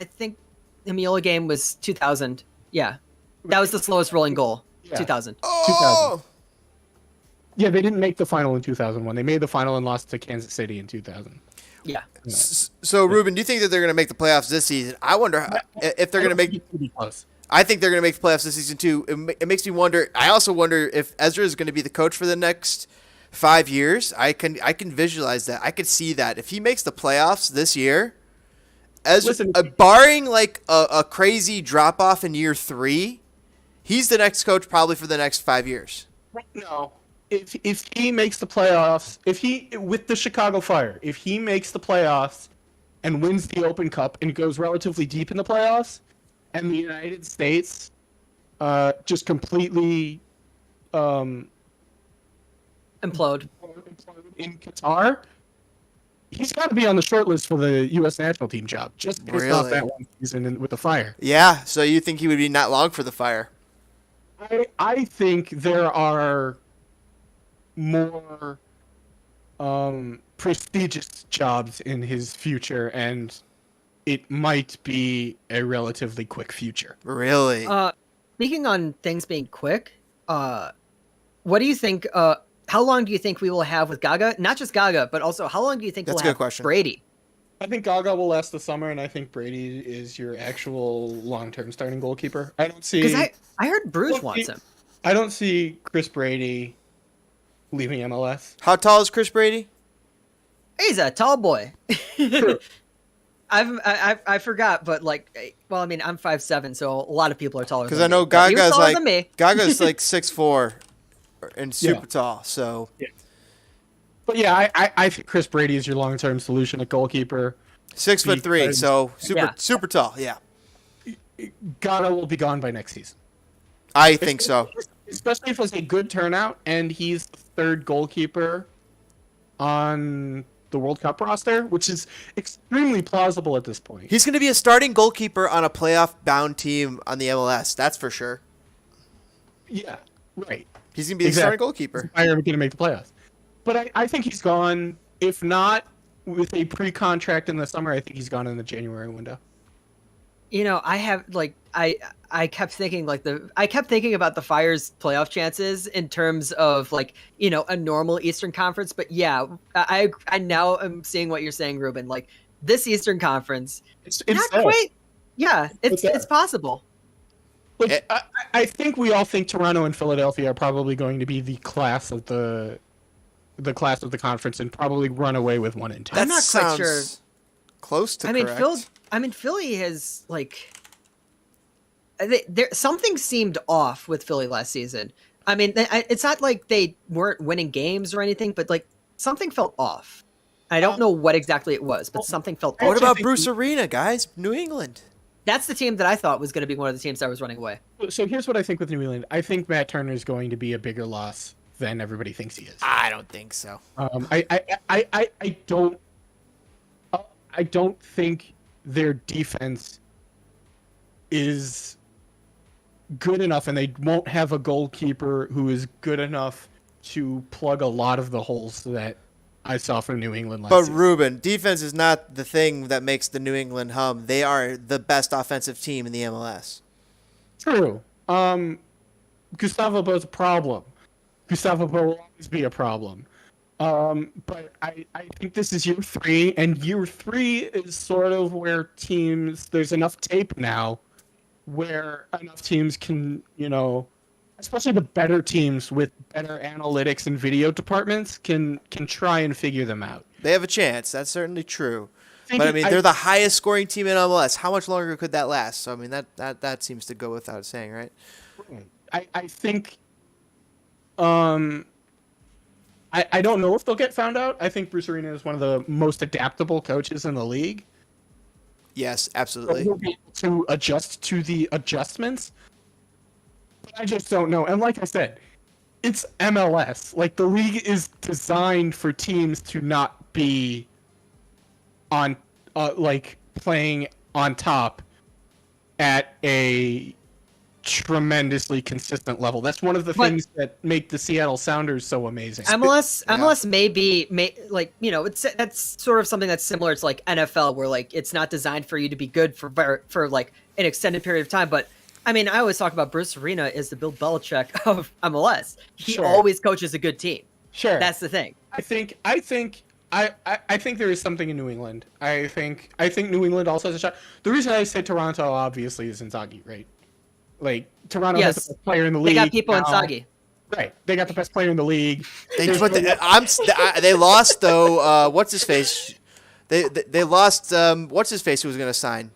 think the Miola game was 2000. Yeah. That was the slowest rolling goal. Yeah. 2000. Oh! Yeah, they didn't make the final in 2001. They made the final and lost to Kansas City in 2000. Yeah. So, Ruben, do you think that they're going to make the playoffs this season? I wonder if they're going to make. I think they're going to make the playoffs this season too. It makes me wonder. I also wonder if Ezra is going to be the coach for the next 5 years. I can visualize that. I could see that if he makes the playoffs this year, Ezra, barring like a crazy drop off in year 3, he's the next coach probably for the next 5 years. No. If he makes the playoffs, with the Chicago Fire, if he makes the playoffs and wins the Open Cup and goes relatively deep in the playoffs, and the United States just completely Implode in Qatar, he's got to be on the short list for the U.S. national team job, just based off that one season with the Fire. Yeah, so you think he would be not long for the Fire? I think there are more prestigious jobs in his future, and it might be a relatively quick future. Really? Speaking on things being quick, what do you think? How long do you think we will have with Gaga? Not just Gaga, but also how long do you think we'll have Brady? I think Gaga will last the summer, and I think Brady is your actual long-term starting goalkeeper. I don't see because I heard Bruce wants him. I don't see Chris Brady leaving MLS. How tall is Chris Brady? He's a tall boy. I forgot, but like, well, I mean, I'm 5'7", so a lot of people are taller. Because I know Gaga's like Gaga's like 6'4", and super tall. So, yeah. But yeah, I think Chris Brady is your long-term solution at goalkeeper. 6'3", so super tall. Yeah. Gaga will be gone by next season. I think so. Especially if it's a good turnout and he's the third goalkeeper on the World Cup roster, which is extremely plausible at this point. He's going to be a starting goalkeeper on a playoff-bound team on the MLS. That's for sure. Yeah, right. He's going to be a starting goalkeeper. I'm going to make the playoffs. But I think he's gone, if not with a pre-contract in the summer, I think he's gone in the January window. I have like I kept thinking about the Fire's playoff chances in terms of like a normal Eastern Conference, but yeah, I now am seeing what you're saying, Ruben. Like this Eastern Conference, It's not there. quite. Yeah, It's there. it's possible. Look, I think we all think Toronto and Philadelphia are probably going to be the class of the conference and probably run away with 1 and 2. I'm not quite sure. Close to correct. Philly has like something seemed off with Philly last season. I mean, it's not like they weren't winning games or anything, but like something felt off. I don't know what exactly it was, but something felt off. What about Bruce Arena, guys? New England. That's the team that I thought was going to be one of the teams that was running away. So here's what I think with New England. I think Matt Turner is going to be a bigger loss than everybody thinks he is. I don't think so. I don't think their defense is good enough, and they won't have a goalkeeper who is good enough to plug a lot of the holes that I saw from New England last season. But Ruben, defense is not the thing that makes the New England hum. They are the best offensive team in the MLS. True. Gustavo Bo's a problem. Gustavo Bo will always be a problem. But I think this is year 3, and year 3 is sort of where there's enough tape now where enough teams can, especially the better teams with better analytics and video departments can try and figure them out. They have a chance. That's certainly true. But I mean, they're the highest scoring team in MLS. How much longer could that last? So I mean, that seems to go without saying, right? I think I don't know if they'll get found out. I think Bruce Arena is one of the most adaptable coaches in the league. Yes, absolutely. He'll be able to adjust to the adjustments. But I just don't know. And like I said, it's MLS. Like, the league is designed for teams to not be on, playing on top at a tremendously consistent level. That's one of the things that make the Seattle Sounders so amazing. MLS that's sort of something that's similar to like NFL, where like it's not designed for you to be good for like an extended period of time. But I mean, I always talk about Bruce Arena as the Bill Belichick of MLS. He always coaches a good team. Sure, that's the thing. I think there is something in New England. I think New England also has a shot. The reason I say Toronto obviously is Inzaghi, right? Like, Toronto has the best player in the league. They got people in Inzaghi. Right. They got the best player in the league. They lost though. What's his face? They lost. What's his face? Who was going to sign?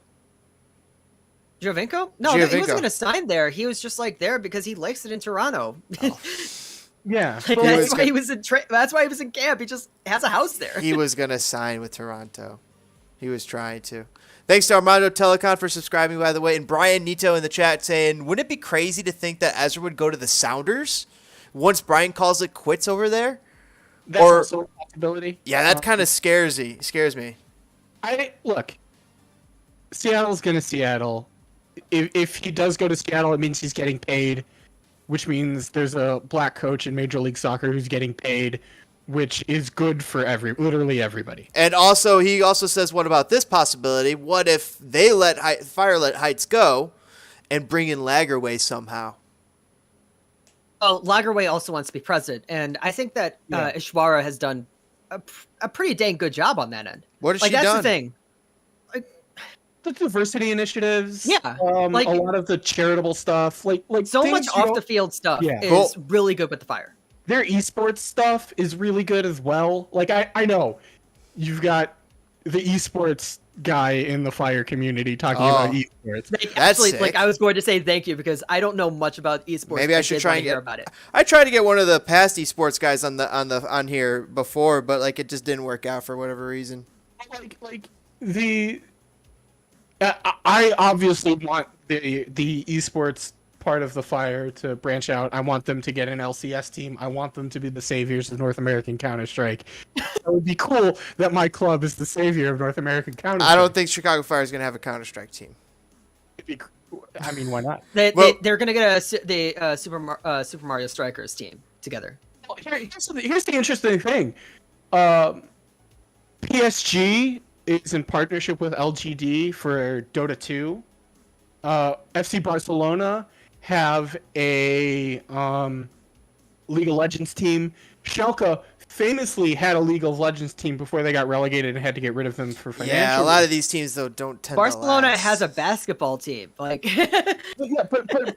Giovinco? No, he wasn't going to sign there. He was just like there because he likes it in Toronto. Oh. Yeah, that's why he was in. That's why he was in camp. He just has a house there. He was going to sign with Toronto. He was trying to. Thanks to Armando Telecon for subscribing, by the way. And Brian Nito in the chat saying, wouldn't it be crazy to think that Ezra would go to the Sounders once Brian calls it quits over there? That's also a possibility. Yeah, that kind of scares me. Look, Seattle's going to Seattle. If he does go to Seattle, it means he's getting paid, which means there's a black coach in Major League Soccer who's getting paid, which is good for literally everybody. And also, he also says, what about this possibility? What if they let Heights go and bring in Lagerwey somehow? Oh, Lagerwey also wants to be president, and I think that Ishwara has done a pretty dang good job on that end. What has she done? That's the thing. The diversity initiatives. Yeah. A lot of the charitable stuff. Like so much off the field stuff is really good with the Fire. Their esports stuff is really good as well. Like, I know you've got the esports guy in the Fire community talking about esports. Actually, like, I was going to say thank you because I don't know much about esports. Maybe I should try and hear about it. I tried to get one of the past esports guys on here before, but like it just didn't work out for whatever reason. I obviously want the esports part of the Fire to branch out. I want them to get an LCS team. I want them to be the saviors of North American Counter-Strike. It would be cool that my club is the savior of North American Counter-Strike. I don't think Chicago Fire is going to have a Counter-Strike team. I mean, why not? They're going to get the Super Mario Strikers team together. Well, here's the interesting thing. PSG is in partnership with LGD for Dota 2. FC Barcelona have a League of Legends team. Schalke famously had a League of Legends team before they got relegated and had to get rid of them for financial. Yeah, a lot of these teams though don't tend Barcelona to last. has a basketball team. Like, but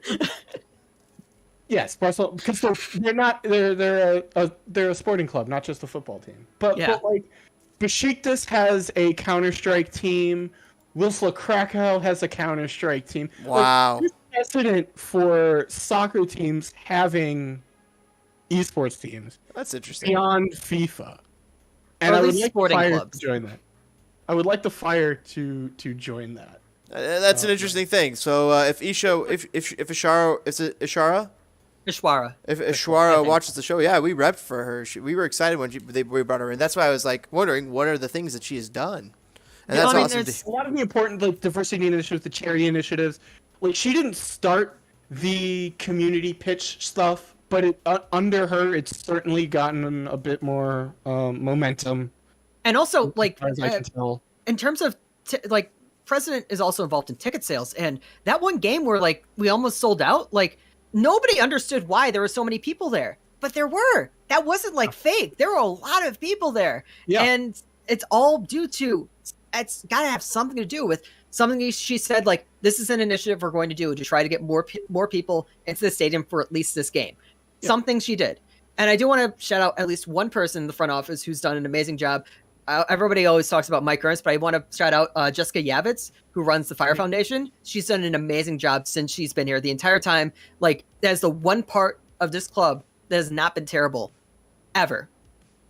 yes, Barcelona, because they're a sporting club, not just a football team. But like Besiktas has a Counter-Strike team. Wisla Krakow has a Counter-Strike team. Wow. Like, there's precedent for soccer teams having esports teams. That's interesting. Beyond FIFA. And or I at would least like sporting Fire clubs. to join that. I would like the Fire to join that. That's an interesting thing. So if Ishara, is it Ishara? Ishwara. If I Ishwara think. watches the show, yeah, we repped for her. We were excited when we brought her in. That's why I was like wondering what are the things that she has done. And Yeah, that's I mean, awesome. there's- A lot of the important like diversity initiatives, the charity initiatives, like she didn't start the community pitch stuff, but under her, it's certainly gotten a bit more momentum. And also, like, As I can tell. in terms of like, President is also involved in ticket sales, and that one game where like we almost sold out, like nobody understood why there were so many people there, but there were. That wasn't like fake. There were a lot of people there, and it's all due to. It's got to have something to do with something she said. Like, this is an initiative we're going to do to try to get more people into the stadium for at least this game. Yeah. Something she did, and I do want to shout out at least one person in the front office who's done an amazing job. Everybody always talks about Mike Ernst, but I want to shout out Jessica Yavitz, who runs the Fire Foundation. She's done an amazing job since she's been here the entire time. Like, that's the one part of this club that has not been terrible, ever.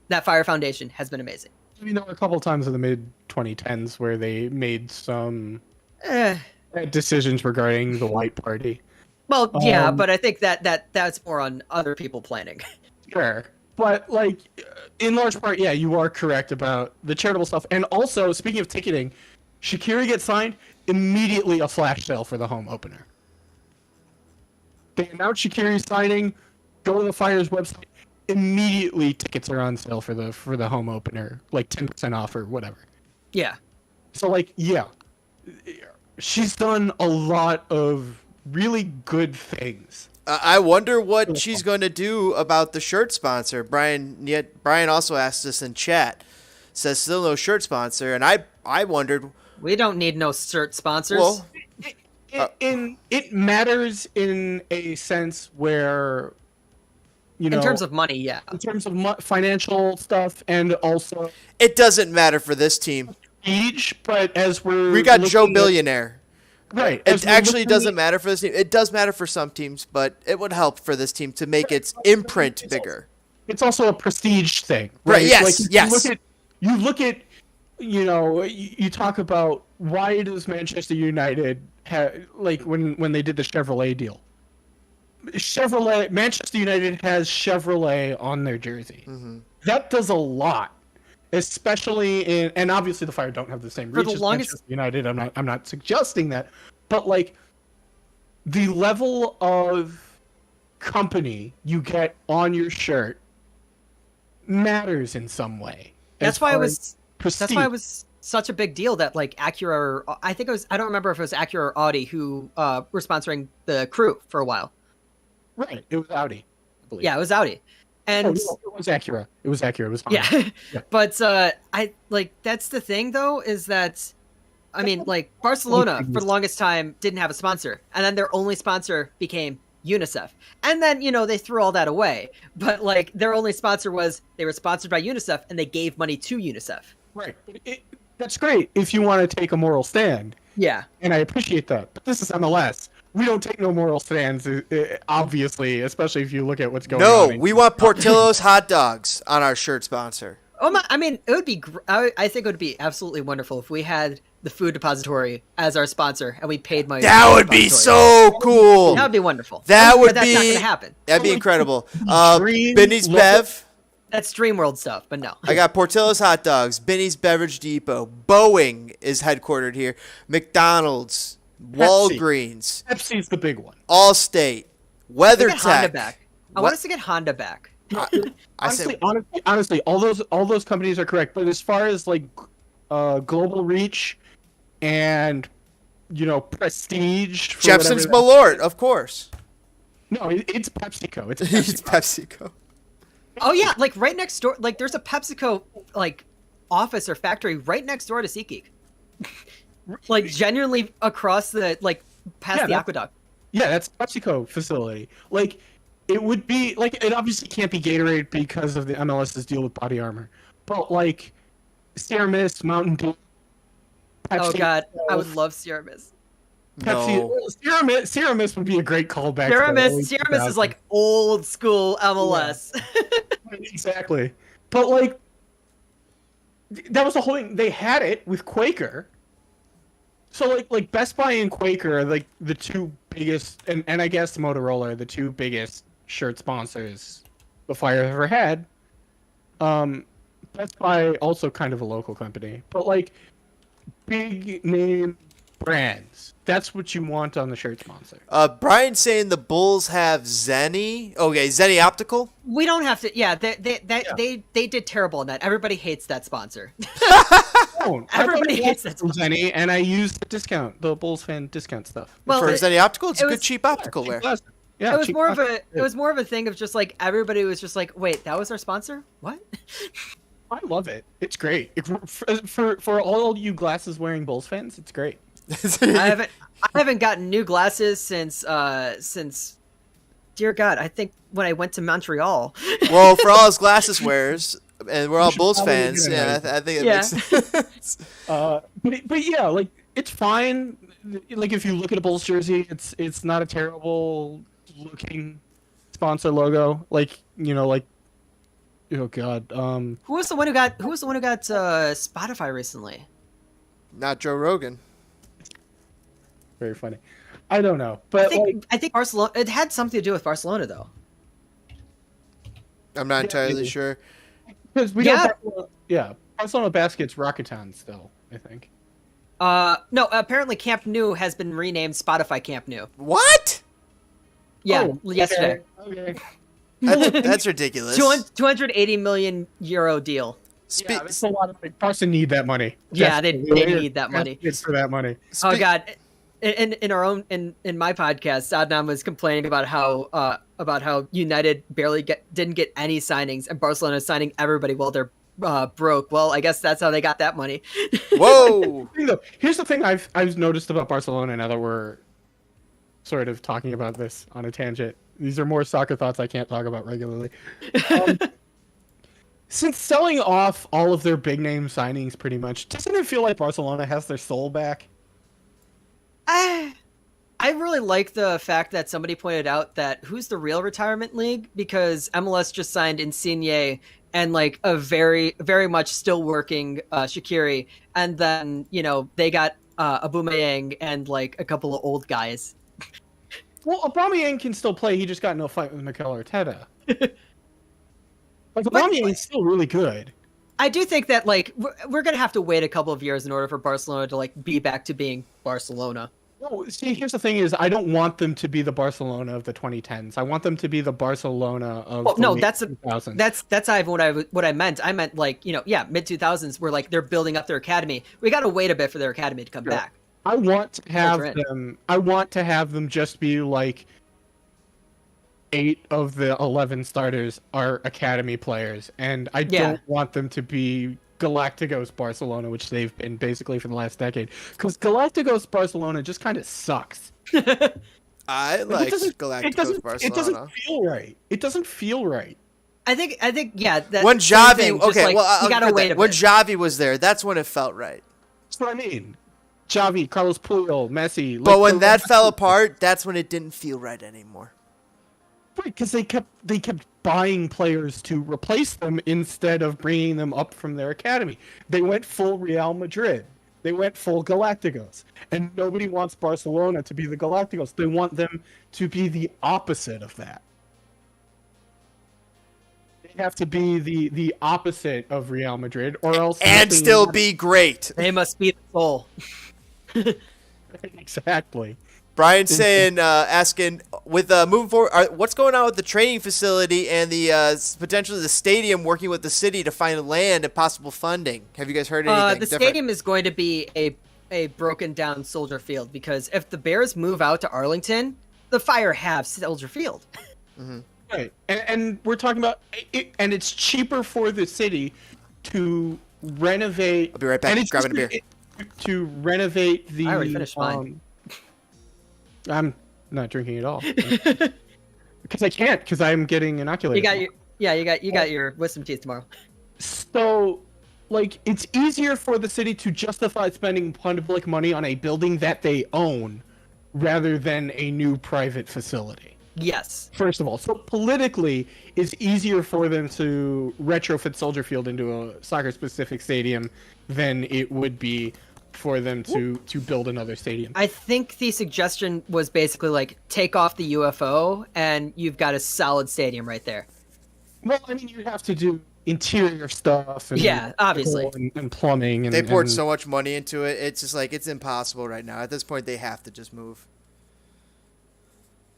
That Fire Foundation has been amazing. I mean, there were a couple of times in the mid-2010s where they made some decisions regarding the White Party. Well, yeah, but I think that's more on other people planning. Sure. But, like, in large part, yeah, you are correct about the charitable stuff. And also, speaking of ticketing, Shaqiri gets signed, immediately a flash sale for the home opener. They announce Shaqiri signing, go to the Fire's website, immediately tickets are on sale for the home opener, like 10% off or whatever. Yeah. So, like, yeah. She's done a lot of really good things. I wonder what she's going to do about the shirt sponsor. Brian also asked us in chat. Says still no shirt sponsor, and I wondered. We don't need no shirt sponsors. Well, it matters in a sense where, you know, in terms of money, yeah. In terms of financial stuff, and also it doesn't matter for this team. But as we got Joe Billionaire. Right. It actually doesn't matter for this team. It does matter for some teams, but it would help for this team to make its imprint bigger. It's also a prestige thing, right? Yes, like, yes. You look at, you know, you talk about why does Manchester United have, like, when they did the Chevrolet deal. Manchester United has Chevrolet on their jersey. Mm-hmm. That does a lot. Especially in, and obviously the Fire don't have the same reach as Manchester United. I'm not suggesting that, but like the level of company you get on your shirt matters in some way. That's why it was such a big deal that like Acura, I don't remember if it was Acura or Audi who were sponsoring the crew for a while. Right, it was Audi, I believe. Yeah, it was Audi. And it was Acura. It was Honda. Yeah. But I like that's the thing though, is that I mean, like Barcelona for the longest time didn't have a sponsor, and then their only sponsor became UNICEF. And then, you know, they threw all that away. But like their only sponsor they were sponsored by UNICEF and they gave money to UNICEF. Right. That's great if you want to take a moral stand. Yeah. And I appreciate that. But this is MLS. We don't take no moral stands, obviously, especially if you look at what's going on. No, we want Portillo's hot dogs on our shirt sponsor. I mean, it would be. I think it would be absolutely wonderful if we had the Food Depository as our sponsor and we paid money. That would be so cool. That would be wonderful. That's not going to happen. That'd be incredible. Benny's Bev. That's Dreamworld stuff, but no. I got Portillo's hot dogs, Benny's Beverage Depot, Boeing is headquartered here, McDonald's. Walgreens. Pepsi's the big one. Allstate. WeatherTech. Honda back. I want us to get Honda back. Honestly, all those companies are correct. But as far as like global reach and prestige. For Jepson's whatever Malort, of course. No, it's PepsiCo. It's It's PepsiCo. PepsiCo. Oh yeah, like right next door. Like there's a PepsiCo like office or factory right next door to SeatGeek. Like genuinely across the past the that's- aqueduct. Yeah, that's a PepsiCo facility. Like, it would be like it obviously can't be Gatorade because of the MLS's deal with Body Armor, but like Sierra Mist, Mountain Dew. Oh Pepsi god, I would itself, love Sierra Mist. Pepsi. No. Sierra Mist would be a great callback. Sierra to the early Mist is 2000s. like old school MLS. Exactly. But like that was the whole thing. They had it with Quaker. So like Best Buy and Quaker are like the two biggest, and I guess Motorola are the two biggest shirt sponsors the Fire ever had. Best Buy also kind of a local company, but like big name brands. That's what you want on the shirt sponsor. Brian's saying the Bulls have Zenny. Okay, Zenny Optical. We don't have to. Yeah, they did terrible in that. Everybody hates that sponsor. Oh, Everybody I hates that sponsor. Zenny, and I used the Bulls fan discount stuff. Well, For Zenny Optical, it's it good was- cheap optical wear. Yeah, It was cheap more of plastic. a thing of just like everybody was just like, wait, that was our sponsor? What? I love it. It's great. For all you glasses wearing Bulls fans, it's great. I haven't gotten new glasses since dear God, I think when I went to Montreal. Well, for all his glasses wearers, and we're all should Bulls probably fans, get yeah, another I think it Yeah. makes sense. But yeah, like it's fine. Like if you look at a Bulls jersey, it's not a terrible looking sponsor logo. Like oh god, Who was the one who got Spotify recently? Not Joe Rogan. very funny. I don't know, but I think Barcelona. It had something to do with Barcelona though. I'm not entirely maybe. sure. because we Yeah. Barcelona Basket's Rocketon still, I think. No, apparently Camp Nou has been renamed Spotify Camp Nou. What? Yeah, Oh, yesterday. Okay. That's ridiculous. 280 million euro deal. Spe- Yeah, that's a lot of money. Barca need that money. Yeah, they Desperately. need that money. It's for that money. Oh God, in our own in my podcast, Adnan was complaining about how United didn't get any signings and Barcelona is signing everybody while they're broke. Well, I guess that's how they got that money. Whoa. Here's the thing I've noticed about Barcelona now that we're sort of talking about this on a tangent. These are more soccer thoughts I can't talk about regularly. Since selling off all of their big name signings pretty much, doesn't it feel like Barcelona has their soul back? I really like the fact that somebody pointed out that who's the real retirement league, because MLS just signed Insigne and like a very, very much still working Shaqiri, and then they got Aubameyang and like a couple of old guys. Well, Aubameyang can still play. He just got in a fight with Mikel Arteta. Like Aubameyang is still really good. I do think that like we're gonna have to wait a couple of years in order for Barcelona to like be back to being Barcelona. No, see, here's the thing: is I don't want them to be the Barcelona of the 2010s. I want them to be the Barcelona of Well, the no, late that's 2000s. what I meant. I meant like mid 2000s, where like they're building up their academy. We got to wait a bit for their academy to come back. I want to have Right. them. I want to have them just be like 8 of the 11 starters are academy players, and I don't want them to be Galacticos Barcelona, which they've been basically for the last decade. Because Galacticos Barcelona just kind of sucks. I like Galacticos It Barcelona. doesn't feel right. It doesn't feel right. I think yeah. That When same Xavi, thing, just, okay, like, well, you gotta wait a when bit. Xavi was there, that's when it felt right. That's what I mean. Xavi, Carlos Puyol, Messi. But like, when the- that fell apart, that's when it didn't feel right anymore. Right, because they kept buying players to replace them instead of bringing them up from their academy. They went full Real Madrid. They went full Galacticos. And nobody wants Barcelona to be the Galacticos. They want them to be the opposite of that. They have to be the opposite of Real Madrid, or else And nothing still matters. be great. They must be the soul. Exactly. Brian's saying, asking, with moving forward, what's going on with the training facility and the potentially the stadium working with the city to find land and possible funding? Have you guys heard anything The different? stadium is going to be a broken down Soldier Field, because if the Bears move out to Arlington, the Fire have Soldier Field. Right, and we're talking about it, and it's cheaper for the city to renovate. I'll be right back. And it's Grabbing a beer. To renovate the. I already finished mine. I'm not drinking at all because I can't, because I'm getting inoculated. You got your wisdom teeth tomorrow. So, like, it's easier for the city to justify spending public money on a building that they own rather than a new private facility. Yes. First of all, so politically, it's easier for them to retrofit Soldier Field into a soccer-specific stadium than it would be for them to build another stadium. I think the suggestion was basically like, take off the UFO and you've got a solid stadium right there. Well, I mean, you have to do interior stuff and obviously, and plumbing. And They poured so much money into it. It's just like, it's impossible right now. At this point, they have to just move.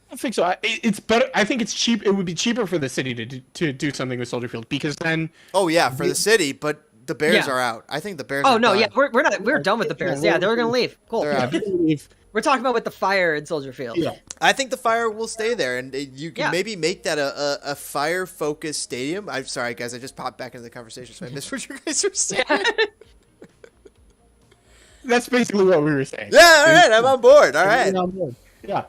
I don't think so. It's better. I think it's cheap. It would be cheaper for the city to do something with Soldier Field, because then. Oh yeah, for the city, but the Bears are out. I think the Bears. Oh are no, done. yeah, we're done with the Bears. Yeah, they were gonna leave. Cool. We're talking about with the Fire in Soldier Field. Yeah. I think the Fire will stay there, and you can maybe make that a Fire-focused stadium. I'm sorry, guys. I just popped back into the conversation, so I missed what you guys were saying. That's basically what we were saying. Yeah, all right. I'm on board. All right. Yeah.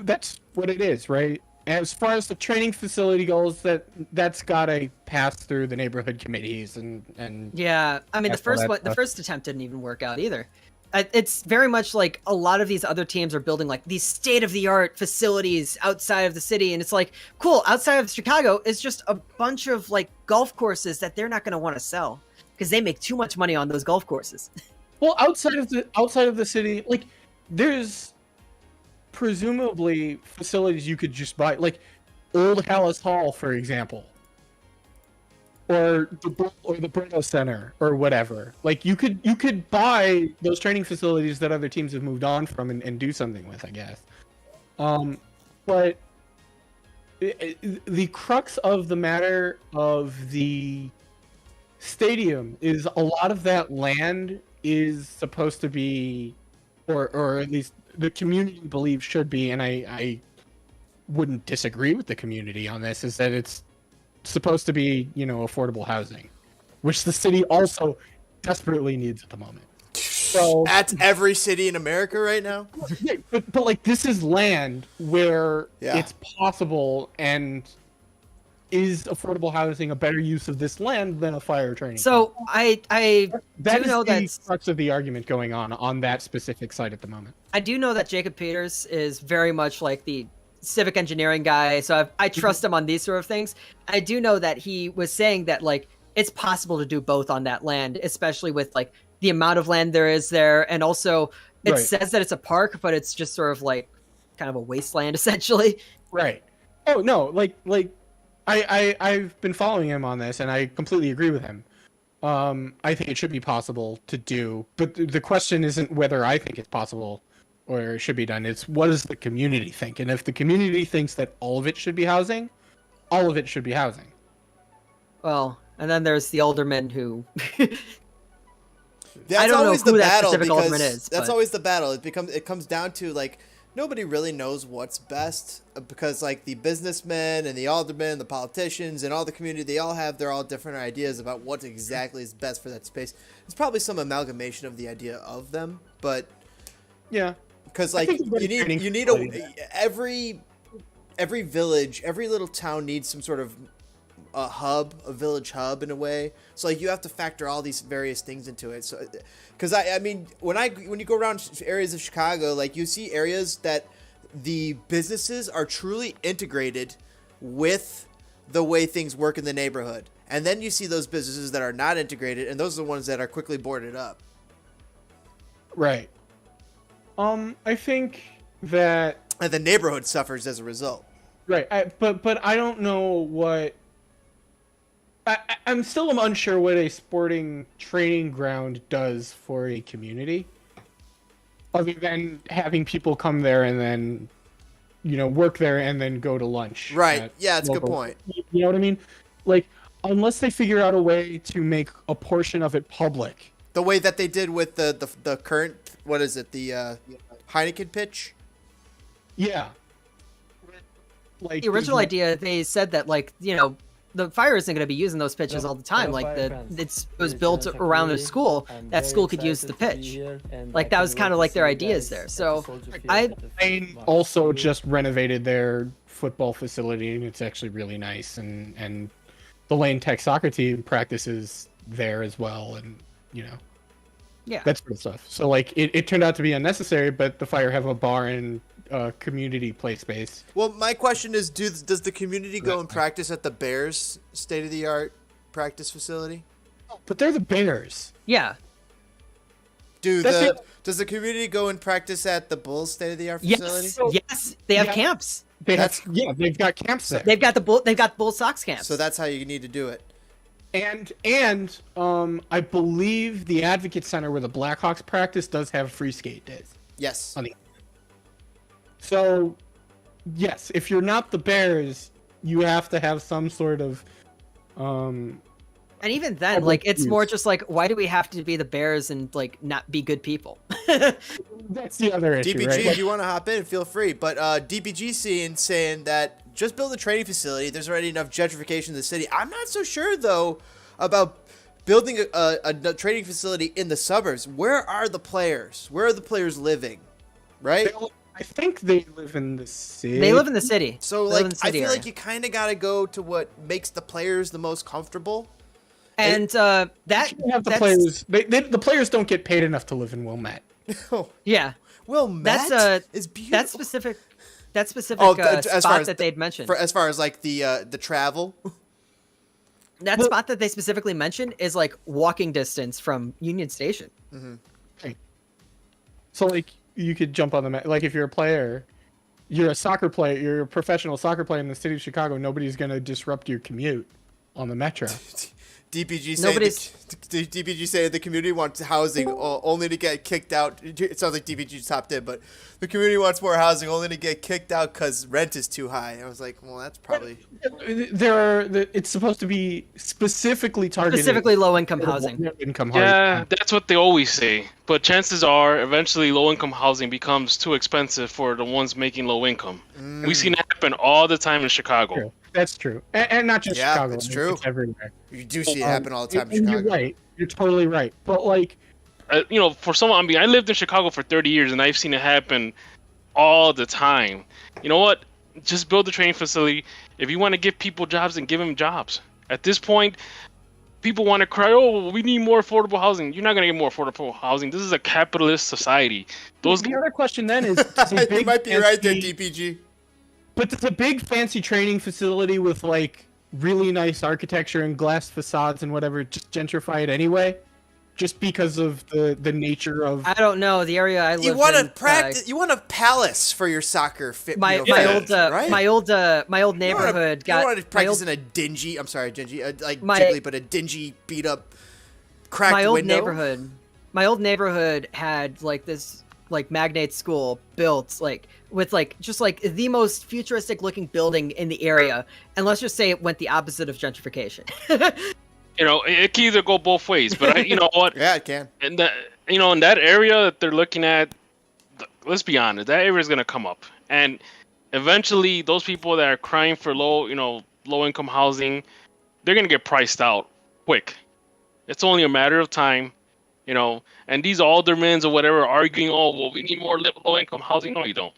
That's what it is, right? As far as the training facility goes, that's gotta pass through the neighborhood committees and. Yeah, I mean, the first attempt didn't even work out either. It's very much like a lot of these other teams are building like these state-of-the-art facilities outside of the city, and it's like, cool, outside of Chicago is just a bunch of like golf courses that they're not going to want to sell because they make too much money on those golf courses. Well, outside of the city, like, there's presumably facilities you could just buy, like Old Hallis Hall, for example, or the Brito Center, or whatever. Like, you could buy those training facilities that other teams have moved on from and do something with, I guess. But the crux of the matter of the stadium is a lot of that land is supposed to be, or at least the community believes should be, and I wouldn't disagree with the community on this, is that it's supposed to be, affordable housing, which the city also desperately needs at the moment. So that's every city in America right now. Yeah, but like, this is land where it's possible, and is affordable housing a better use of this land than a fire training? So I do know that the crux of the argument going on that specific site at the moment. I do know that Jacob Peters is very much like the civic engineering guy, so I trust him on these sort of things. I do know that he was saying that like it's possible to do both on that land, especially with like the amount of land there is there, and also it says that it's a park, but it's just sort of like kind of a wasteland essentially. Right. Oh no, like I've been following him on this, and I completely agree with him. I think it should be possible to do, but the question isn't whether I think it's possible or it should be done. It's, what does the community think? And if the community thinks that all of it should be housing, all of it should be housing. Well, and then there's the alderman who That's I don't always know who the that battle, specific alderman because is. that's but... always the battle. It comes down to like nobody really knows what's best, because like the businessmen and the aldermen, the politicians and all the community, they all have their all different ideas about what exactly is best for that space. It's probably some amalgamation of the idea of them, but yeah, because like you need every village, every little town needs some sort of a village hub in a way. So like you have to factor all these various things into it. So, because I mean, when you go around areas of Chicago, like you see areas that the businesses are truly integrated with the way things work in the neighborhood, and then you see those businesses that are not integrated, and those are the ones that are quickly boarded up. Right. I think that, and the neighborhood suffers as a result. Right. But I don't know what. I'm still unsure what a sporting training ground does for a community, other than having people come there and then, work there and then go to lunch. Right. Yeah, it's a good point. You know what I mean? Like, unless they figure out a way to make a portion of it public, The way that they did with the current, what is it, the Heineken pitch? Yeah. Like The original idea, they said that the Fire isn't going to be using those pitches all the time. Like it was built around a school. That school could use the pitch. Like that was kind of like their ideas there. So They also just renovated their football facility, and it's actually really nice. And the Lane Tech soccer team practices there as well, and yeah, that sort of stuff. So like it turned out to be unnecessary, but the Fire have a bar and community play space. Well, my question is, does the community go and practice at the Bears state-of-the-art practice facility? But they're the Bears. yeah. Does the community go and practice at the Bulls state-of-the-art facility? Yes, they have camps. They've got camps there. They've got Bull Sox camps. So that's how you need to do it. And I believe the Advocate Center where the Blackhawks practice does have free skate days. Yes. So, yes, if you're not the Bears, you have to have some sort of and even then, like, it's more just like, why do we have to be the Bears and like not be good people? That's the other issue, DPG, right? if you want to hop in, feel free. But DPG saying that just build a training facility. There's already enough gentrification in the city. I'm not so sure though about building a training facility in the suburbs. Where are the players? Where are the players living? Right? I think they live in the city. They live in the city. So They live like, in the I city feel area. like you kind of got to go to what makes the players the most comfortable. And Have the players. The players don't get paid enough to live in Wilmette. yeah, Wilmette is beautiful. that specific as far spot as that they'd mentioned. as far as like the travel. That spot that they specifically mentioned is like walking distance from Union Station. Right. So like you could jump on the mat. Like if you're a player, you're a soccer player, you're a professional soccer player in the city of Chicago. Nobody's gonna disrupt your commute on the metro. DPG saying the community wants housing only to get kicked out. It sounds like DPG topped in, but the community wants more housing only to get kicked out because rent is too high. I was like, well, that's probably... It's supposed to be specifically targeted. Specifically low-income housing. Yeah, that's what they always say. But chances are, eventually, low-income housing becomes too expensive for the ones making low income. We've seen that happen all the time in Chicago. True. That's true, and not just Yeah, Chicago. it's true. It's everywhere. You do see it happen all the time in And Chicago. you're right. You're totally right. But like, For someone, I mean, I lived in Chicago for 30 years, and I've seen it happen all the time. You know what? Just build a training facility. If you want to give people jobs, then give them jobs. At this point, people want to cry, oh, we need more affordable housing. You're not going to get more affordable housing. This is a capitalist society. the other question then is, You might be right there, DPG. But there's a big fancy training facility with like really nice architecture and glass facades and whatever, just gentrify it anyway, just because of the nature of. I don't know the area I live in. You want to practice. You want a palace for your soccer fit. My old neighborhood You got. want to practice in a dingy. I'm sorry, dingy. Like Jiggly, but a dingy, beat up, cracked My old window. neighborhood. My old neighborhood had like this magnate school built with just the most futuristic looking building in the area, and let's just say it went the opposite of gentrification. It can either go both ways. But you know what? Yeah, it can. And that, in that area that they're looking at, let's be honest, that area is gonna come up, and eventually those people that are crying for low income housing, they're gonna get priced out quick. It's only a matter of time. And these aldermen or whatever are arguing, oh, well, we need more low-income housing. No, you don't.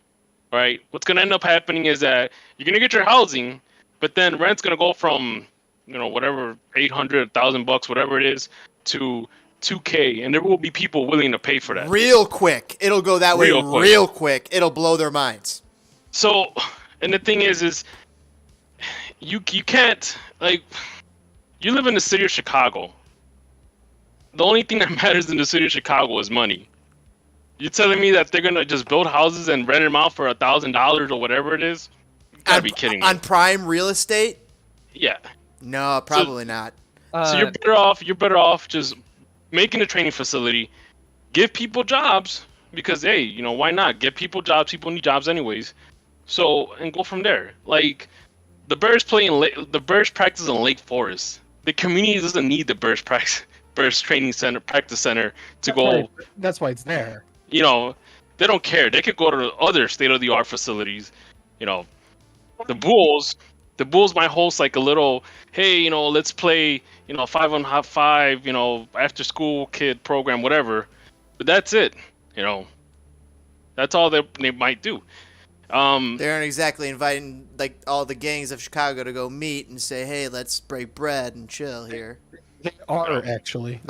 Right? What's going to end up happening is that you're going to get your housing, but then rent's going to go from, whatever, $800, $1,000, whatever it is, to $2K, and there will be people willing to pay for that. Real quick. It'll go that way real quick. It'll blow their minds. So, and the thing is you can't, you live in the city of Chicago. The only thing that matters in the city of Chicago is money. You're telling me that they're gonna just build houses and rent them out for $1,000 or whatever it is? You gotta be kidding me. On prime real estate? Yeah. No, probably not. So you're better off just making a training facility, give people jobs because hey, why not? Give people jobs. People need jobs anyways. So and go from there. Like the Bears practice in Lake Forest. The community doesn't need the Bears practice. first training center, practice center to That's why it's there. You know, they don't care. They could go to other state-of-the-art facilities. You know, the Bulls might host like a little, hey, you know, let's play, you know, 5-on-5, you know, after school kid program, whatever. But that's it. You know, that's all they might do. They aren't exactly inviting like all the gangs of Chicago to go meet and say, "Hey, let's break bread and chill here." They are actually.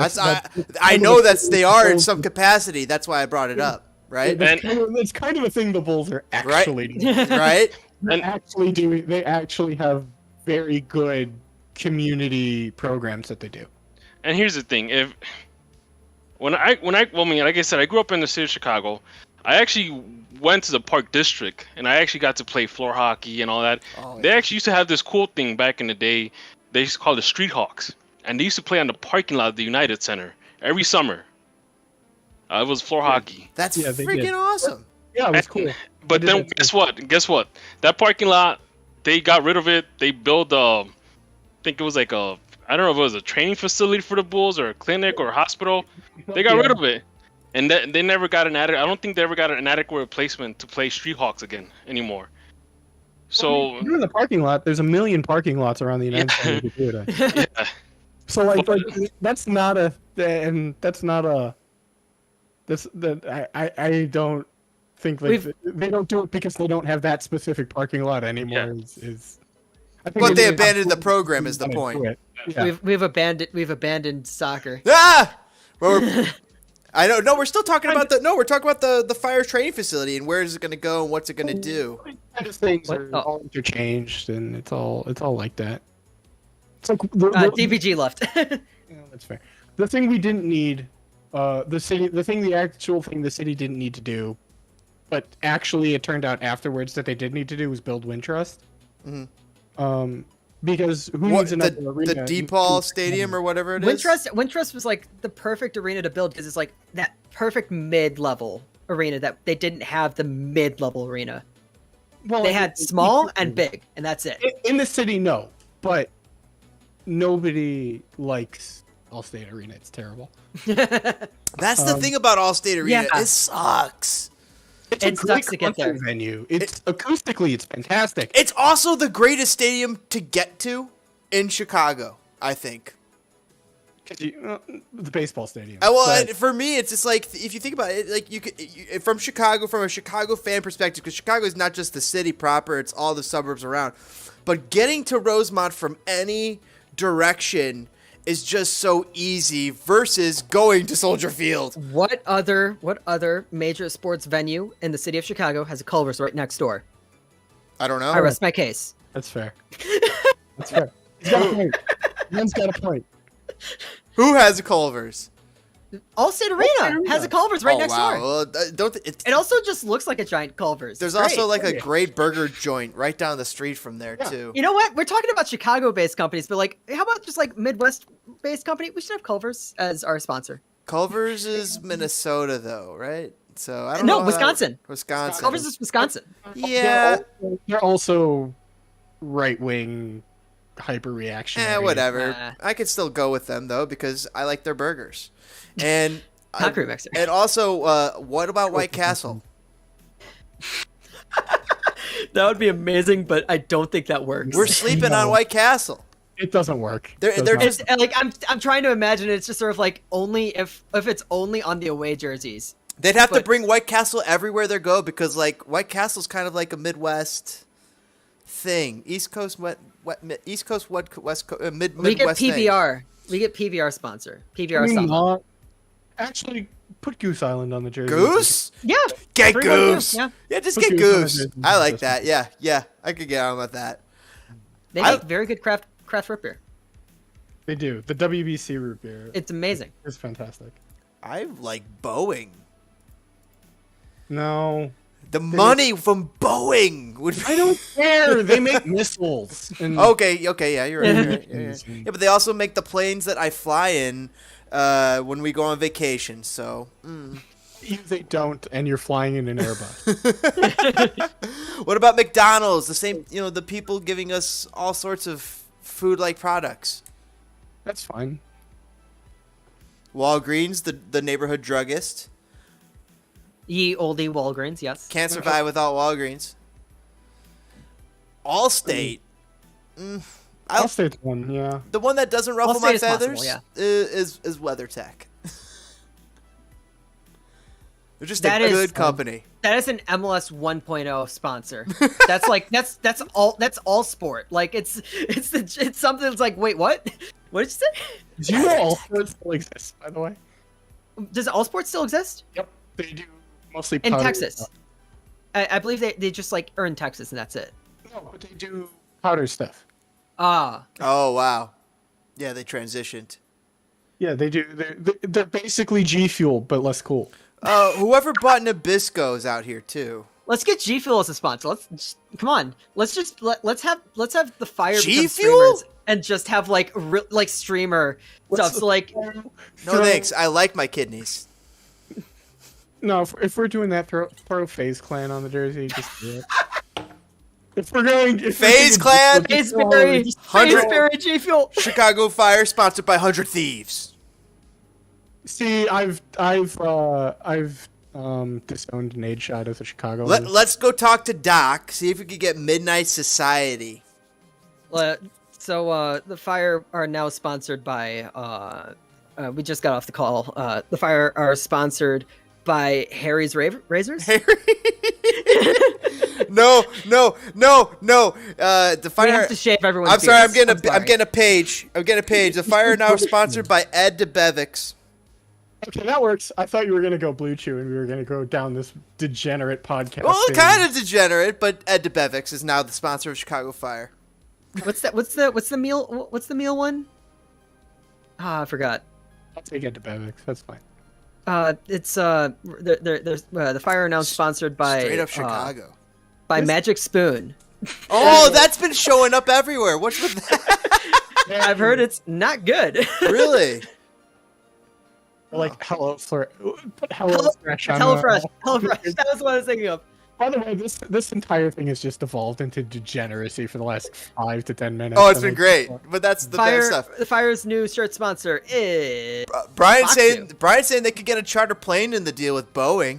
I know they are in some capacity. That's why I brought it up, right? It's kind of a thing the Bulls are actually doing. Right? They actually have very good community programs that they do. And here's the thing: well, I mean, like I said, I grew up in the city of Chicago. I actually went to the Park District, and I actually got to play floor hockey and all that. Oh, yeah. They actually used to have this cool thing back in the day. They used to call it the Street Hawks, and they used to play on the parking lot of the United Center every summer. It was floor hockey. That's freaking awesome. Yeah, it was cool. But then guess what? That parking lot, they got rid of it. They built I think it was like I don't know if it was a training facility for the Bulls or a clinic or a hospital. They got rid of it. And they never got I don't think they ever got an adequate replacement to play Street Hawks again anymore. So you're in the parking lot. There's a million parking lots around the United States. Yeah. So like that's not a I don't think they don't do it because they don't have that specific parking lot anymore. Yeah. I think they abandoned the program is the point. Yeah. We've abandoned soccer. Ah! Well, I don't know. We're still talking about we're talking about the fire training facility and where is it going to go and what's it going to do. Things are all interchanged and it's all like that. It's like DPG left. Yeah, that's fair. The thing we didn't need, the actual thing the city didn't need to do, but actually it turned out afterwards that they did need to do was build Wintrust. Mm-hmm. Because who needs another arena? The DePaul Stadium or whatever it is? Wintrust was like the perfect arena to build because it's like that perfect mid-level arena that they didn't have the mid-level arena. Well, they had small and big, and that's it. In the city, no. But nobody likes Allstate Arena. It's terrible. That's the thing about Allstate Arena. Yeah. It sucks. It's a great concert venue. Acoustically, it's fantastic. It's also the greatest stadium to get to in Chicago, I think. The baseball stadium. For me, it's just like if you think about it, like from a Chicago fan perspective, because Chicago is not just the city proper; it's all the suburbs around. But getting to Rosemont from any direction is just so easy versus going to Soldier Field. What other major sports venue in the city of Chicago has a Culver's right next door? I don't know. I rest my case. That's fair. That's fair. He's got a point. Man's got a point. Who has a Culver's? Allstate Arena has a Culver's right next door. Well, it also just looks like a giant Culver's. There's also like a great burger joint right down the street from there too. You know what? We're talking about Chicago-based companies, but like, how about just like Midwest-based company? We should have Culver's as our sponsor. Culver's is Minnesota though, right? So I don't know. No, Wisconsin. Wisconsin. Culver's is Wisconsin. Yeah. They're also right-wing hyper reaction. Whatever. I could still go with them though because I like their burgers. And and also, what about White Castle? That would be amazing, but I don't think that works. We're sleeping on White Castle. It doesn't work. They're just like I'm trying to imagine it's just sort of like only if it's only on the away jerseys. They'd have to bring White Castle everywhere they go because like White Castle's kind of like a Midwest thing. East Coast, West Coast, Midwest. We get PBR. Thing. We get PBR sponsor. PBR Actually, put Goose Island on the jersey. Goose? Yeah. Get Goose. Yeah, just get Goose. I like that. Yeah. I could get on with that. They make very good craft root beer. They do. The WBC root beer. It's amazing. It's fantastic. I like Boeing. No. The money from Boeing would be... I don't care. They make missiles. Okay, yeah, you're right. Yeah, but they also make the planes that I fly in when we go on vacation, so... They don't, and you're flying in an Airbus. What about McDonald's? The same, the people giving us all sorts of food-like products. That's fine. Walgreens, the neighborhood druggist. Ye oldie Walgreens, yes. Can't survive without Walgreens. Allstate. Allstate's one, yeah. The one that doesn't ruffle Allstate my is feathers possible, yeah. is WeatherTech. They're just That a is- good company. That is an MLS 1.0 sponsor. That's like that's all sport. Like it's something that's like, wait, what? What did you say? Do you know all sports still exist, by the way? Does all sports still exist Yep. They do mostly in powder Texas? stuff. I believe they just like are in Texas and that's it. No, but they do powder stuff. Ah, Oh wow. Yeah, they transitioned. Yeah, they do. They're basically G Fuel, but less cool. Whoever bought Nabisco's out here too. let's get G Fuel as a sponsor. Come on. Let's have the Fire G become Fuel? streamers and just have like streamer stuff. So like, No thanks. I like my kidneys. No, if we're doing that, throw FaZe Clan on the jersey. Just do it. If we're going, FaZe Clan? Faceberry G Fuel. Chicago Fire, sponsored by 100 Thieves. See, I've disowned Nade Shot as a Chicago. Let's go talk to Doc. See if we could get Midnight Society. So the Fire are now sponsored by. We just got off the call. The Fire are sponsored by Harry's Razors. No. The We Fire. have to shave everyone's I'm sorry. I'm beards. getting a page. The Fire are now sponsored by Ed DeBevics. Okay, that works. I thought you were gonna go Blue Chew and we were gonna go down this degenerate podcast. Well, thing. kind of degenerate, but Ed DeBevics is now the sponsor of Chicago Fire. What's the meal? What's the meal one? I forgot. I'll take it to Bevix. That's fine. It's the Fire are now sponsored by Straight up Chicago. by Magic Spoon. Oh, that's been showing up everywhere. What's with that? I've heard it's not good. Really? Like Hello Fresh. on HelloFresh. the- HelloFresh. That was what I was thinking of. By the way, this entire thing has just evolved into degeneracy for the last 5 to 10 minutes. Oh, it's been great. But that's the best stuff. The Fire's new shirt sponsor is Brian's Fox saying they could get a charter plane in the deal with Boeing.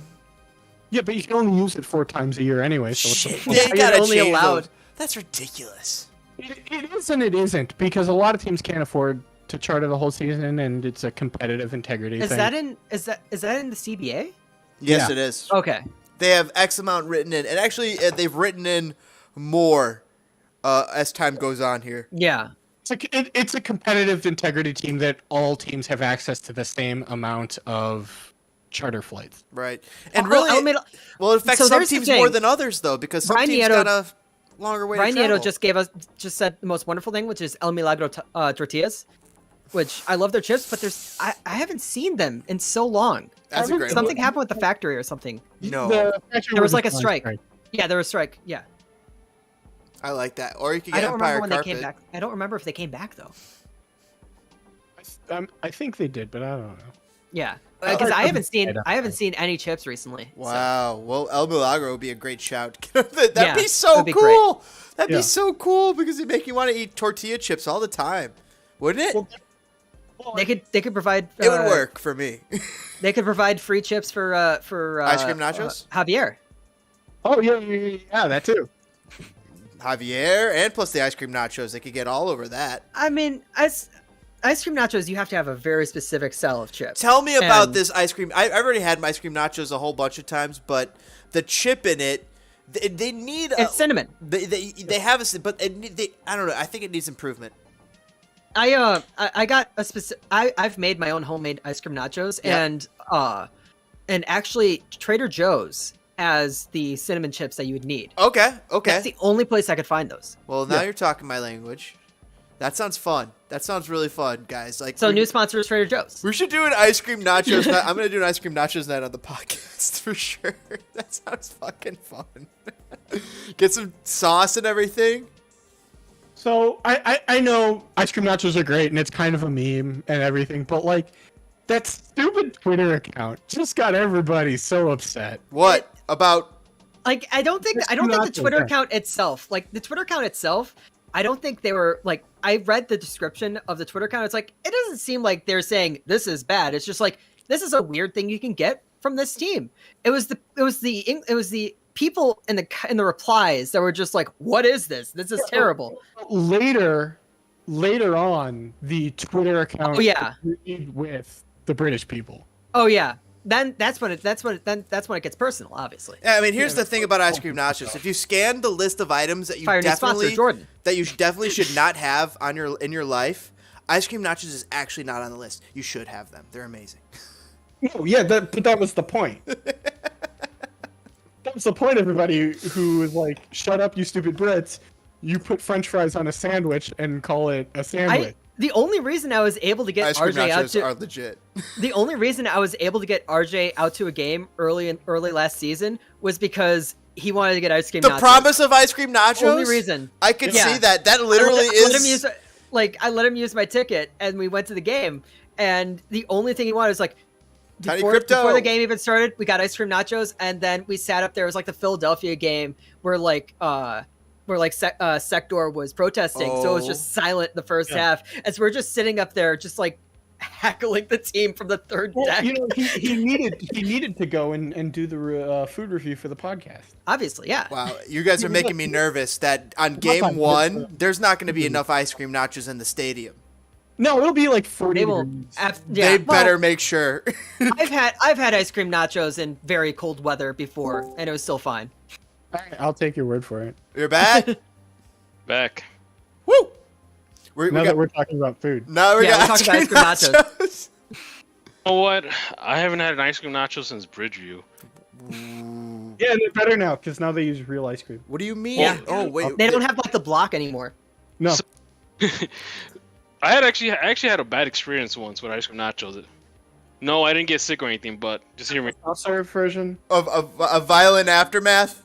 Yeah, but you can only use it 4 times a year anyway. So what's the Shit, point? they You're gotta only change allowed- those. That's ridiculous. It is and it isn't because a lot of teams can't afford to charter the whole season, and it's a competitive integrity is thing. that in the CBA? Yes, Yeah. it is. Okay. They have X amount written in, and actually they've written in more as time goes on here. Yeah. It's a competitive integrity team that all teams have access to the same amount of charter flights. Right. And Oh, really, well, it affects so some there's the teams thing. more than others, though, because some Ryan teams Nieto- got a longer way Ryan to travel. Nieto just said the most wonderful thing, which is El Milagro tortillas, which I love their chips, but I haven't seen them in so long. That's a great Something one. happened with the factory or something. No, There was like a strike. Yeah, there was a strike. Yeah. I like that. Or you could I get don't Empire remember when Carpet. they came back. I don't remember if they came back though. I think they did, but I don't know. Yeah, I because like I haven't them. seen any chips recently. so- Wow. Well, El Milagro would be a great shout. That'd Yeah, be so that'd be cool. That'd Yeah. be so cool because it'd make you want to eat tortilla chips all the time, wouldn't it? They could provide. It would work for me. They could provide free chips for Ice cream nachos? Javier. Oh yeah, that too. Javier, and plus the ice cream nachos, they could get all over that. I mean, ice cream nachos, you have to have a very specific style of chips. Tell me about And- this ice cream. I've already had my ice cream nachos a whole bunch of times, but the chip in it, they need. It's cinnamon. They have a, but I don't know. I think it needs improvement. I got a specific. I've made my own homemade ice cream nachos, Yep. and actually Trader Joe's has the cinnamon chips that you would need. Okay. That's the only place I could find those. Well, now you're talking my language. That sounds fun. That sounds really fun, guys. Like, So new sponsor is Trader Joe's. we should do an ice cream nachos night. I'm gonna do an ice cream nachos night on the podcast for sure. That sounds fucking fun. Get some sauce and everything. So I know ice cream nachos are great and it's kind of a meme and everything, but like that stupid Twitter account just got everybody so upset. What about? Like I don't think the nachos, Twitter yeah. account itself, like the Twitter account itself, I don't think they were like. I read the description of the Twitter account. It's like it doesn't seem like they're saying this is bad. It's just like this is a weird thing you can get from this team. It was the people in the replies that were just like, "What is this? This is terrible." Later on, the Twitter account agreed with the British people. Oh yeah. Then that's when it gets personal, obviously. Yeah, I mean, here's the thing about ice cream nachos. If you scan the list of items that you Fire new sponsor, Jordan. definitely should not have on in your life, ice cream nachos is actually not on the list. You should have them. They're amazing. No, yeah, but that was the point. That was the point, everybody who was like, shut up, you stupid Brits. You put French fries on a sandwich and call it a sandwich. The only reason I was able to get Ice cream RJ out nachos to are legit. the only reason I was able to get RJ out to a game early last season was because he wanted to get ice cream nachos. The promise of ice cream nachos? Only reason. I could Yeah. see that. That literally I let him is... I let him use my ticket, and we went to the game, and the only thing he wanted was like, Tiny crypto. before the game even started, we got ice cream nachos, and then we sat up there. It was like the Philadelphia game where Sector was protesting, so it was just silent the first half, and so we're just sitting up there, just like heckling the team from the third deck. You know, he needed to go and do the food review for the podcast. Obviously, yeah. Wow, you guys are making me nervous that on game one, there's not going to be enough ice cream nachos in the stadium. No, it'll be like 40 They will. degrees. They better make sure. I've had ice cream nachos in very cold weather before, and it was still fine. All right,Ll take your word for it. You're back? Back. Woo! Now that we're talking about food. Now we got talking about ice cream nachos. You know what? I haven't had an ice cream nacho since Bridgeview. Yeah, they're better now because now they use real ice cream. What do you mean? Yeah. Oh, wait. They don't have like the block anymore. No. I actually had a bad experience once with ice cream nachos. No, I didn't get sick or anything, but just hear me. I'll serve version. Of a violent aftermath?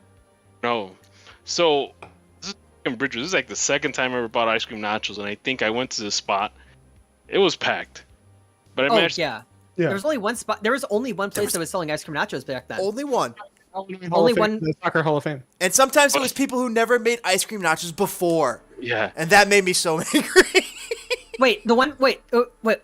No. So, this is in Bridgeview. This is like the second time I ever bought ice cream nachos, and I think I went to the spot. It was packed. But I managed. Yeah. Yeah. There was only one spot. There was only one place that was selling ice cream nachos back then. Only one. Only one. The Soccer Hall of Fame. And sometimes it was people who never made ice cream nachos before. Yeah. And that made me so angry. Wait,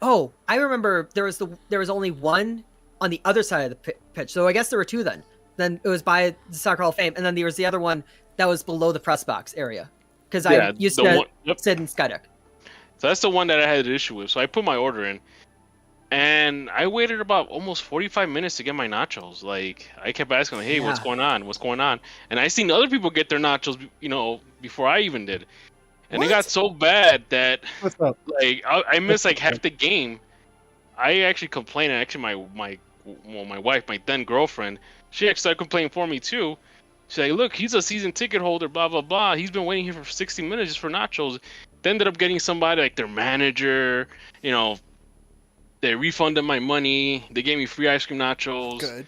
oh, I remember there was only one on the other side of the pitch. So I guess there were two then. Then it was by the Soccer Hall of Fame, and then there was the other one that was below the press box area. Because I used to sit in Skydeck. So that's the one that I had an issue with. So I put my order in, and I waited about almost 45 minutes to get my nachos. Like, I kept asking, like, hey, what's going on? What's going on? And I seen other people get their nachos, before I even did. And it got so bad that, What's up? like, I missed like half the game. I actually complained. And actually, my wife, my then girlfriend, she actually started complaining for me too. She's like, "Look, he's a season ticket holder. Blah blah blah. He's been waiting here for 60 minutes just for nachos." They ended up getting somebody like their manager. They refunded my money. They gave me free ice cream nachos. Good.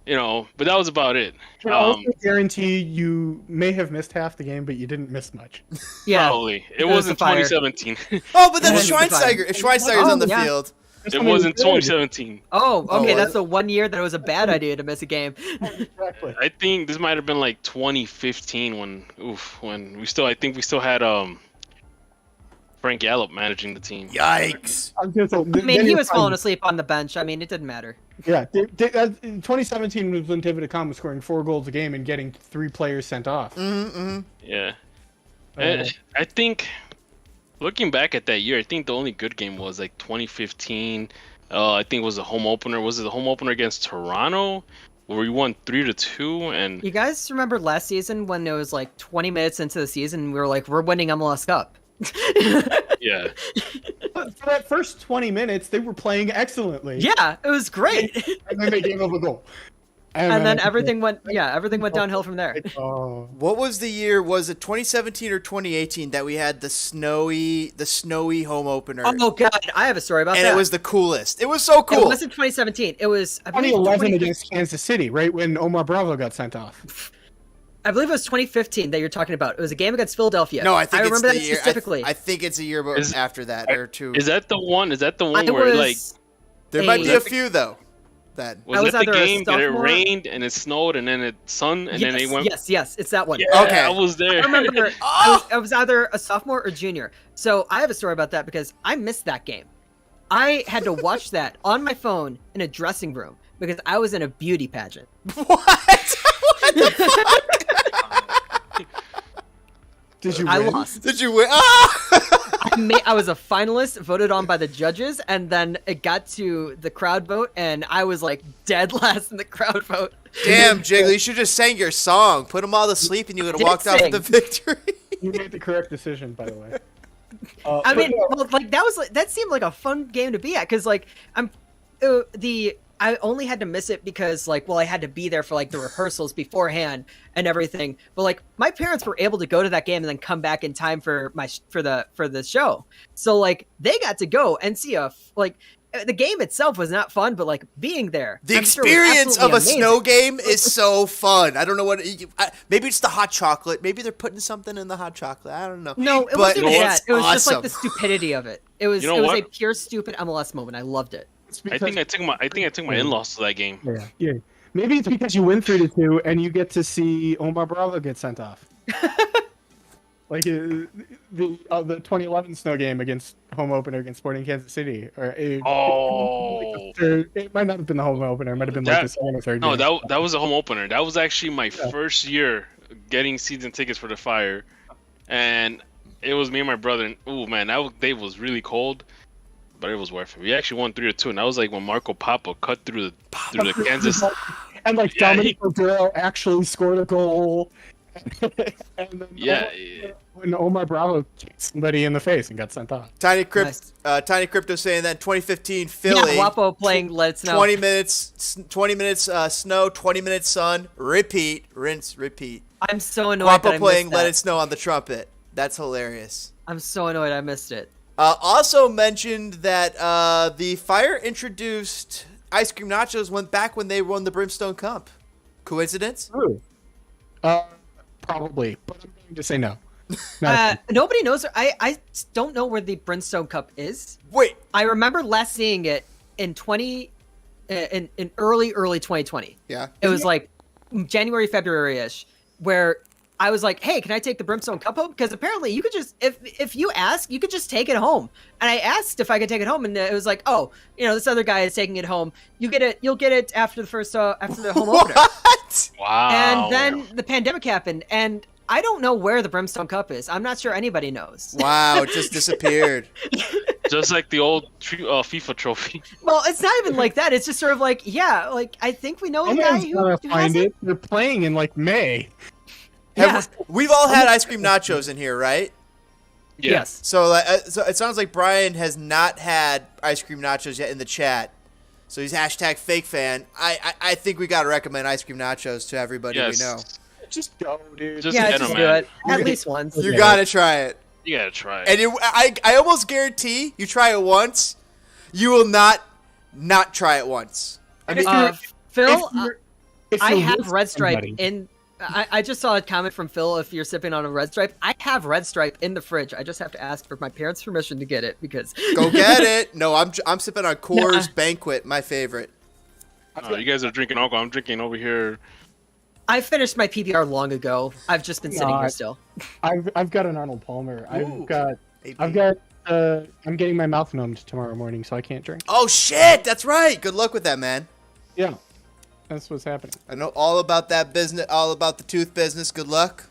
But that was about it. I also guarantee you may have missed half the game, but you didn't miss much. Yeah. Probably. It was in 2017. Oh, but then Yeah. Schweinsteiger. If Schweinsteiger's on the yeah. field. It was in 2017. Oh, okay. was That's it? the 1 year that it was a bad idea to miss a game. Exactly. I think this might have been like 2015 when we still had Frank Gallup managing the team. Yikes. I was gonna say, I mean, he was falling asleep on the bench. I mean, it didn't matter. Yeah, 2017 was when David Accam was scoring 4 goals a game and getting 3 players sent off. Yeah. And I think looking back at that year, I think the only good game was like 2015. I think it was the home opener. Was it the home opener against Toronto where we won 3-2? And You guys remember last season when it was like 20 minutes into the season, we were like, we're winning MLS Cup. yeah, But for that first 20 minutes, they were playing excellently. Yeah, it was great. And then they gave up a goal. And then everything went downhill from there. Oh. What was the year? Was it 2017 or 2018 that we had the snowy home opener? Oh god, I have a story about and that. it was the coolest. It was so cool. It wasn't 2017. It was I believe 2011 against Kansas City, right when Omar Bravo got sent off. I believe it was 2015 that you're talking about. It was a game against Philadelphia. No, I think remember it's the that year. specifically. I think it's a year after that or two. is that the one? Is that the one I where was- like There might be a- a few though. then. I was that the either a game that it sophomore- rained and it snowed and then it sun and then they went? Yes, it's that one. Yeah, Okay. I was there. I remember Oh! I was either a sophomore or junior. So I have a story about that because I missed that game. I had to watch that on my phone in a dressing room because I was in a beauty pageant. What? What the fuck? Did you I win? lost. Did you win? Ah! I was a finalist, voted on by the judges, and then it got to the crowd vote, and I was like dead last in the crowd vote. Damn, Jiggly, you should just sang your song. Put them all to sleep, and you would have Did walked out with the sing. victory. You made the correct decision, by the way. I mean, well, like that seemed like a fun game to be at because like I only had to miss it because like I had to be there for like the rehearsals beforehand and everything. But like my parents were able to go to that game and then come back in time for the show. So like they got to go and see the game itself was not fun, but like being there, The I'm sure was experience of absolutely a amazing. snow game is so fun. I don't know what. Maybe it's the hot chocolate. Maybe they're putting something in the hot chocolate. I don't know. No, it But wasn't you know even what's that. It was just like awesome? the stupidity of it. It was You know it was what? a pure stupid MLS moment. I loved it. I think I took my in-laws to that game. Yeah. Maybe it's because you win 3-2 and you get to see Omar Bravo get sent off. Like the 2011 snow game against home opener against Sporting Kansas City. Oh. It might not have been the home opener. It might have been like the second or third No, game. that was a home opener. That was actually my first year getting season tickets for the Fire, and it was me and my brother. And oh man, that day was really cold, but it was worth it. We actually won 3-2, and that was like when Marco Papa cut through the Kansas. And like Yeah, Dominic Oduro actually scored a goal. And then Yeah. when Omar Bravo kicked somebody in the face and got sent off. Tiny Nice. Tiny Crypto saying that 2015 Philly. Yeah, Wapo playing Let It Snow. 20 minutes snow, 20 minutes sun, repeat, rinse, repeat. I'm so annoyed that I Guapo playing missed Let that. It Snow on the trumpet. That's hilarious. I'm so annoyed I missed it. Also mentioned that the Fire introduced ice cream nachos went back when they won the Brimstone Cup. Coincidence? True. Probably, but I'm going to say no. Not Nobody knows. I don't know where the Brimstone Cup is. Wait, I remember last seeing it in in early 2020. yeah. It was like January, February-ish, where I was like, "Hey, can I take the Brimstone Cup home?" Because apparently you could just, if you ask, you could just take it home. And I asked if I could take it home, and it was like, "Oh, this other guy is taking it home. You'll get it after the first after the home opener." What? Wow. And then the pandemic happened, and I don't know where the Brimstone Cup is. I'm not sure anybody knows. Wow, it just disappeared. just like the old FIFA trophy. Well, it's not even like that. It's just sort of like, yeah, like I think we know a guy Someone's who gotta has find it. it. They're playing in like May. Yeah. We've all had ice cream nachos in here, right? Yeah. Yes. So it sounds like Brian has not had ice cream nachos yet in the chat. So he's hashtag fake fan. I think we gotta recommend ice cream nachos to everybody Yes. we know. Just go, dude. Just Yeah, get just 'em, do man. it at least once. You Yeah. gotta try it. You gotta try it. And I almost guarantee you try it once, you will not try it once. I mean, Phil, If I you're have with Red Stripe somebody- in. I just saw a comment from Phil. If you're sipping on a Red Stripe, I have Red Stripe in the fridge. I just have to ask for my parents' permission to get it because. go get it. No, I'm sipping on Coors Nah. Banquet, my favorite. Oh, you guys are drinking alcohol. I'm drinking over here. I finished my PBR long ago. I've just been sitting here God. still. I've got an Arnold Palmer. Ooh. I'm getting my mouth numbed tomorrow morning, so I can't drink. Oh shit, that's right. Good luck with that, man. Yeah, that's what's happening. I know all about that business, all about the tooth business. Good luck.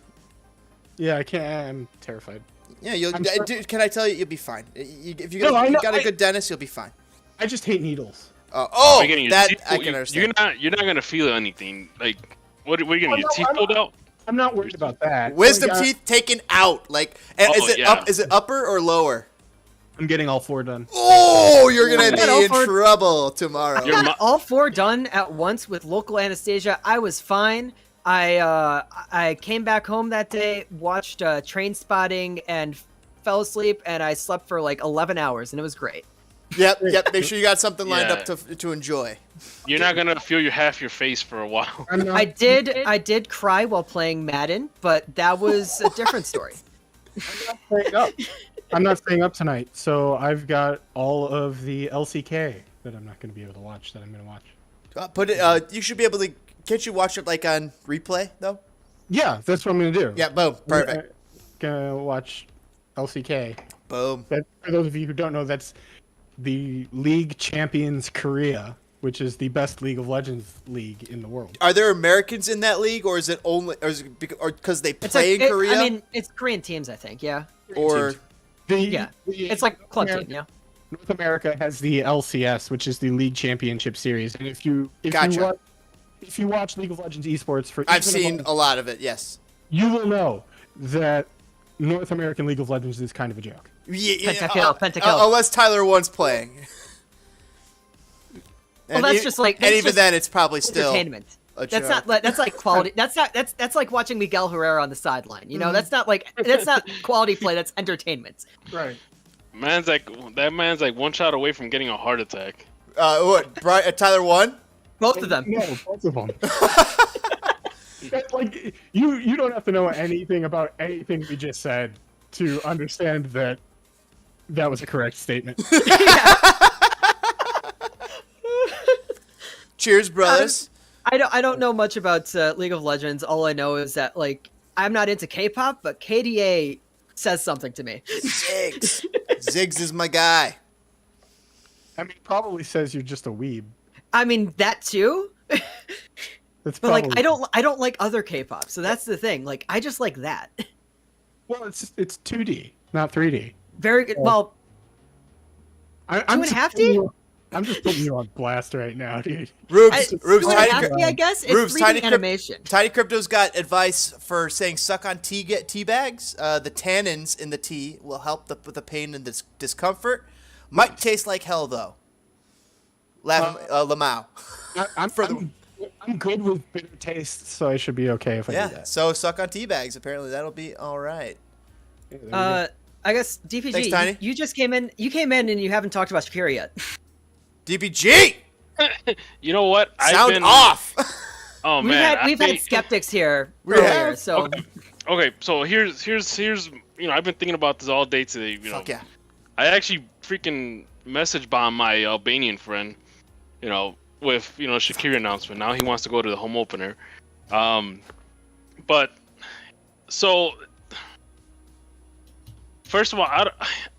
Yeah, I can't. I'm terrified. Yeah, you'll. I'm sorry. Dude, can I tell you, you'll be fine. If you No, I know, got a good dentist, you'll be fine. I just hate needles. Oh, You're getting your that teeth I pulled- can understand. You're not gonna feel anything. Like what are you getting? Oh, Your no, teeth I'm pulled not- out? I'm not worried about that. Wisdom Like, teeth taken out. Like, and Oh, is it yeah. up? Is it upper or lower? I'm getting all 4 done. Oh, you're gonna Yeah. be in All for- trouble tomorrow. Your Got mo- all 4 done at once with local anesthesia. I was fine. I came back home that day, watched Train Spotting, and fell asleep. And I slept for like 11 hours, and it was great. Yep. Make sure you got something lined Yeah. up to enjoy. You're not gonna feel your half your face for a while. I'm not, I did cry while playing Madden, but that was a different story. staying up. I'm not staying up tonight, so I've got all of the LCK that I'm not going to be able to watch that I'm going to watch. Put it. You should be able to. Can't you watch it like on replay though? Yeah, that's what I'm gonna do. Yeah. Boom. Perfect. Gonna watch LCK. Boom. That, for those of you who don't know, that's the League Champions Korea, which is the best League of Legends league in the world. Are there Americans in that league, or is it only, or is it because they play in Korea? I mean, it's Korean teams, I think. Yeah. Or It's like club team. Yeah. North America has the LCS, which is the League Championship Series, and if you watch League of Legends esports for, I've seen a lot of it. Yes. You will know that North American League of Legends is kind of a joke. Pentakill. Unless Tyler one's playing. Well, that's just like. And even then, it's probably still entertainment. A that's joke. not. That's like quality. That's like watching Miguel Herrera on the sideline. You know, that's not quality play. That's entertainment. Right. That man's like one shot away from getting a heart attack. What? Tyler one? Both of them. No, both of them. Like you don't have to know anything about anything we just said to understand that was a correct statement. Cheers, brothers. I don't know much about League of Legends. All I know is that like I'm not into K-pop, but KDA says something to me. Ziggs is my guy. I mean, probably says you're just a weeb. I mean that too. That's but like I don't like other K-pop, so that's the thing. Like I just like that. Well, it's 2D, not 3D. Very good. Well, I'm 2.5D. I'm just putting you on blast right now, dude. Rubes, I guess it's Rubes, 3D animation. Tiny Crypto's got advice for saying suck on tea bags. The tannins in the tea will help with the pain and discomfort. Might taste like hell though. Lamau. I'm good with bitter taste, so I should be okay if I do that. So suck on tea bags. Apparently that'll be all right. I guess DPG. Thanks, Tiny. You just came in. You came in and you haven't talked about Shaqiri yet. DPG. You know what? Sound off. Oh man, we've had skeptics here We earlier, have? so Okay, so here's I've been thinking about this all day today. Fuck yeah. I actually freaking message bombed my Albanian friend, with Shaqiri announcement. Now he wants to go to the home opener. But so first of all,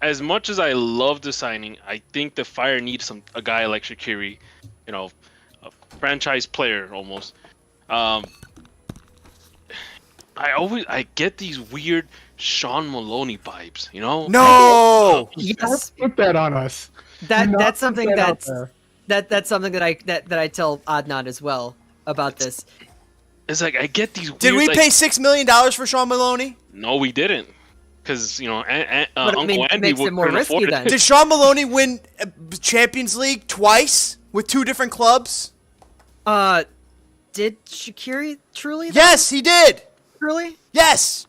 as much as I love the signing, I think the Fire needs a guy like Shaqiri, a franchise player almost. I get these weird Sean Maloney vibes, No. yes, Put that on us. that's something that's that's something that I tell Adnan as well about this. It's like I get these. Did weird, we pay $6 million for Sean Maloney? No, we didn't. Because But Uncle it Andy makes it more couldn't risky afford it. then. Did Sean Maloney win Champions League twice with 2 different clubs? Did Shaqiri truly? Yes, he did. Truly? Yes.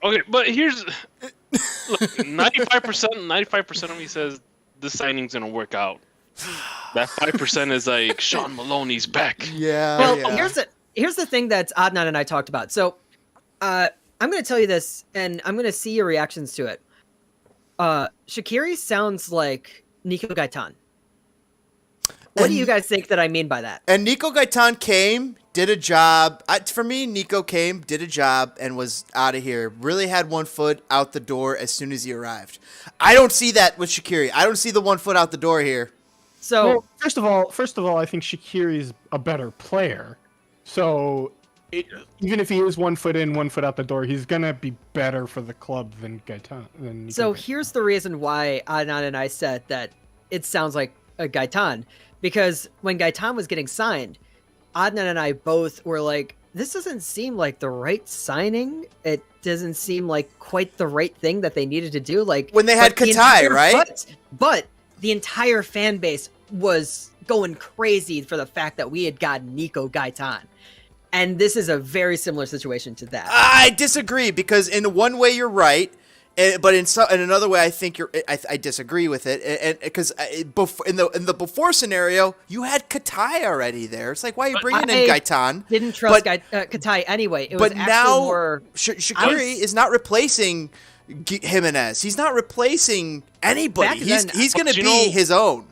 Okay, but here's 95% of me says this signing's gonna work out. That 5% is like Sean Maloney's back. Yeah. Well, here's the thing that Adnan and I talked about. So, I'm going to tell you this, and I'm going to see your reactions to it. Shaqiri sounds like Nico Gaitan. What do you guys think that I mean by that? And Nico Gaitan came, did a job. For me, Nico came, did a job, and was out of here. Really had one foot out the door as soon as he arrived. I don't see that with Shaqiri. I don't see the 1 foot out the door here. So, well, first of all, I think Shaqiri's a better player. So even if he is 1 foot in, 1 foot out the door, he's gonna be better for the club than Gaitan. So here's the reason why Adnan and I said that it sounds like a Gaitan, because when Gaitan was getting signed, Adnan and I both were like, this doesn't seem like the right signing. It doesn't seem like quite the right thing that they needed to do. Like when they had Katai, right? But the entire fan base was going crazy for the fact that we had gotten Nico Gaitan. And this is a very similar situation to that. I disagree, because in one way you're right, but in another way I think I disagree with it. And because in the before scenario you had Katai already there. It's like, why are you bringing in Gaitan? Didn't trust Katai anyway. It was but now more, Shaqiri is not replacing Jimenez. He's not replacing anybody. He's going to be his own.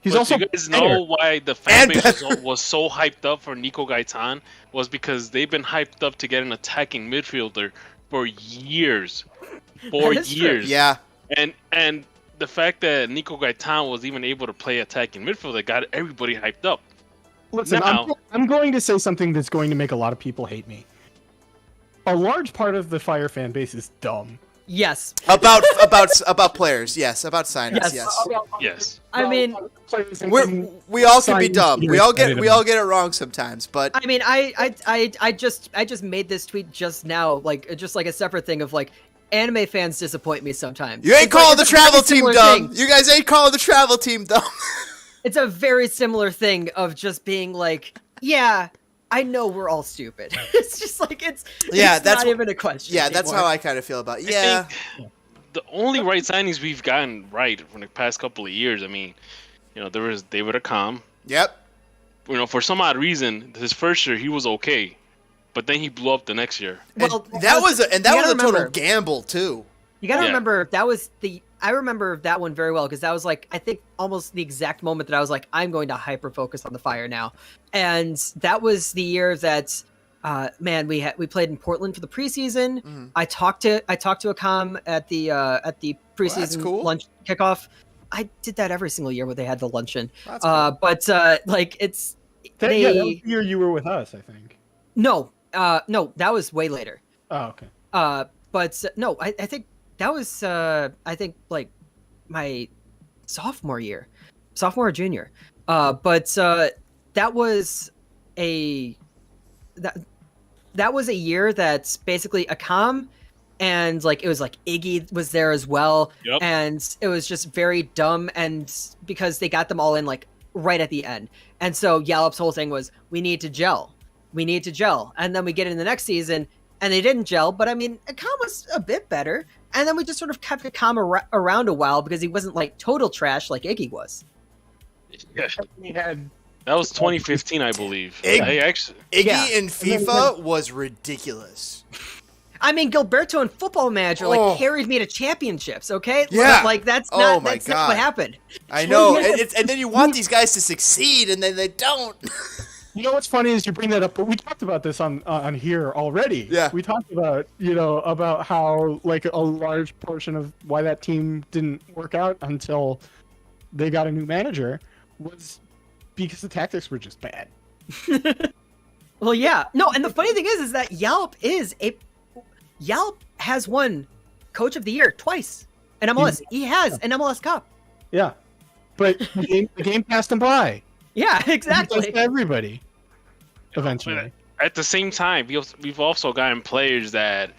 He's But also you guys better. know why the fan And base was so hyped up for Nico Gaitan was because they've been hyped up to get an attacking midfielder for years. For That is true. years. Yeah. And the fact that Nico Gaitan was even able to play attacking midfielder got everybody hyped up. Listen, Now- I'm going to say something that's going to make a lot of people hate me. A large part of the Fire fan base is dumb. Yes. About players, yes. About signings, yes. Yes. I mean, We all can be Signing dumb. We years all get edited. it wrong sometimes, but I mean, I just made this tweet just now, like just like a separate thing of like anime fans disappoint me sometimes. you ain't It's like- calling the it's a very travel team similar dumb. thing. You guys ain't calling the travel team dumb. It's a very similar thing of just being like, yeah, I know we're all stupid. It's just like it's Yeah, that's not even a question. Yeah, that's anymore. how I kind of feel about it. I Yeah. think the only right signings we've gotten right from the past couple of years, I mean, there was David Akam. Yep. For some odd reason, his first year he was okay, but then he blew up the next year. Well, That was a you gotta total remember- gamble too. You gotta Yeah. remember I remember that one very well because that was like I think almost the exact moment that I was like I'm going to hyper focus on the Fire now, and that was the year that we played in Portland for the preseason. Mhm. I talked to Akam at the preseason cool. lunch kickoff. I did that every single year when they had the luncheon. That's cool. But like it's That, they yeah, that was the year you were with us, I think. no that was way later. Oh, okay. But no, I think that was I think like my sophomore or junior. But that was a that was a year that's basically Akam and like it was like Iggy was there as well. Yep. And it was just very dumb and because they got them all in like right at the end. And so Yallop's whole thing was we need to gel. And then we get in the next season and they didn't gel, but I mean, Akam was a bit better. And then we just sort of kept Akam around a while because he wasn't like total trash like Iggy was. Yeah. We had That was 2015, I believe. Iggy- I actually, Iggy Yeah. in FIFA was ridiculous. I mean, Gilberto in Football Manager like Oh. carried me to championships. Okay, Yeah. like that's Oh not my that's not God. what happened. I know, and then you want these guys to succeed, and then they don't. You know what's funny is you bring that up, but we talked about this on here already. Yeah. We talked about about how like a large portion of why that team didn't work out until they got a new manager was because the tactics were just bad. Well, yeah, no, and the funny thing is that Yalp has won Coach of the Year twice in MLS. He has an MLS Cup. Yeah, but the game passed him by. Yeah, Just exactly. everybody. Eventually. at the same time, we've also gotten players that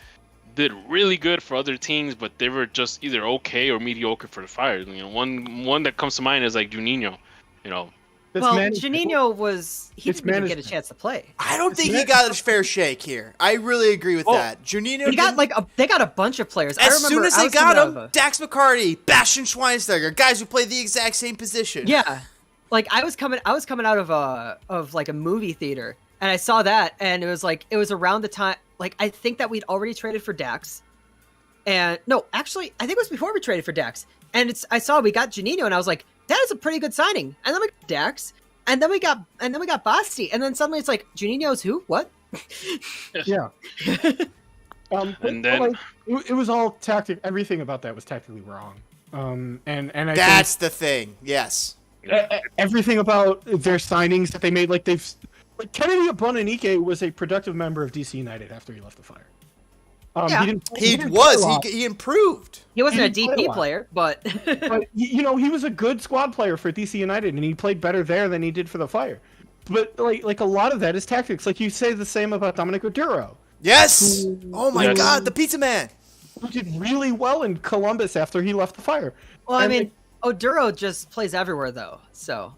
did really good for other teams, but they were just either okay or mediocre for the Fire. One that comes to mind is like Juninho. This Well, man- Janino he It's didn't even get a management. chance to play. I don't think he got a fair shake here. I really agree with that. Juninho They got didn't- they got a bunch of players. I as remember soon as I they was got coming him, out of Dax McCarty, Bastian Schweinsteiger, guys who play the exact same position. Yeah, like I was coming out of like a movie theater, and I saw that, and it was around the time like I think that we'd already traded for Dax, and no, actually I think it was before we traded for Dax, and I saw we got Janino, and I was like, that is a pretty good signing, and then we got Dax, and then we got Basti, and then suddenly it's like Janino's who? What? Yeah. And but, then- like, it was all tactic. Everything about that was tactically wrong. And I That's the thing. Yes. everything about their signings that they made, like Kennedy Abonanike was a productive member of DC United after he left the Fire. Yeah. He didn't play a lot, he improved. He wasn't a He didn't play a DP lot. player, but but he was a good squad player for DC United, and he played better there than he did for the Fire. But like a lot of that is tactics. Like you say the same about Dominic Oduro, Yes. Oh my Yes. God, the Pizza Man. who did really well in Columbus after he left the Fire. well, I And, mean, Oduro just plays everywhere though, so.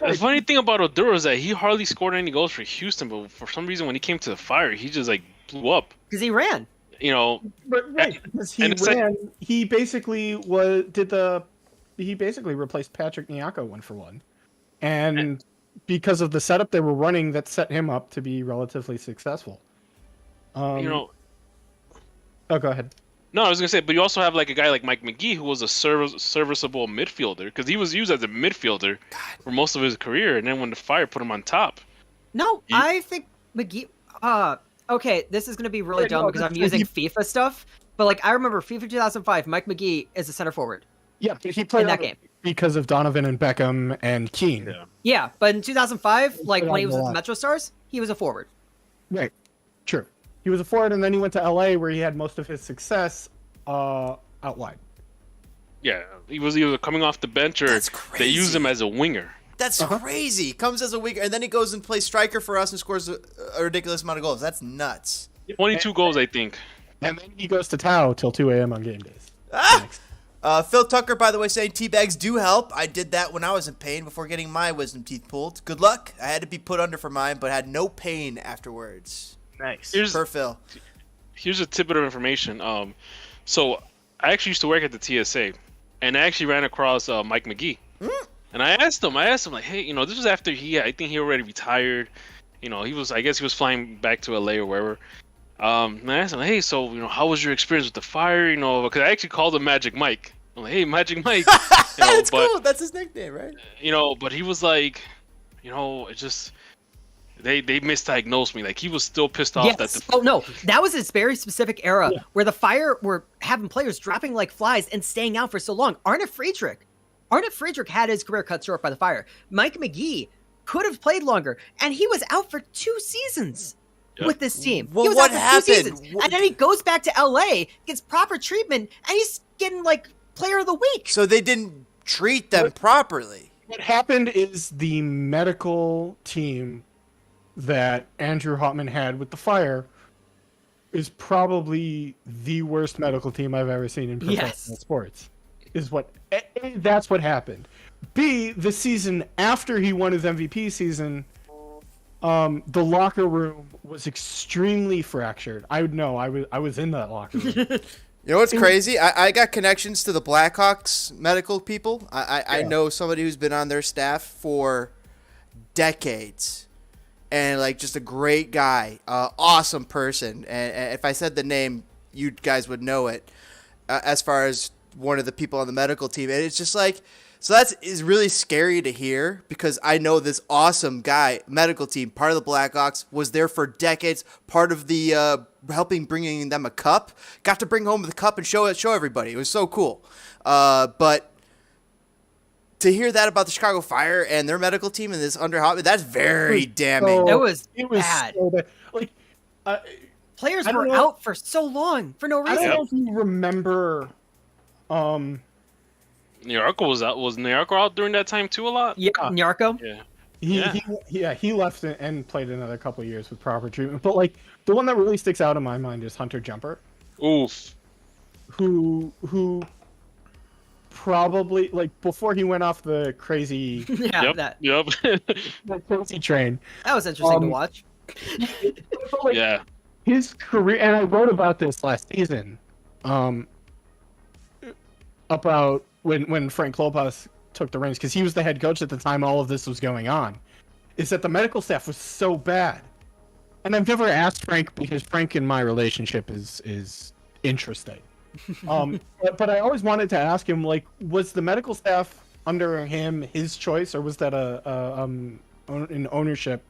The funny thing about Oduro is that he hardly scored any goals for Houston, but for some reason when he came to the Fire, he just like blew up. Because he ran. But right, because he and it's like- ran. He basically replaced Patrick Nyako 1-for-1, and because of the setup they were running, that set him up to be relatively successful. Oh, go ahead. No, I was gonna say, but you also have like a guy like Mike McGee, who was a serviceable midfielder, because he was used as a midfielder for most of his career, and then when the Fire put him on top. No, I think McGee. Okay, this is gonna be really dumb because I'm using FIFA stuff. But like, I remember FIFA 2005. Mike McGee is a center forward. Yeah, but he played in that game because of Donovan and Beckham and Keane. Yeah, but in 2005, like when he was with the Metro Stars, he was a forward. Right. True. He was a forward, and then he went to LA, where he had most of his success out wide. Yeah, he was either coming off the bench or they used him as a winger. That's crazy. He comes as a winger, and then he goes and plays striker for us and scores a ridiculous amount of goals. That's nuts. 22 goals, I think. And then he goes to Tao till 2 a.m. on game days. Phil Tucker, by the way, saying teabags do help. I did that when I was in pain before getting my wisdom teeth pulled. Good luck. I had to be put under for mine, but had no pain afterwards. Nice. Per Phil. Here's a tidbit of information. So I actually used to work at the TSA, and I actually ran across Mike McGee. And I asked him, like, hey, this was after I think he already retired. I guess he was flying back to LA or wherever. And I asked him, hey, so, how was your experience with the Fire? Because I actually called him Magic Mike. I'm like, hey, Magic Mike. That's cool. That's his nickname, right? But he was like, it just, they misdiagnosed me. Like, he was still pissed off that Oh, no. That was this very specific era where the Fire were having players dropping like flies and staying out for so long. Arne Friedrich had his career cut short by the Fire. Mike McGee could have played longer, and he was out for 2 seasons with this team. Well, he was what out for happened? 2 seasons, and then he goes back to LA, gets proper treatment, and he's getting like Player of the Week. So they didn't treat them properly. What happened is the medical team that Andrew Hotman had with the Fire is probably the worst medical team I've ever seen in professional sports. That's what happened. B, the season after he won his MVP season, the locker room was extremely fractured. I was in that locker room. You know what's crazy? I got connections to the Blackhawks medical people. I know somebody who's been on their staff for decades. And, like, just a great guy. Awesome person. And if I said the name, you guys would know it as far as one of the people on the medical team. And it's just like, so is really scary to hear because I know this awesome guy, medical team, part of the Blackhawks, was there for decades, part of the helping bringing them a cup. Got to bring home the cup and show everybody. It was so cool. But to hear that about the Chicago Fire and their medical team and this under Hotman, that's very damning. It was bad. So bad. Like, players were out for so long for no reason. I don't know if you remember. Nyarko was out. Was Nyarko out during that time too a lot? Yeah, Nyarko. Yeah. He left and played another couple of years with proper treatment. But like the one that really sticks out in my mind is Hunter Jumper. Oof. Who probably like before he went off the crazy Yep. crazy train. That was interesting to watch. But, like, Yeah. His career, and I wrote about this last season, about when Frank Klopas took the reins, because he was the head coach at the time all of this was going on, is that the medical staff was so bad. And I've never asked Frank because Frank and my relationship is interesting. But I always wanted to ask him, like, was the medical staff under him his choice, or was that an ownership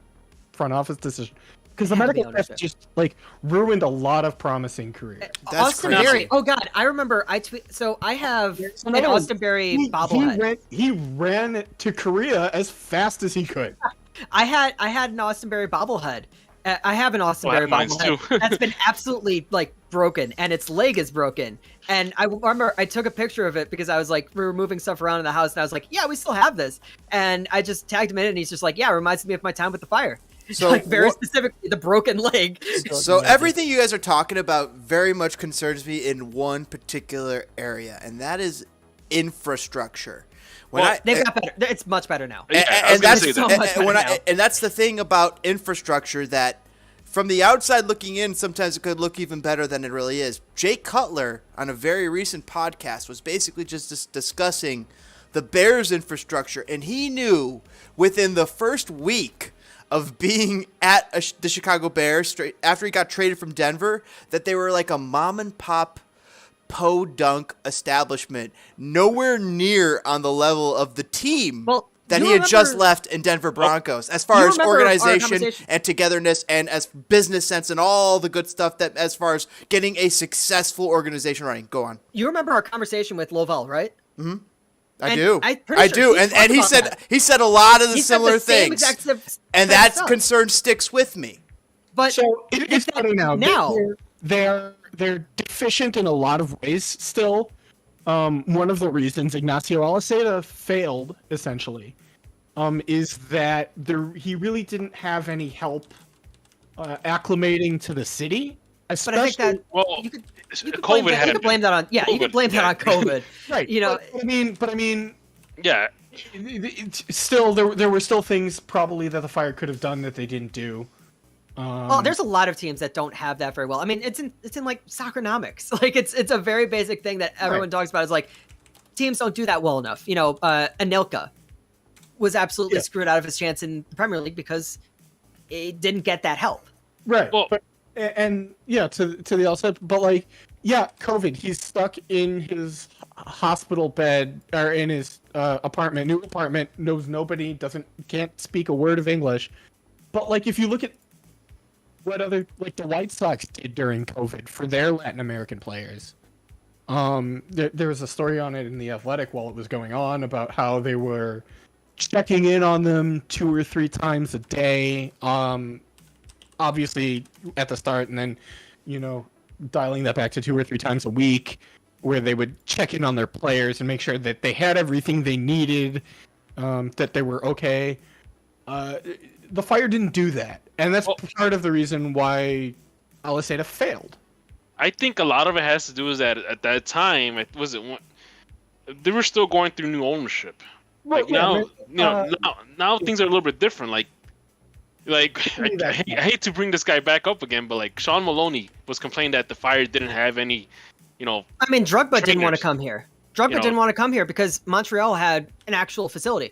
front office decision? Because the medical staff just like ruined a lot of promising careers. Austin Berry. Oh God, I remember. So I have an Austin Berry bobblehead. He ran to Korea as fast as he could. I had an Austin Berry bobblehead. I have an Austin Berry bobblehead that's been absolutely like broken, and its leg is broken. And I remember I took a picture of it because I was like, we were moving stuff around in the house, and I was like, yeah, we still have this. And I just tagged him in it, and he's just like, yeah, it reminds me of my time with the Fire. So like very specifically the broken leg. So everything you guys are talking about very much concerns me in one particular area, and that is infrastructure. They've got better. It's much better now. And that's the thing about infrastructure that from the outside looking in, sometimes it could look even better than it really is. Jake Cutler on a very recent podcast was basically just discussing the Bears infrastructure, and he knew within the first week of being at the Chicago Bears after he got traded from Denver that they were like a mom and pop podunk establishment, nowhere near on the level of the team that you he had just remember- left in Denver Broncos, as far You as remember our organization conversation- and togetherness and as business sense and all the good stuff that as far as getting a successful organization running. Go on. You remember our conversation with Lovell, right? I And do. I'm pretty I sure do. he And talked he about said that. he said a lot of the He said similar the same things. exact And same that stuff. concern sticks with me. But So it's funny now. now. They're deficient in a lot of ways still. One of the reasons Ignacio Aliceta failed essentially is that he really didn't have any help acclimating to to the city. But I think that Well, you could COVID blame that, you happened. could blame that on you could blame that on COVID. Right. You know, but I mean, Yeah, still there were still things probably that the Fire could have done that they didn't do. well, there's a lot of teams that don't have that very well. I mean, it's in like soccernomics. Like it's a very basic thing that everyone talks about. Is like teams don't do that well enough. You know, Anelka was absolutely screwed out of his chance in the Premier League because it didn't get that help. Right. Well- but to the outside, but like COVID. He's stuck in his hospital bed or in his new apartment. Knows nobody. Can't speak a word of English. But like if you look at what other like the White Sox did during COVID for their Latin American players. There was a story on it in The Athletic while it was going on about how they were checking in on them 2 or 3 times a day. Obviously at the start, and then, dialing that back to 2 or 3 times a week, where they would check in on their players and make sure that they had everything they needed, that they were okay. The Fire didn't do that, and that's part of the reason why Aliceta failed. I think a lot of it has to do with that at that time they were still going through new ownership. Like now things are a little bit different. I hate to bring this guy back up again, but like Sean Maloney was complaining that the Fire didn't have any, I mean, Drogba didn't want to trainers. come here. Drogba didn't want to come here because Montreal had an actual facility.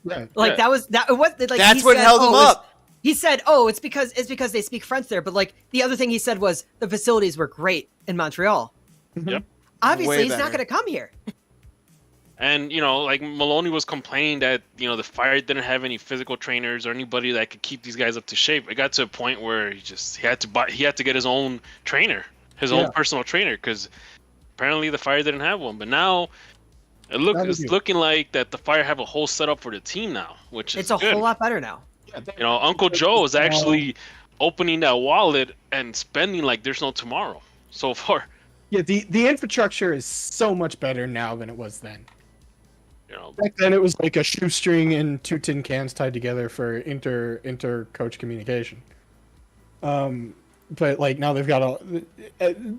Right. Like that was like That's he what said, held him up. He said, "Oh, it's because they speak French there." But like the other thing he said was the facilities were great in Montreal. Yep. Obviously, Way he's not better. going to come here. And like Maloney was complaining that the Fire didn't have any physical trainers or anybody that could keep these guys up to shape. It got to a point where he had to get his own trainer, his own personal trainer, because apparently the Fire didn't have one. But now it's looking like that the Fire have a whole setup for the team now, which is It's a good. whole lot better now. Uncle Joe is actually opening that wallet and spending like there's no tomorrow so far. Yeah, the infrastructure is so much better now than it was then. Back then it was like a shoestring and 2 tin cans tied together for inter coach communication. But like now they've got the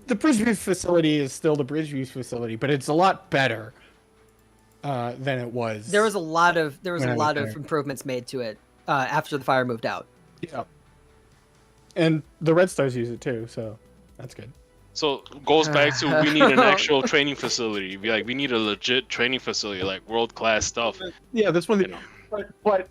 Bridgeview facility is still the Bridgeview facility, but it's a lot better than it was. There was a lot of when I was there. improvements made to it after the Fire moved out. Yeah. And the Red Stars use it too, so that's good. So it goes back to we need an actual training facility. We need a legit training facility, like world-class stuff. Yeah, that's one of the, but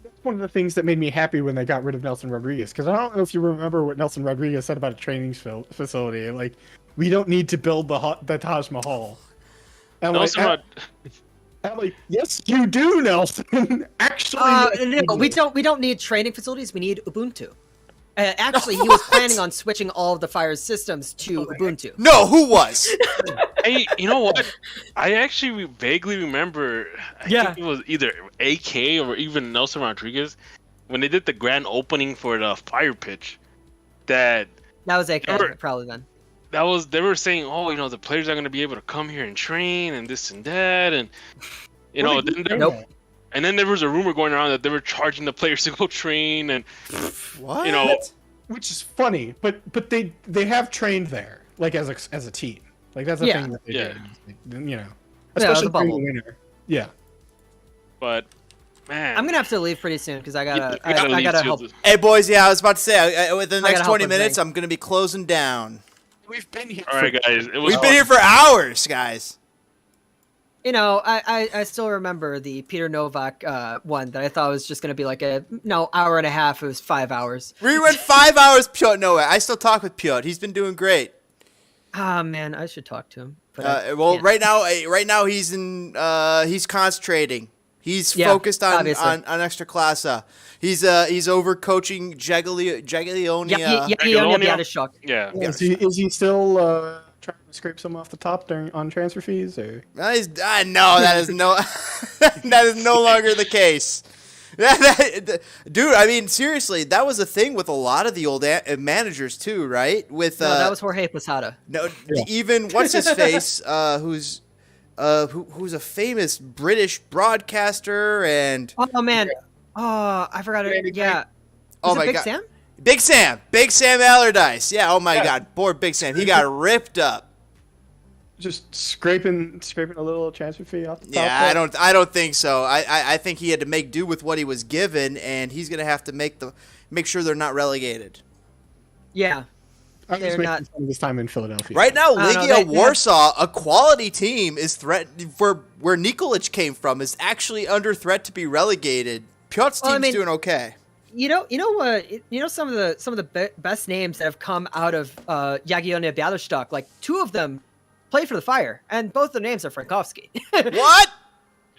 that's one of the things that made me happy when they got rid of Nelson Rodriguez, because I don't know if you remember what Nelson Rodriguez said about a training facility. Like, we don't need to build the Taj Mahal. And Nelson I'm like, yes, you do, Nelson. Actually, No, we don't need training facilities. We need Ubuntu. Actually, he was planning on switching all of the Fire's systems to Ubuntu. No, who was? Hey, you know what? I actually vaguely remember. I think it was either AK or even Nelson Rodriguez when they did the grand opening for the Fire pitch. That was AK, probably then. they were saying, the players are going to be able to come here and train and this and that, and Nope. And then there was a rumor going around that they were charging the players to go train, and What? which is funny, but they have trained there, like as a team. Like that's a thing that they did. Especially the bubble. during the winter. Yeah. But man, I'm gonna have to leave pretty soon because I gotta leave too. help. Hey, boys, I was about to say, within the I next gotta 20 help with minutes, things. I'm going to be closing down. We've been here. All right, guys, it was We've been here for hours, guys. I still remember the Peter Novak one that I thought was just gonna be like hour and a half. It was 5 hours. We went 5 hours, Piotr. No way. I still talk with Piotr. He's been doing great. Ah, man, I should talk to him. But Well, can't. right now he's he's concentrating. He's Yeah, focused on obviously. on extra classa. He's over coaching Jagiellonia. Jagiellonia Jagiellonia? Bialystok. Yeah. Is he still trying to scrape some off the top on transfer fees? Or No, that is no that is no longer the case. Dude, I mean, seriously, that was a thing with a lot of the old managers too, right? With No, that was Jorge Posada. no, even what's his face, who's a famous British broadcaster and Oh man, oh I forgot it. Yeah. Oh Was it my Big God. Sam? Big Sam Allardyce. Yeah, oh my God, poor Big Sam, he got ripped up. just scraping a little transfer fee off the top? Yeah, I don't think so. I think he had to make do with what he was given, and he's gonna have to make sure they're not relegated. Yeah. I was They're making not- fun of this time in Philadelphia. Right now, I don't know, Legia they- Warsaw, a quality team, is for where Nikolic came from, is actually under threat to be relegated. Piotr's Well, I team's mean- doing okay. You know some of the best names that have come out of Jagiellonia Bialystok. Like 2 of them play for the Fire, and both their names are Frankowski. What?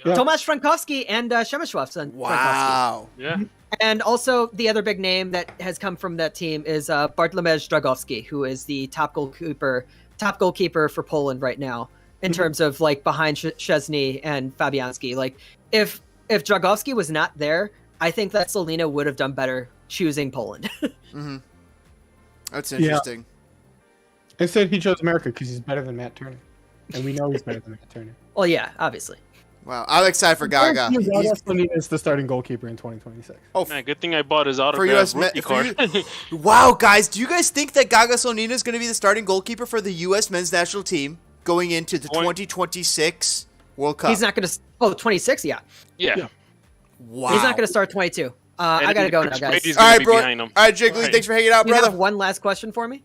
Yeah. Tomasz Frankowski and Przemysław's son. Frankowski. Wow. Yeah. And also the other big name that has come from that team is Bartłomiej Dragowski, who is the top goalkeeper for Poland right now in terms of like behind Szczesny and Fabianski. Like if Dragowski was not there, I think that Solina would have done better choosing Poland. Mm-hmm. That's interesting. Instead, he chose America because he's better than Matt Turner, and we know he's better than Matt Turner. Well, yeah, obviously. Wow, I'm excited for Gaga. Gaga is the starting goalkeeper in 2026. Man, good thing I bought his For autograph US rookie card. Wow, guys, do you guys think that Gaga Slonina is going to be the starting goalkeeper for the U.S. men's national team going into the 2026 World Cup? He's not going to. Oh, 26, yeah. Yeah. Wow. He's not going to start 22. I got to go now, guys. Brady's All gonna right, be bro. behind him. All right, Jiggly, Right. thanks for hanging out, You have brother. one last question for me?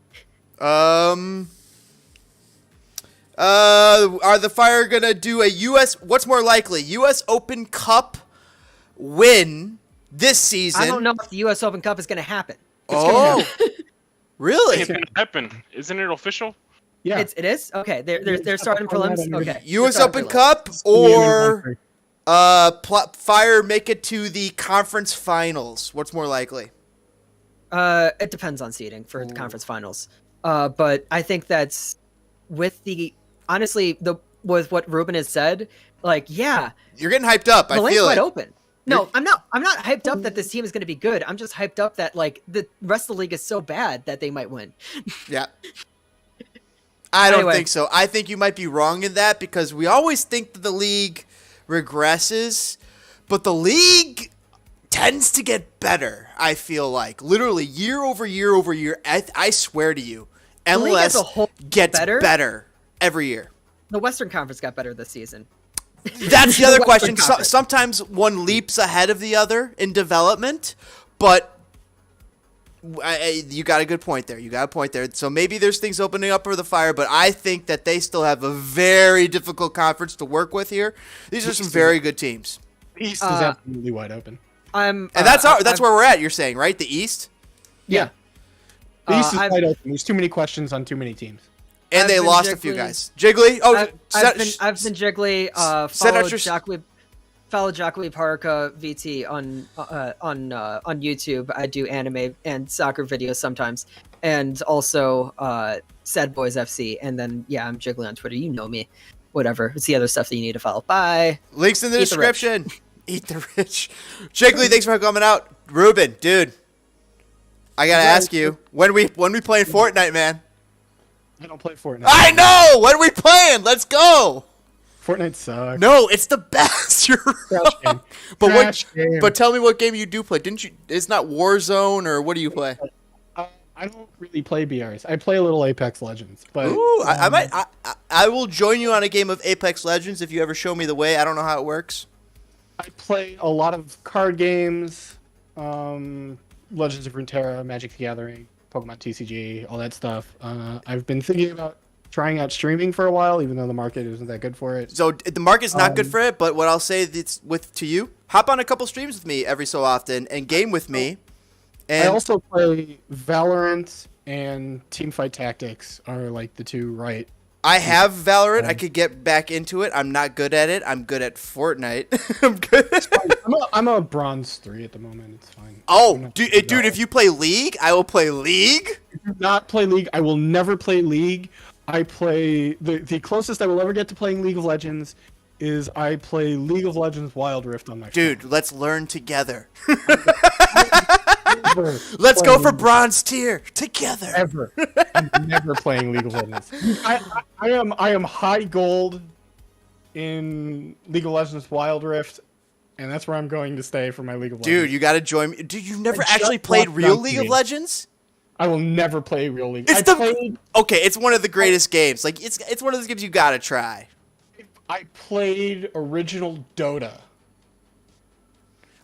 Are the Fire gonna do a U.S. What's more likely, U.S. Open Cup win this season? I don't know if the U.S. Open Cup is going to happen. Oh, really? It's gonna happen. Isn't it official? Yeah. It is? Okay, they're starting prelims? Okay. U.S. They're Open starting Cup or Fire make it to the conference finals? What's more likely? It depends on seeding for the conference finals. But I think that's with what Ruben has said, like, yeah, You're getting hyped up. the I lane's feel wide it. open. No, I'm not hyped up that this team is going to be good. I'm just hyped up that like the rest of the league is so bad that they might win. Yeah. I don't Anyway. think so. I think you might be wrong in that because we always think that the league regresses, but the league tends to get better, I feel like. Literally, year over year over year. I swear to you, league as a MLS whole gets better? better every year. The Western Conference got better this season. That's the other Western question. Conference. Sometimes one leaps ahead of the other in development, but you got a good point there. You got a point there. So maybe there's things opening up for the Fire, but I think that they still have a very difficult conference to work with here. These are some very good teams, East is absolutely wide open. and that's where we're at. You're saying, right? The East, Yeah. The East is I've- wide open. There's too many questions on too many teams. and I've they been lost a few Jiggly. guys. Jiggly. Oh, I've been Jiggly. set out Follow Jacqui Parka VT on YouTube. I do anime and soccer videos sometimes, and also Sad Boys FC. And then I'm Jiggly on Twitter. You know me. Whatever. It's the other stuff that you need to follow. Bye. links in the Eat the rich. description. Eat the rich. Jiggly, thanks for coming out. Ruben, dude, I gotta ask you when we playing Fortnite, man. I don't play Fortnite. I know. When are we playing? Let's go. Fortnite sucks. No, it's the best. You're Trash game. wrong. But Trash game. But tell me what game you do play. Didn't you? It's not Warzone or what do you play? I don't really play BRs. I play a little Apex Legends, but Ooh, I will join you on a game of Apex Legends if you ever show me the way. I don't know how it works. I play a lot of card games, Legends of Runeterra, Magic the Gathering, Pokemon TCG, all that stuff. I've been thinking about trying out streaming for a while, even though the market isn't that good for it. So the market's not good for it, but what I'll say that's to you, hop on a couple streams with me every so often and game with me. I And also play Valorant and Teamfight Tactics are like the two right. I have Valorant. I could get back into it. I'm not good at it. I'm good at Fortnite. I'm good. I'm a bronze 3 at the moment. It's fine. Oh, dude, if you play League, I will play League. If you do not play League, I will never play League. I play the closest I will ever get to playing League of Legends is I play League of Legends Wild Rift on my phone. Dude, let's learn together. Never Let's go playing for bronze tier together. Ever. I'm never playing League of Legends. I am high gold in League of Legends Wild Rift, and that's where I'm going to stay for my League of Legends. Dude, you got to join me. Dude, you've never I actually just played walked real down League to of me. Legends? I will never play real League. It's it's one of the greatest games. Like it's one of those games you got to try. I played original Dota.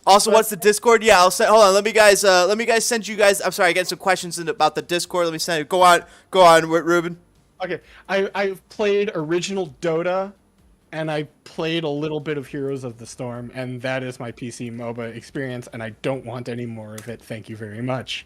Also, what's the Discord? Yeah, I'll send. Hold on, let me guys send you guys. I'm sorry, I got some questions about the Discord. Let me send it. Go on, Ruben. Okay, I've played original Dota, and I played a little bit of Heroes of the Storm, and that is my PC MOBA experience, and I don't want any more of it. Thank you very much.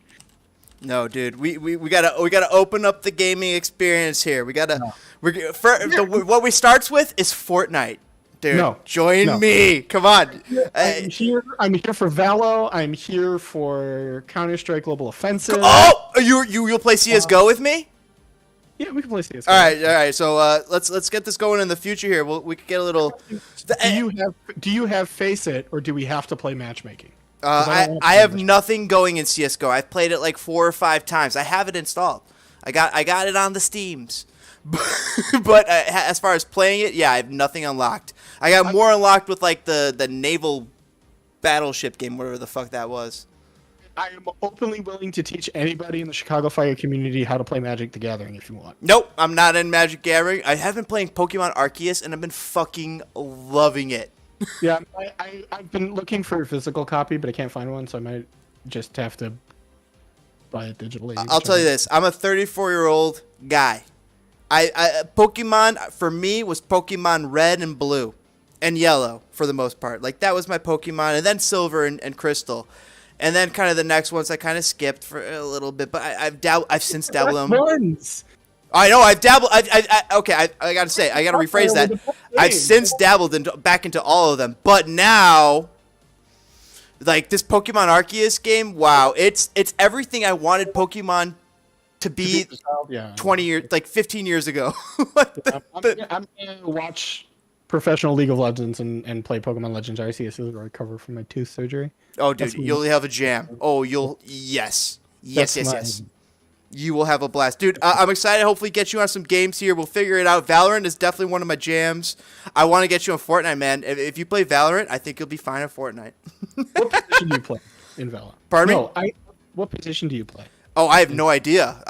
No, dude, we gotta open up the gaming experience here. We gotta. What we starts with is Fortnite. Dude, join me. Come on. I'm here for Valo. I'm here for Counter-Strike Global Offensive. Oh, you'll play CS:GO with me? Yeah, we can play CS:GO. All right. So let's get this going in the future here. We could get a little. Do you have Face It, or do we have to play matchmaking? I have nothing going in CS:GO. I've played it like 4 or 5 times. I have it installed. I got it on the Steams. But as far as playing it, yeah, I have nothing unlocked. I got more unlocked with like the naval battleship game, whatever the fuck that was. I am openly willing to teach anybody in the Chicago Fire community how to play Magic the Gathering if you want. Nope, I'm not in Magic Gathering. I have been playing Pokemon Arceus, and I've been fucking loving it. Yeah, I've been looking for a physical copy, but I can't find one, so I might just have to buy it digitally. I'll tell you this. I'm a 34-year-old guy. Pokemon, for me, was Pokemon Red and Blue and Yellow for the most part. Like, that was my Pokemon, and then Silver and Crystal. And then kind of the next ones I kind of skipped for a little bit, but I've since dabbled in them. I know, I've dabbled. Okay, I gotta say, I gotta rephrase that. I've since dabbled back into all of them, but now, like this Pokemon Arceus game, wow, it's everything I wanted Pokemon to be 20 years, like 15 years ago. I'm gonna watch professional League of Legends and play Pokemon Legends Arceus to recover from my tooth surgery. Oh, dude, you'll have a jam. Oh, yes. You will have a blast. Dude, I'm excited to hopefully get you on some games here. We'll figure it out. Valorant is definitely one of my jams. I want to get you on Fortnite, man. If you play Valorant, I think you'll be fine at Fortnite. What position do you play in Valorant? Pardon me? What position do you play? Oh, I have no idea.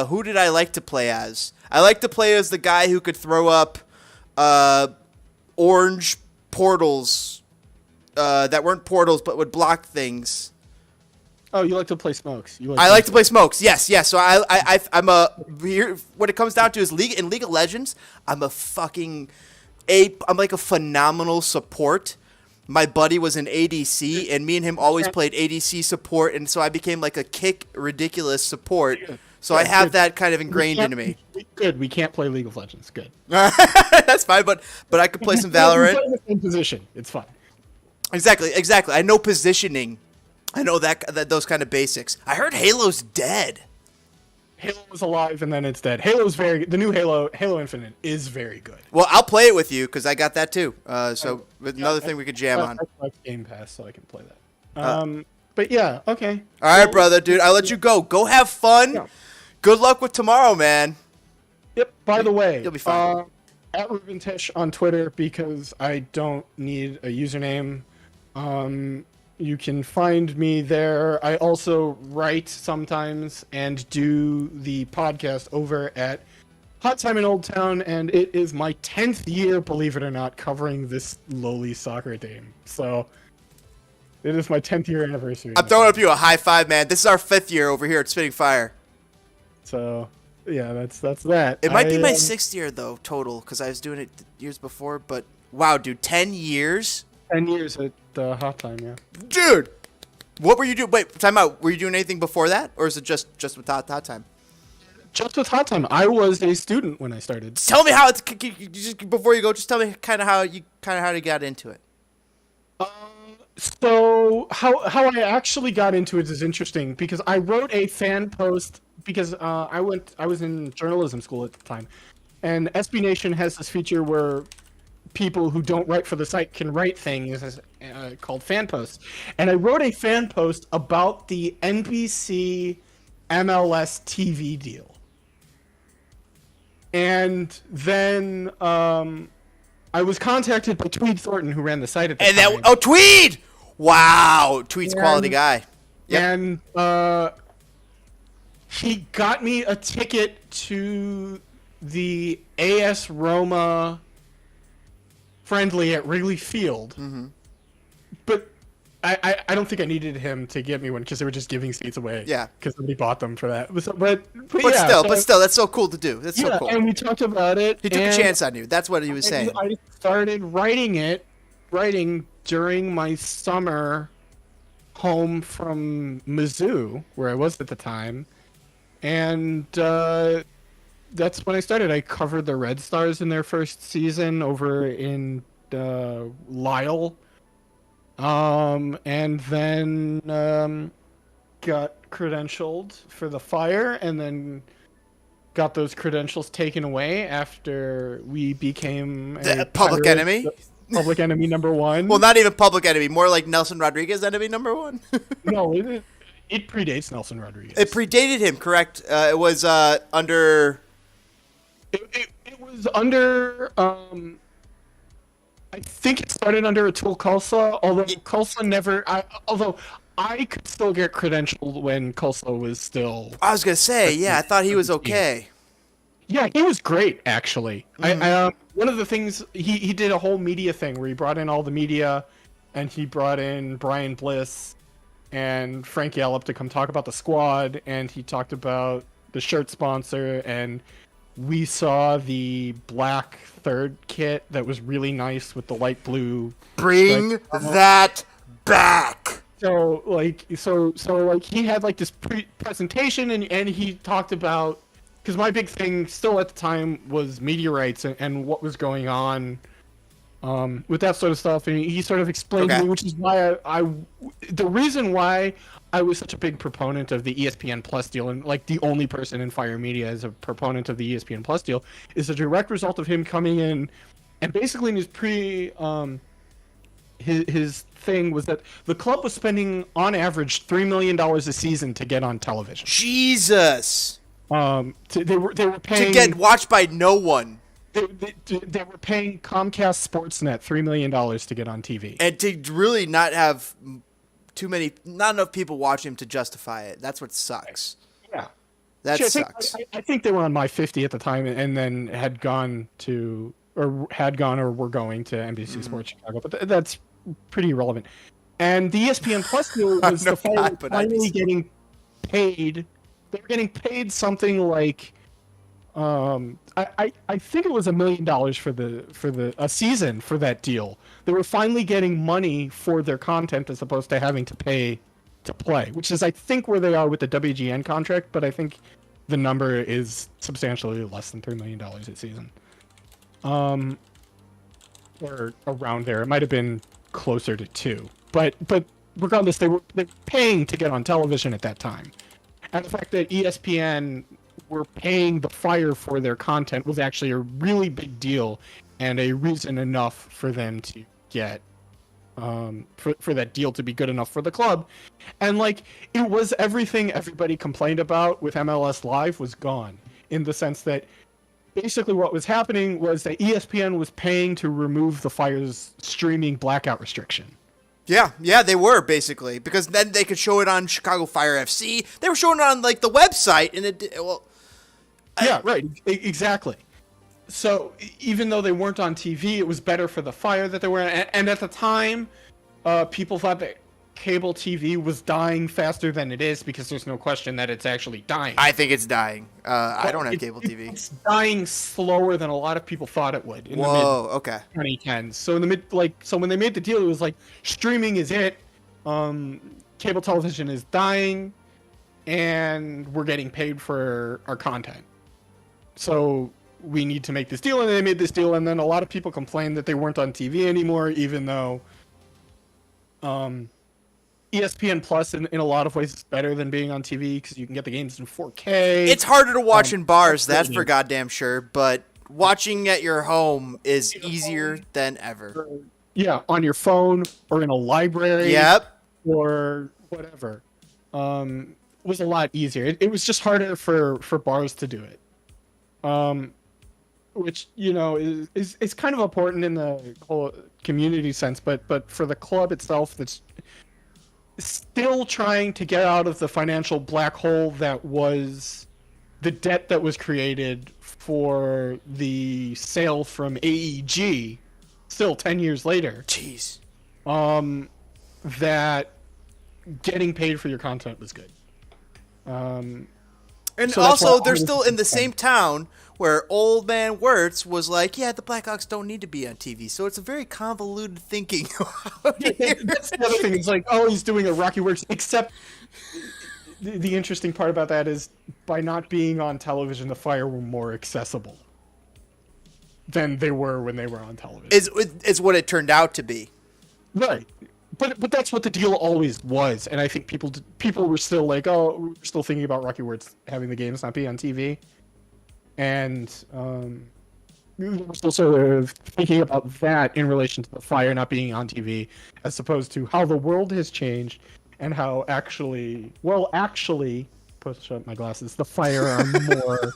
Who did I like to play as? I like to play as the guy who could throw up orange portals that weren't portals but would block things. Oh, you like to play smokes. I like to play smokes. Yes. So I'm what it comes down to is in League of Legends, I'm like a phenomenal support. My buddy was an ADC, and me and him always played ADC support, and so I became like a ridiculous support. So I have that kind of ingrained into me. Good. We can't play League of Legends. Good. That's fine, but I could play some Valorant. Play in the same position. It's fine. Exactly. I know positioning. I know that those kind of basics. I heard Halo's dead. Halo was alive and then it's dead. The new Halo Infinite is very good. Well, I'll play it with you because I got that too. Another thing we could jam on. I like Game Pass, so I can play that. But yeah, okay. All right, brother, dude. I'll let you go. Go have fun. Yeah. Good luck with tomorrow, man. Yep. By the way, you'll be fine. At Ruben Tish on Twitter because I don't need a username. You can find me there. I also write sometimes and do the podcast over at Hot Time in Old Town, and it is my 10th year, believe it or not, covering this lowly soccer team. So it is my 10th year anniversary. I'm throwing up you a high five, man. This is our 5th year over here at Spitting Fire. So yeah, that's that. It might be my 6th year though, total, because I was doing it years before. But wow, dude, 10 years. 10 years at Hot Time, yeah. Dude, what were you doing? Wait, time out. Were you doing anything before that, or is it just with Hot Time? just with Hot Time. I was a student when I started. Just tell me how it's just before you go. Just tell me kind of how you got into it. So how I actually got into it is interesting because I wrote a fan post because I was in journalism school at the time, and SB Nation has this feature where people who don't write for the site can write things called fan posts, and I wrote a fan post about the NBC MLS TV deal, and then I was contacted by Tweed Thornton, who ran the site at the time. Tweed! Wow, Tweed's quality guy. Yep. And he got me a ticket to the AS Roma friendly at Wrigley Field. Mm-hmm. But I don't think I needed him to get me one because they were just giving seats away. Yeah. Because somebody bought them for that. But Still, that's so cool to do. That's so cool. And we talked about it. He took a chance on you. That's what he was saying. I started writing during my summer home from Mizzou, where I was at the time. And that's when I started. I covered the Red Stars in their first season over in Lisle. And then got credentialed for the Fire, and then got those credentials taken away after we became a public enemy. Public enemy number one. Well, not even public enemy, more like Nelson Rodriguez enemy number one. No, it predates Nelson Rodriguez. It predated him, correct? It was under. It was under. I think it started under Atul Khalsa, although Khalsa never. Although I could still get credentialed when Khalsa was still. I was gonna say, yeah, I thought he was okay. Yeah, he was great, actually. Mm-hmm. One of the things he did a whole media thing where he brought in all the media, and he brought in Brian Bliss and Frank Yallop to come talk about the squad, and he talked about the shirt sponsor, and we saw the black third kit that was really nice with the light blue. Bring that back. So he had like this presentation, and he talked about. Because my big thing still at the time was media rights and what was going on with that sort of stuff. And he sort of explained to me, which is why the reason why I was such a big proponent of the ESPN Plus deal, and like the only person in Fire Media as a proponent of the ESPN Plus deal, is a direct result of him coming in and basically in his thing was that the club was spending on average $3 million a season to get on television. Jesus. They were paying to get watched by no one. They were paying Comcast Sportsnet $3 million to get on TV, and to really not have not enough people watching him to justify it. That's what sucks. Yeah, that sucks. I think they were on My 50 at the time, and then had gone or were going to NBC Sports Chicago, but that's pretty irrelevant. And the ESPN Plus deal was the Fire finally getting paid. They were getting paid something like, I think it was $1 million for a season for that deal. They were finally getting money for their content as opposed to having to pay to play, which is I think where they are with the WGN contract. But I think the number is substantially less than $3 million a season, or around there. It might have been closer to 2, but regardless, they were paying to get on television at that time. And the fact that ESPN were paying the Fire for their content was actually a really big deal, and a reason enough for them to get for that deal to be good enough for the club. And like it was everything everybody complained about with MLS Live was gone, in the sense that basically what was happening was that ESPN was paying to remove the Fire's streaming blackout restriction. Yeah, they were basically, because then they could show it on Chicago Fire FC. They were showing it on like the website, and right, exactly. So even though they weren't on TV, it was better for the Fire that they were. And at the time, people thought that cable TV was dying faster than it is, because there's no question that it's actually dying. I think it's dying. I don't have cable TV. It's dying slower than a lot of people thought it would. In the mid 2010s. So in the when they made the deal, it was like streaming is it. Cable television is dying, and we're getting paid for our content. So we need to make this deal, and they made this deal, and then a lot of people complained that they weren't on TV anymore, even though ESPN Plus in a lot of ways is better than being on TV because you can get the games in 4K. It's harder to watch in bars, that's for goddamn sure, but watching at your home is easier than ever. Yeah, on your phone or in a library. Yep. Or whatever. Was a lot easier. It was just harder for bars to do it. Which, you know, is kind of important in the whole community sense, but for the club itself that's still trying to get out of the financial black hole that was the debt that was created for the sale from AEG, still 10 years later. Jeez. That getting paid for your content was good. And So also, that's why they're I still was in the same town where old man Wirtz was like, yeah, the Blackhawks don't need to be on TV. So it's a very convoluted thinking. That's the other thing. It's like, oh, he's doing a Rocky Works. Except the interesting part about that is by not being on television, the Fire were more accessible than they were when they were on television. It's what it turned out to be. Right. But that's what the deal always was, and I think people were still like, oh, we're still thinking about Rocky Words having the games not be on TV, and we were still sort of thinking about that in relation to the Fire not being on TV, as opposed to how the world has changed and how actually, push up my glasses, the Fire are more.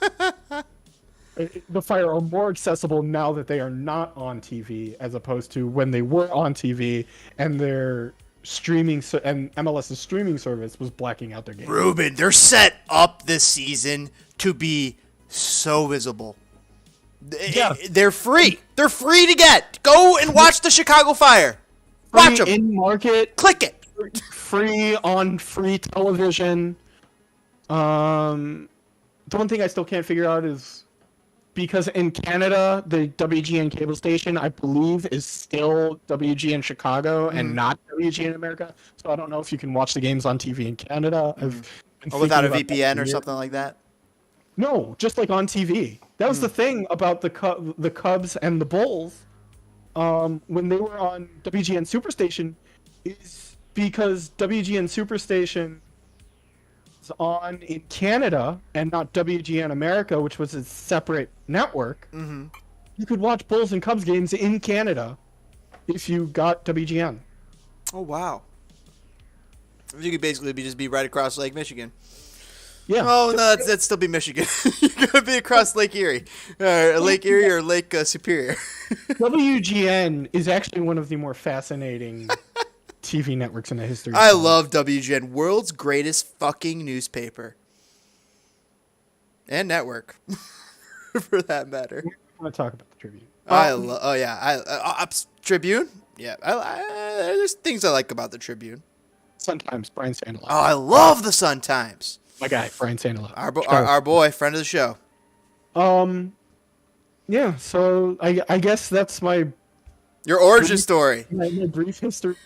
The Fire are more accessible now that they are not on TV, as opposed to when they were on TV and their streaming and MLS's streaming service was blacking out their games. Ruben, they're set up this season to be so visible. Yeah. They're free. They're free to get. Go and watch the Chicago Fire. Watch them. In market, Click it. free on free television. The one thing I still can't figure out is, because in Canada, the WGN cable station, I believe, is still WGN Chicago and not WGN America. So I don't know if you can watch the games on TV in Canada. Or without a VPN or something like that. No, just like on TV. That was the thing about the Cubs and the Bulls when they were on WGN Superstation, is because WGN Superstation on in Canada and not WGN America, which was a separate network. Mm-hmm. You could watch Bulls and Cubs games in Canada if you got WGN. Oh, wow. You could basically just be right across Lake Michigan. Yeah. Oh, no, that'd still be Michigan. You're going to be across Lake Erie. Lake Erie or Lake Superior. WGN is actually one of the more fascinating TV networks in the history. I love WGN. World's greatest fucking newspaper. And network. For that matter. I want to talk about the Tribune. Tribune? Yeah. There's things I like about the Tribune. Sun Times, Brian Sandaloff. Oh, I love the Sun Times. My guy, Brian Sandaloff. Our boy, friend of the show. Yeah, so I guess that's my Your origin story. my brief history.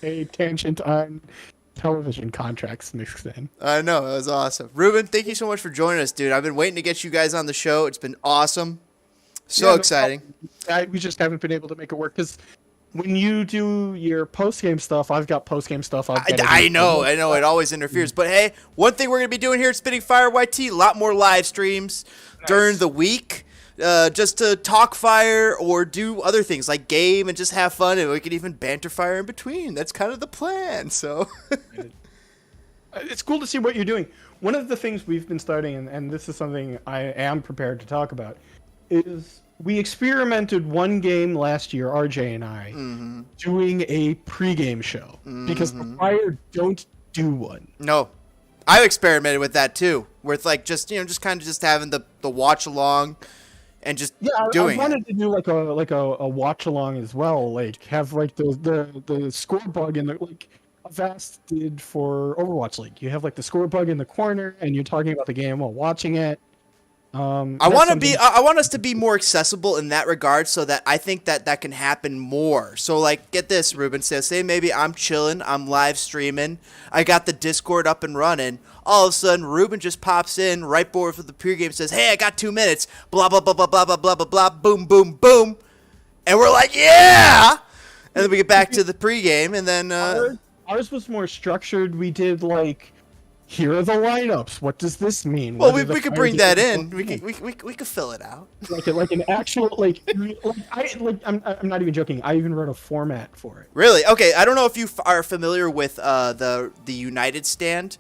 A tangent on television contracts mixed in. I know, it was awesome. Ruben, thank you so much for joining us, dude. I've been waiting to get you guys on the show. It's been awesome. So exciting. We just haven't been able to make it work because when you do your post-game stuff, I've got post-game stuff. I know. It always interferes. But hey, one thing we're going to be doing here at Spitting Fire YT, a lot more live streams during the week. Just to talk fire or do other things like game and just have fun, and we could even banter fire in between. That's kind of the plan. So it's cool to see what you're doing. One of the things we've been starting, and this is something I am prepared to talk about, is we experimented one game last year, RJ and I, doing a pregame show because the Fire don't do one. No, I experimented with that too, where it's like just kind of just having the watch along. And just doing I wanted to do like a watch along as well, like have like the score bug in the like Avast did for Overwatch League. You have like the score bug in the corner, and you're talking about the game while watching it. I want us to be more accessible in that regard, so that I think that can happen more. So like, get this, Ruben says, say maybe I'm chilling, I'm live streaming, I got the Discord up and running. All of a sudden, Ruben just pops in right before the pregame, says, "Hey, I got 2 minutes." Blah blah blah blah blah blah blah blah blah. Boom boom boom, and we're like, "Yeah!" And then we get back to the pregame, and then ours was more structured. We did like, here are the lineups. What does this mean? Well, we could bring that in. We could fill it out. Like an actual I'm not even joking. I even wrote a format for it. Really? Okay. I don't know if you are familiar with the United stand.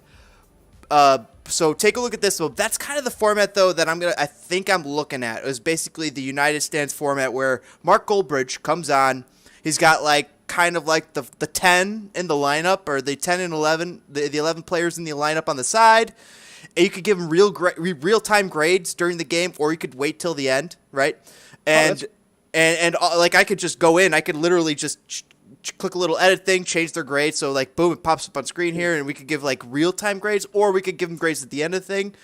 So take a look at this. So that's kind of the format though that I think I'm looking at. It was basically the United stands format where Mark Goldbridge comes on. He's got like kind of like the 10 in the lineup, or the 10 and 11, the 11 players in the lineup on the side. And you could give them real-time grades during the game, or you could wait till the end, right? And like I could just go in. I could literally just click a little edit thing, change their grade. So like, boom, it pops up on screen here, and we could give like real-time grades, or we could give them grades at the end of the thing.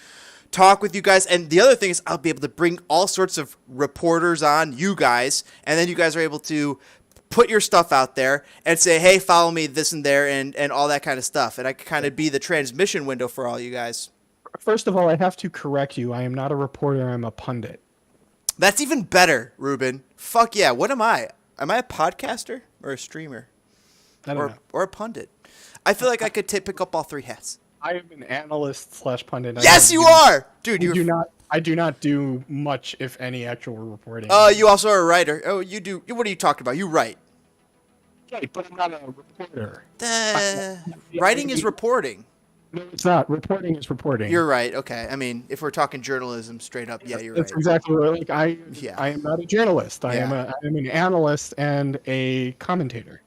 Talk with you guys. And the other thing is I'll be able to bring all sorts of reporters on, you guys, and then you guys are able to put your stuff out there and say, hey, follow me this and there, and all that kind of stuff. And I could kind of be the transmission window for all you guys. First of all, I have to correct you. I am not a reporter. I'm a pundit. That's even better, Ruben. Fuck yeah. What am I? Am I a podcaster or a streamer? I don't know. Or a pundit? I feel like I could pick up all three hats. I am an analyst / pundit. Yes, you are! Dude, I do not do much, if any, actual reporting. You also are a writer. Oh, you do. What are you talking about? You write. Right, but I'm not a reporter. Writing is reporting. No, it's not. Reporting is reporting. You're right. Okay. I mean, if we're talking journalism straight up, yeah, you're That's right. exactly right. Like I am not a journalist. I am an analyst and a commentator.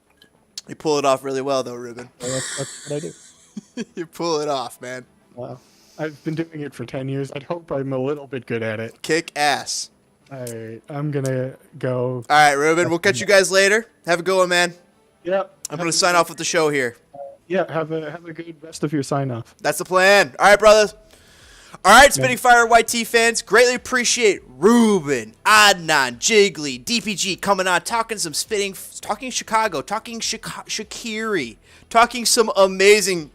You pull it off really well, though, Ruben. So that's what I do. You pull it off, man. Wow. I've been doing it for 10 years. I'd hope I'm a little bit good at it. Kick ass. All right, I'm going to go. All right, Ruben, we'll catch you guys later. Have a good one, man. Yep. I'm going to sign off with the show here. Yeah, have a good rest of your sign off. That's the plan. All right, brothers. All right, Spitting Fire YT fans, greatly appreciate Ruben, Adnan, Jiggly, DPG coming on, talking Chicago, talking Shaqiri, talking some amazing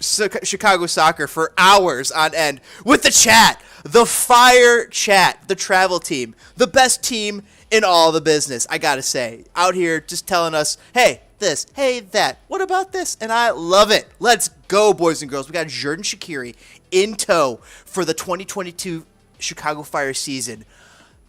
Chicago soccer for hours on end with the chat, the Fire Chat, the travel team, the best team in all the business, I gotta say. Out here just telling us, hey, this, hey, that, what about this? And I love it. Let's go, boys and girls. We got Xherdan SHAQIRI in tow for the 2022 Chicago Fire season.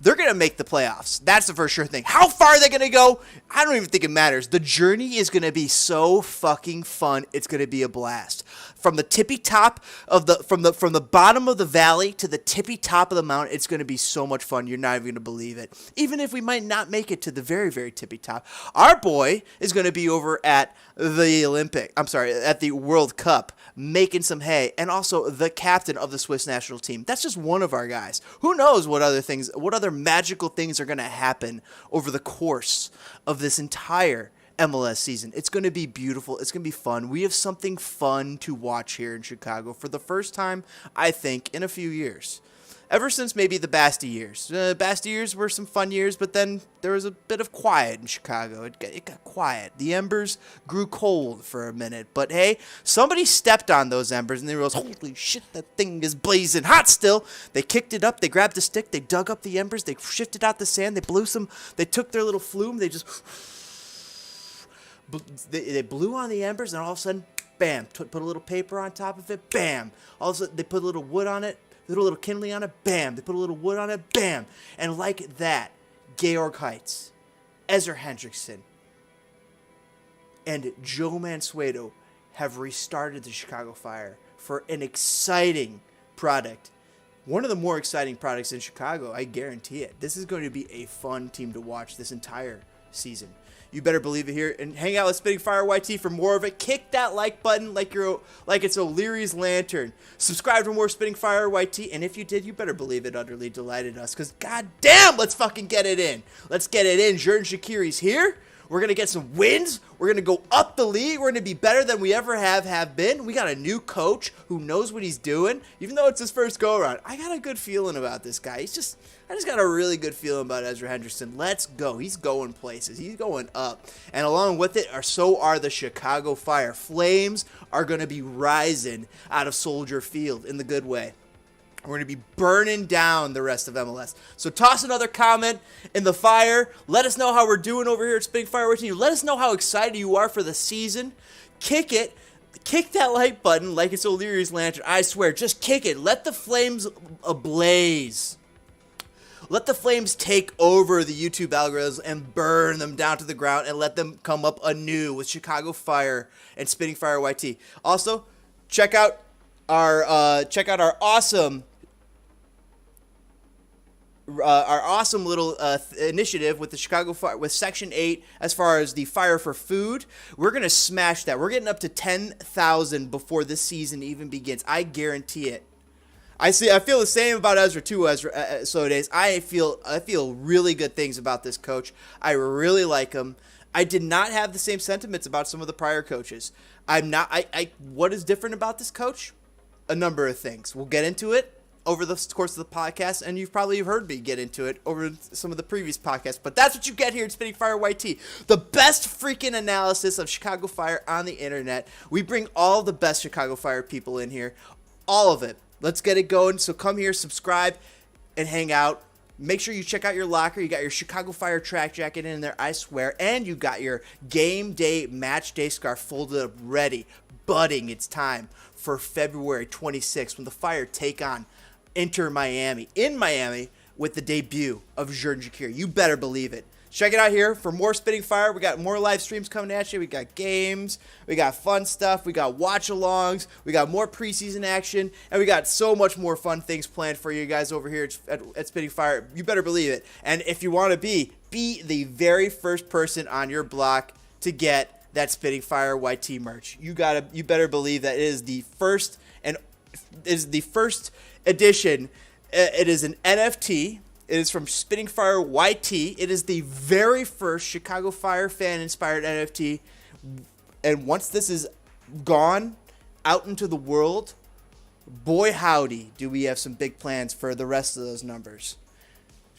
They're going to make the playoffs. That's the for sure thing. How far are they going to go? I don't even think it matters. The journey is going to be so fucking fun. It's going to be a blast. From the tippy top of from the bottom of the valley to the tippy top of the mountain, it's going to be so much fun. You're not even going to believe it. Even if we might not make it to the very, very tippy top, our boy is going to be over at at the World Cup, making some hay, and also the captain of the Swiss national team. That's just one of our guys. Who knows what other magical things are going to happen over the course of this entire MLS season. It's going to be beautiful. It's going to be fun. We have something fun to watch here in Chicago for the first time, I think, in a few years. Ever since maybe the Basti years. Basti years were some fun years, but then there was a bit of quiet in Chicago. It got quiet. The embers grew cold for a minute. But hey, somebody stepped on those embers and they realized, holy shit, that thing is blazing hot still. They kicked it up. They grabbed a stick. They dug up the embers. They shifted out the sand. They blew some. They took their little flume. They just... They blew on the embers, and all of a sudden, bam, put a little paper on top of it, bam. All of a sudden, they put a little wood on it, little kindling on it, bam. They put a little wood on it, bam. And like that, Georg Heitz, Ezra Hendrickson, and Joe Mansueto have restarted the Chicago Fire for an exciting product. One of the more exciting products in Chicago, I guarantee it. This is going to be a fun team to watch this entire season. You better believe it here. And hang out with Spitting Fire YT for more of it. Kick that like button like it's O'Leary's lantern. Subscribe for more Spitting Fire YT. And if you did, you better believe it utterly delighted us. Because goddamn, let's fucking get it in. Let's get it in. Xherdan SHAQIRI's here. We're going to get some wins. We're going to go up the league. We're going to be better than we ever have been. We got a new coach who knows what he's doing. Even though it's his first go-around, I got a good feeling about this guy. I just got a really good feeling about Ezra Henderson. Let's go. He's going places. He's going up. And along with it, so are the Chicago Fire. Flames are going to be rising out of Soldier Field in the good way. We're going to be burning down the rest of MLS. So toss another comment in the fire. Let us know how we're doing over here at Spitting Fire with you. Let us know how excited you are for the season. Kick it. Kick that like button like it's O'Leary's lantern. I swear, just kick it. Let the flames ablaze. Let the flames take over the YouTube algorithms and burn them down to the ground and let them come up anew with Chicago Fire and Spitting Fire YT. Also, check out our awesome little initiative with the Chicago Fire, with Section 8, as far as the Fire for Food. We're going to smash that. We're getting up to 10,000 before this season even begins. I guarantee it. I feel the same about Ezra too, Slow Days. I feel really good things about this coach. I really like him. I did not have the same sentiments about some of the prior coaches. What is different about this coach? A number of things. We'll get into it over the course of the podcast, and you've probably heard me get into it over some of the previous podcasts, but that's what you get here at Spitting Fire YT. The best freaking analysis of Chicago Fire on the internet. We bring all the best Chicago Fire people in here. All of it. Let's get it going. So come here, subscribe, and hang out. Make sure you check out your locker. You got your Chicago Fire track jacket in there, I swear, and you got your game day, match day scarf folded up ready. Budding. It's time for February 26th when the Fire take on Inter Miami in Miami with the debut of Xherdan SHAQIRI. You better believe it. Check it out here for more Spitting Fire. We got more live streams coming at you. We got games. We got fun stuff. We got watch-alongs. We got more preseason action. And we got so much more fun things planned for you guys over here at Spitting Fire. You better believe it. And if you want to be the very first person on your block to get that Spitting Fire YT merch. You better believe that it is the first edition. It is an NFT. It is from Spitting Fire YT. It is the very first Chicago Fire fan-inspired NFT. And once this is gone out into the world, boy howdy, do we have some big plans for the rest of those numbers.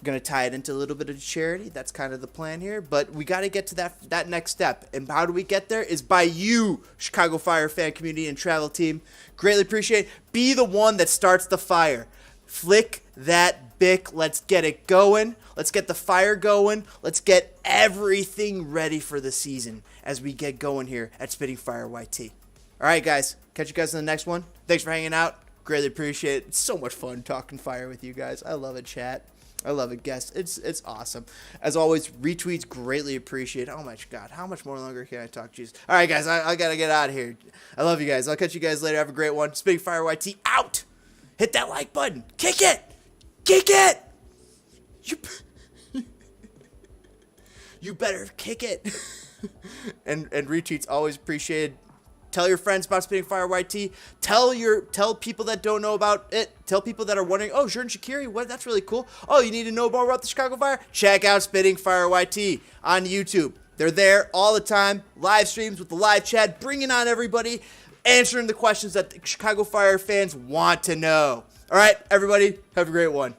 We're going to tie it into a little bit of charity. That's kind of the plan here. But we got to get to that next step. And how do we get there? Is by you, Chicago Fire fan community and travel team. Greatly appreciate it. Be the one that starts the fire. Flick that bick. Let's get it going. Let's get the fire going. Let's get everything ready for the season as we get going here at Spitting Fire YT. All right, guys. Catch you guys in the next one. Thanks for hanging out. Greatly appreciate it. It's so much fun talking fire with you guys. I love it, chat. I love it, guests. It's awesome. As always, retweets greatly appreciated. Oh my God, how much more longer can I talk? Jesus. All right, guys, I gotta get out of here. I love you guys. I'll catch you guys later. Have a great one. Spitting Fire YT out. Hit that like button. Kick it. Kick it. You better kick it. and retweets always appreciated. Tell your friends about Spitting Fire YT. Tell people that don't know about it. Tell people that are wondering, oh, Xherdan SHAQIRI, what? That's really cool. Oh, you need to know more about the Chicago Fire? Check out Spitting Fire YT on YouTube. They're there all the time. Live streams with the live chat, bringing on everybody, answering the questions that the Chicago Fire fans want to know. All right, everybody, have a great one.